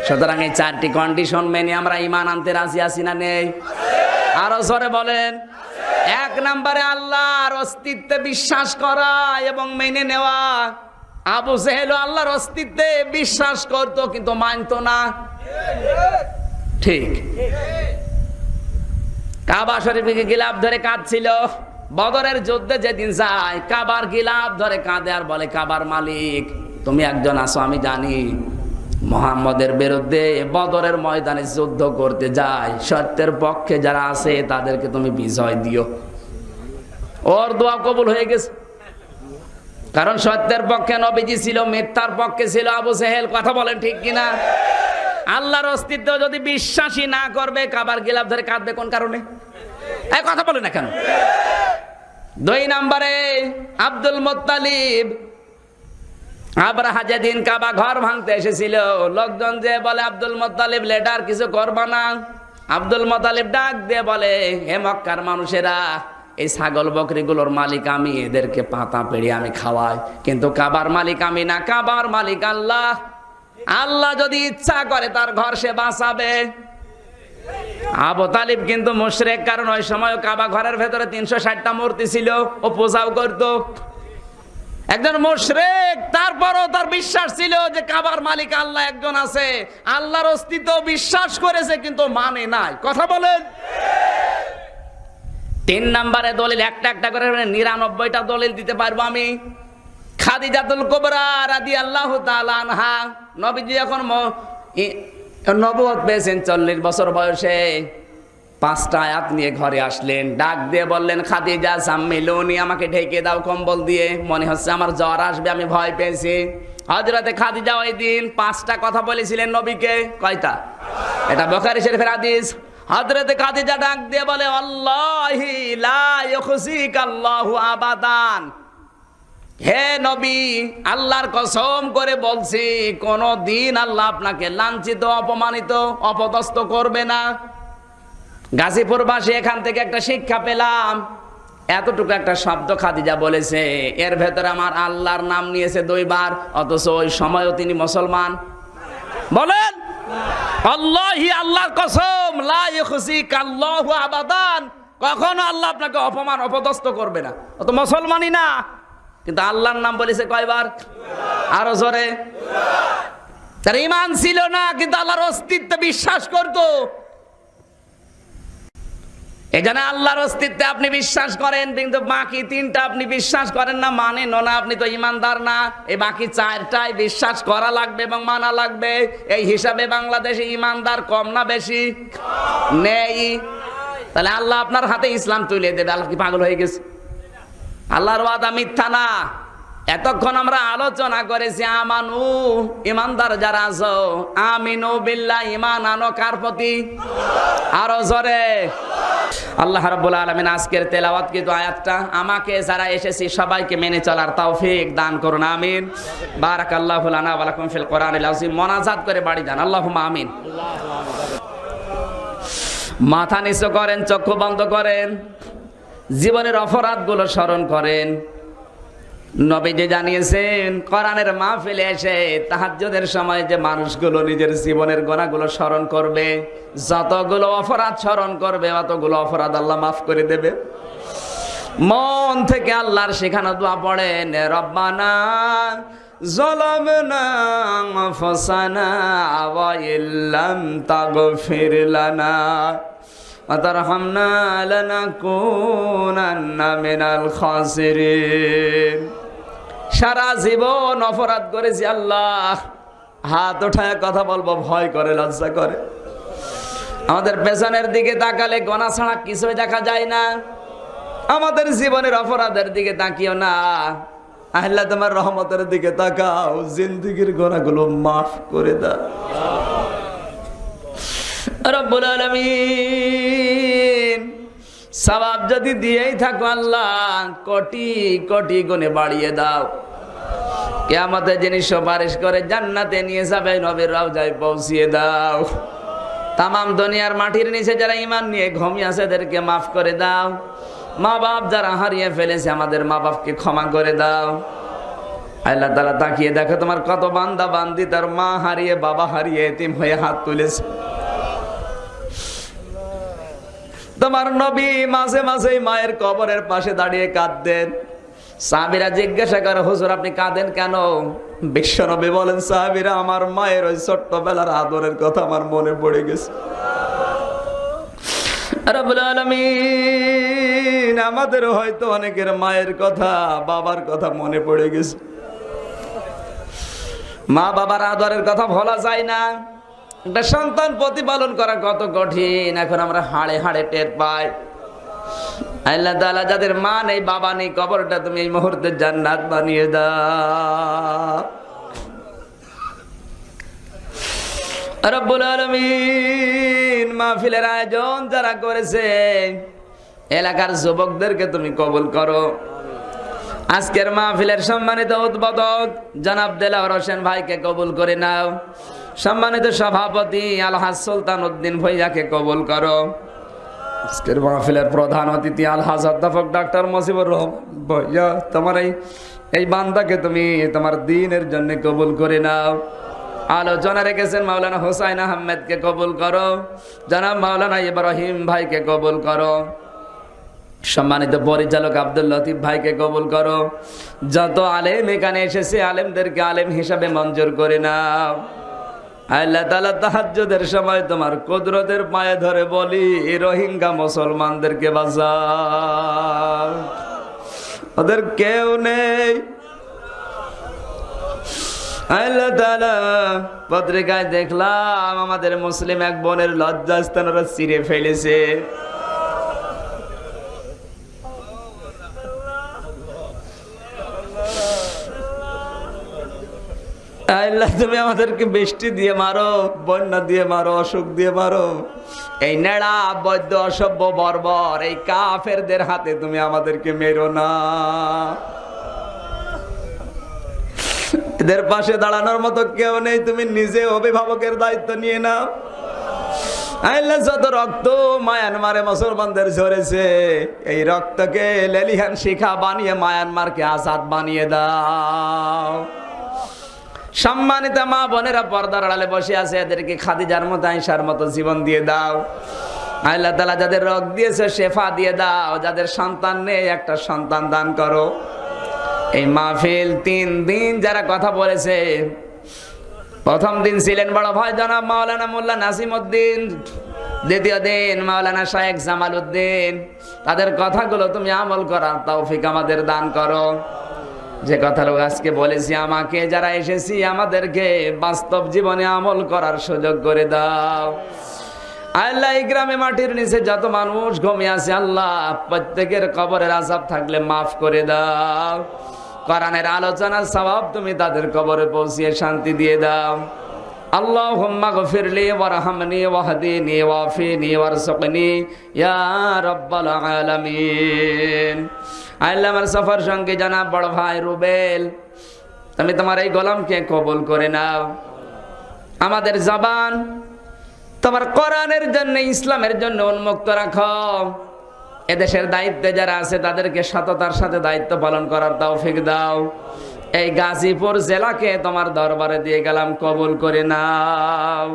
সুতরাং এই 4টি কন্ডিশন মেনে আমরা ইমান আনতে রাজি আছি না নেই? আরো জোরে বলেন। 1 নম্বরে আল্লাহর অস্তিত্বে বিশ্বাস করা এবং মেনে নেওয়া। আবু জেহেল আল্লাহর অস্তিত্বে বিশ্বাস করত কিন্তু মানত না। ঠিক। কাবা শরীফে গিলাফ ধরে কাঁদছিল, বদরের যুদ্ধে যেদিন যায় কাবার গিলাফ ধরে কাঁদে আর বলে, কাবার মালিক তুমি একজন আছো, আমি জানি মুহাম্মদের বিরুদ্ধে বদরের ময়দানে যুদ্ধ করতে যায়, সত্যের পক্ষে যারা আছে তাদেরকে তুমি বিজয় দিও। ওর দোয়া কবুল হয়ে গেছে, কারণ সত্যের পক্ষে নবীজি ছিল, মিথ্যার পক্ষে ছিল আবু জেহেল। কথা বলেন ঠিক কিনা? আল্লাহর অস্তিত্ব যদি বিশ্বাসী না করবে, কাবার গিলাফ ধরে কাঁদবে কোন কারণে? এই কথা বলে না কেন? 2 নম্বরে আব্দুল মুত্তালিব, আবরাহা যেদিন কাবা ঘর ভাঙতে এসেছিল, লোকজন যে বলে আব্দুল মুত্তালিব লেটার কিছু করবা না। আব্দুল মুত্তালিব ডাক দিয়ে বলে, হে মক্কার মানুষেরা, এই ছাগল বকরিগুলোর মালিক আমি, এদেরকে পাতা পেড়ে আমি খাওয়াই, কিন্তু কাবার মালিক আমি না, কাবার মালিক আল্লাহ। আল্লাহ যদি ইচ্ছা করে তার ঘর সে বাঁচাবে। আবু তালিব কিন্তু মুশরিক, কারণ ওই সময় কাবা ঘরের ভেতরে 360টা মূর্তি ছিল, ও পূজাও করতো। একজন মুশরিক, তারপরও তার বিশ্বাস ছিল যে কাবার মালিক আল্লাহ একজন আছে, আল্লাহর অস্তিত্ব বিশ্বাস করেছে কিন্তু মানে নাই। কথা বলেন। 3 নম্বরে দলিল একটা একটা করে 99টা দলিল দিতে পারবো আমি। খাদিজাতুল কুবরা রাদিয়াল্লাহু তাআলা আনহা, নবীজি যখন নবুয়ত পেয়েছেন 40 বছর বয়সে, 5টা আয়াত নিয়ে ঘরে আসলেন, ডাক দিয়ে বললেন, খাদিজা জাম্মিলুনি, আমাকে ঢেকে দাও কম্বল দিয়ে, মনে হচ্ছে আমার জ্বর আসবে, আমি ভয় পেয়েছি। হযরতে খাদিজা ওই দিন 5টা কথা বলেছিলেন নবীকে। কয়টা? এটা বুখারী শরীফের হাদিস। হযরতে খাদিজা ডাক দিয়ে বলে, আল্লাহি লা ইউখজিকাল্লাহু আবাদান, হে নবী, আল্লাহর কসম করে বলছি, কোন দিন আল্লাহ আপনাকে লাঞ্ছিত, অপমানিত, অপদস্থ করবে না। গাজীপুরবাসী এখান থেকে একটা শিক্ষা পেলাম। এতটুকু একটা শব্দ খাদিজা বলেছে, এর ভেতরে আমার আল্লাহর নাম নিয়েছে 2 বার, অথচ ওই সময়ও তিনি মুসলমান। বলেন আল্লাহি, আল্লাহর কসম, লা ইউখজিকাল্লাহু আবাদান, কখনো আল্লাহ আপনাকে অপমান, অপদস্থ করবে না। ও তো মুসলমানই না, কিন্তু আল্লাহর নাম বলেছে কয়বার? আরো জোরে। তার ঈমান ছিল না, কিন্তু আল্লাহর অস্তিত্বে বিশ্বাস করতো। এজন্য আল্লাহর অস্তিত্বে আপনি বিশ্বাস করেন, কিন্তু বাকি 3টা আপনি বিশ্বাস করেন না, মানেন না, আপনি তো ঈমানদার না। এই বাকি 4টাই বিশ্বাস করা লাগবে এবং মানা লাগবে। এই হিসাবে বাংলাদেশে ঈমানদার কম না বেশি? নেই। তাহলে আল্লাহ আপনার হাতে ইসলাম তুলে দেবে। আল্লাহ কি পাগল হয়ে গেছে? আল্লাহর ওয়াদা মিথ্যা না। এতক্ষণ আমরা আলোচনা করেছি আমানু, ইমানদার যারা আছো, আমিনু বিল্লাহ, ঈমান আনো কার প্রতি? আরো জোরে। আল্লাহ রাব্বুল আলামিন আজকের তেলাওয়াতকৃত আয়াতটা আমাকে যারা এসেছি সবাইকে মেনে চলার তৌফিক দান করুন, আমিন। বারাকাল্লাহু লানা ওয়া লাকুম ফিল কোরআনিল আযীম। মোনাজাত করে বাড়ি যান, আল্লাহুম্মা আমিন। মাথা নিচু করেন, চক্ষু বন্ধ করেন, জীবনের অপরাধগুলো স্মরণ করেন। নবীজি জানিয়েছেন, কোরআনের মাহফিলে এসে তাহাজ্জুদের সময় যে মানুষগুলো নিজের জীবনের গুনাহগুলো স্মরণ করবে, যতগুলো অপরাধ স্মরণ করবে, অতগুলো অপরাধ আল্লাহ মাফ করে দেবে। মন থেকে আল্লাহর শেখানো দোয়া পড়েন, রব্বানা যালামনা আনফুসানা ওয়া ইল্লাম তাগফির লানা ওয়া তারহামনা লানাকুনান্না মিনাল খাসিরিন। সারা জীবন অপরাধ করেছি আল্লাহ, হাত ওঠায় কথা বলবো ভয় করে, লজ্জা করে। আমাদের পেছনের দিকে তাকালে গোনা ছাড়া কিছুই দেখা যায় না। আমাদের জীবনের অপরাধের দিকে তাকিও না, আল্লাহ তোমার রহমতের দিকে তাকাও, জিন্দেগীর গোনাগুলো মাফ করে দাও। রব্বুল আলামিন সওয়াব যদি দিয়েই থাকো আল্লাহ, কোটি কোটি গুণে বাড়িয়ে দাও। কিয়ামতে যিনি সুপারিশ করে জান্নাতে নিয়ে যাবে, নবীর রওজায় পৌঁছিয়ে দাও। তামাম দুনিয়ার মাটির নিচে যারা ঈমান নিয়ে ঘুমিয়ে আছে এদেরকে মাফ করে দাও। মা বাপ যারা হারিয়ে ফেলেছে আমাদের মা বাপকে ক্ষমা করে দাও। আল্লাহ তাআলা তাকিয়ে দেখো তোমার কত বান্দা বান্দি তার মা হারিয়ে, বাবা হারিয়ে, এতিম হয়ে হাত তুলেছে। তোমার নবী মাঝে মাঝে মায়ের কবরের পাশে দাঁড়িয়ে কাঁদতেন। সাহাবীরা জিজ্ঞাসা করে, হুজুর আপনি কাঁদেন কেন? বিশ্ব নবী বলেন, সাহাবীরা আমার মায়ের ওই ছোট্টবেলার আদরের কথা আমার মনে পড়ে গেছে। রব্বুল আলামিন আমাদের হয়তো অনেকের মায়ের কথা, বাবার কথা মনে পড়ে গেছে। মা বাবার আদরের কথা ভোলা যায় না। একটা সন্তান প্রতিপালন করা কত কঠিন এখন আমরা হাড়ে হাড়ে টের পাই। আল্লাহ তাআলা যাদের মা নেই, বাবা নেই, কবরটা তুমি এই মুহূর্তে জান্নাত বানিয়ে দাও। রব্বুল আলামিন মাহফিলের আয়োজন যারা করেছে এলাকার যুবকদেরকে তুমি কবুল করো। আজকের মাহফিলের সম্মানিত উদ্বোধক জনাব দেলাওয়ার হোসেন ভাইকে কবুল করে নাও। সম্মানিত সভাপতি আলহাজ সুলতান উদ্দিন ভূঁইয়াকে কবুল করো। আজকের মাহফিলের প্রধান অতিথি আলহাজ অধ্যাপক ডাক্তার মুজিবুর রহমান ভূঁইয়া, তোমার এই বান্দাকে তুমি তোমার দ্বীনের জন্য কবুল করে নাও। আলোচনা রেখেছেন মাওলানা হুসাইন আহমেদকে কবুল করো। জনাব মাওলানা ইব্রাহিম ভাইকে কবুল করো। সম্মানিত পরিচালক আব্দুল লতিফ ভাইকে কবুল করো। যত আলেম এখানে এসেছে আলেমদেরকে আলেম হিসাবে মঞ্জুর করে নাও। আল্লাহ তাআলা তাহাজ্জুদের সময় তোমার কুদরতের পায়ে ধরে বলি, রোহিঙ্গা মুসলমানদেরকে বাঁচাও, ওদের কেউ নেই। আল্লাহ তাআলা পত্রিকায় দেখলাম আমাদের মুসলিম এক বোনের লজ্জাস্থান ওরা ছিঁড়ে ফেলেছে। আল্লাহ তুমি আমাদেরকে বৃষ্টি দিয়ে মারো, বন্যা দিয়ে মারো, অসুখ দিয়ে মারো, এই নেড়া বৈদ্য অসভ্য বর্বর এই কাফেরদের হাতে তুমি আমাদেরকে মেরো না। এদের পাশে দাঁড়ানোর মতো কেউ নেই, তুমি নিজে অভিভাবকের দায়িত্ব নিয়ে নাও। আল্লাহ যত রক্ত মায়ানমারে মুসলমানদের ঝরেছে, এই রক্তকে লেলিহান শিখা বানিয়ে মায়ানমারকে আজাদ বানিয়ে দাও। সম্মানিত মা বোনেরা পর্দার আড়ালে বসে আছে, এদেরকে খাদিজার মতো আয়েশার মতো জীবন দিয়ে দাও। আল্লাহ তাআলা যাদের রোগ দিয়েছে শেফা দিয়ে দাও, যাদের সন্তান নেই একটা সন্তান দান করো। এই মাহফিল 3 দিন যারা কথা বলেছে, প্রথম দিন ছিলেন বড় ভাই জনাব মাওলানা মোল্লা নাসিমউদ্দিন, দ্বিতীয় দিন মাওলানা শায়েখ জামাল উদ্দিন। তাদের কথাগুলো তুমি আমল করার তৌফিক আমাদের দান করো। যে কথাগুলো আজকে বলেছি, আমাকে যারা এসেছি আমাদেরকে বাস্তব জীবনে আমল করার সুযোগ করে দাও। আল্লাহ এই গ্রামে মাটির নিচে যত মানুষ ঘুমিয়ে আছে, আল্লাহ প্রত্যেকের কবরের আযাব থাকলে মাফ করে দাও। কোরআনের আলোচনার সওয়াব তুমি তাদের কবরে পৌঁছিয়ে শান্তি দিয়ে দাও। আল্লাহুম্মা গফিরলি ওয়ারহামনি ওয়াহদিনি ওয়াফিনি ওয়ারযুকনি ইয়া রাব্বাল আলামিন। আল্লাহ আমার সফর সঙ্গে জানাব বড় ভাই রুবেল, তুমি তোমার এই গোলামকে কবুল করে নাও। আমাদের জবান তোমার কোরআনের জন্য, ইসলামের জন্য উন্মুক্ত রাখো। এদেশের দায়িত্বে যারা আছে তাদেরকে সততার সাথে দায়িত্ব পালন করার তৌফিক দাও। এই গাজীপুর জেলাকে তোমার দরবারে দিয়ে গেলাম, কবুল করে নাও।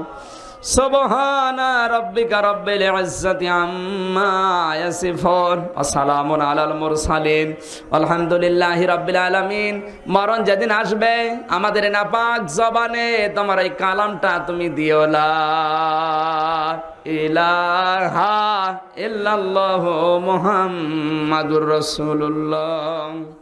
সুবহানা রাব্বিকা রাব্বিল ইজ্জাতি আম্মা ইয়াসিফুন ওয়া সালামুন আলাল মুরসালিন আলহামদুলিল্লাহি রাব্বিল আলামিন। মরণ যেদিন আসবে আমাদের নাপাক জবানে তোমার এই কালামটা তুমি দিও, লা ইলাহা ইল্লাল্লাহু মুহাম্মাদুর রাসূলুল্লাহ।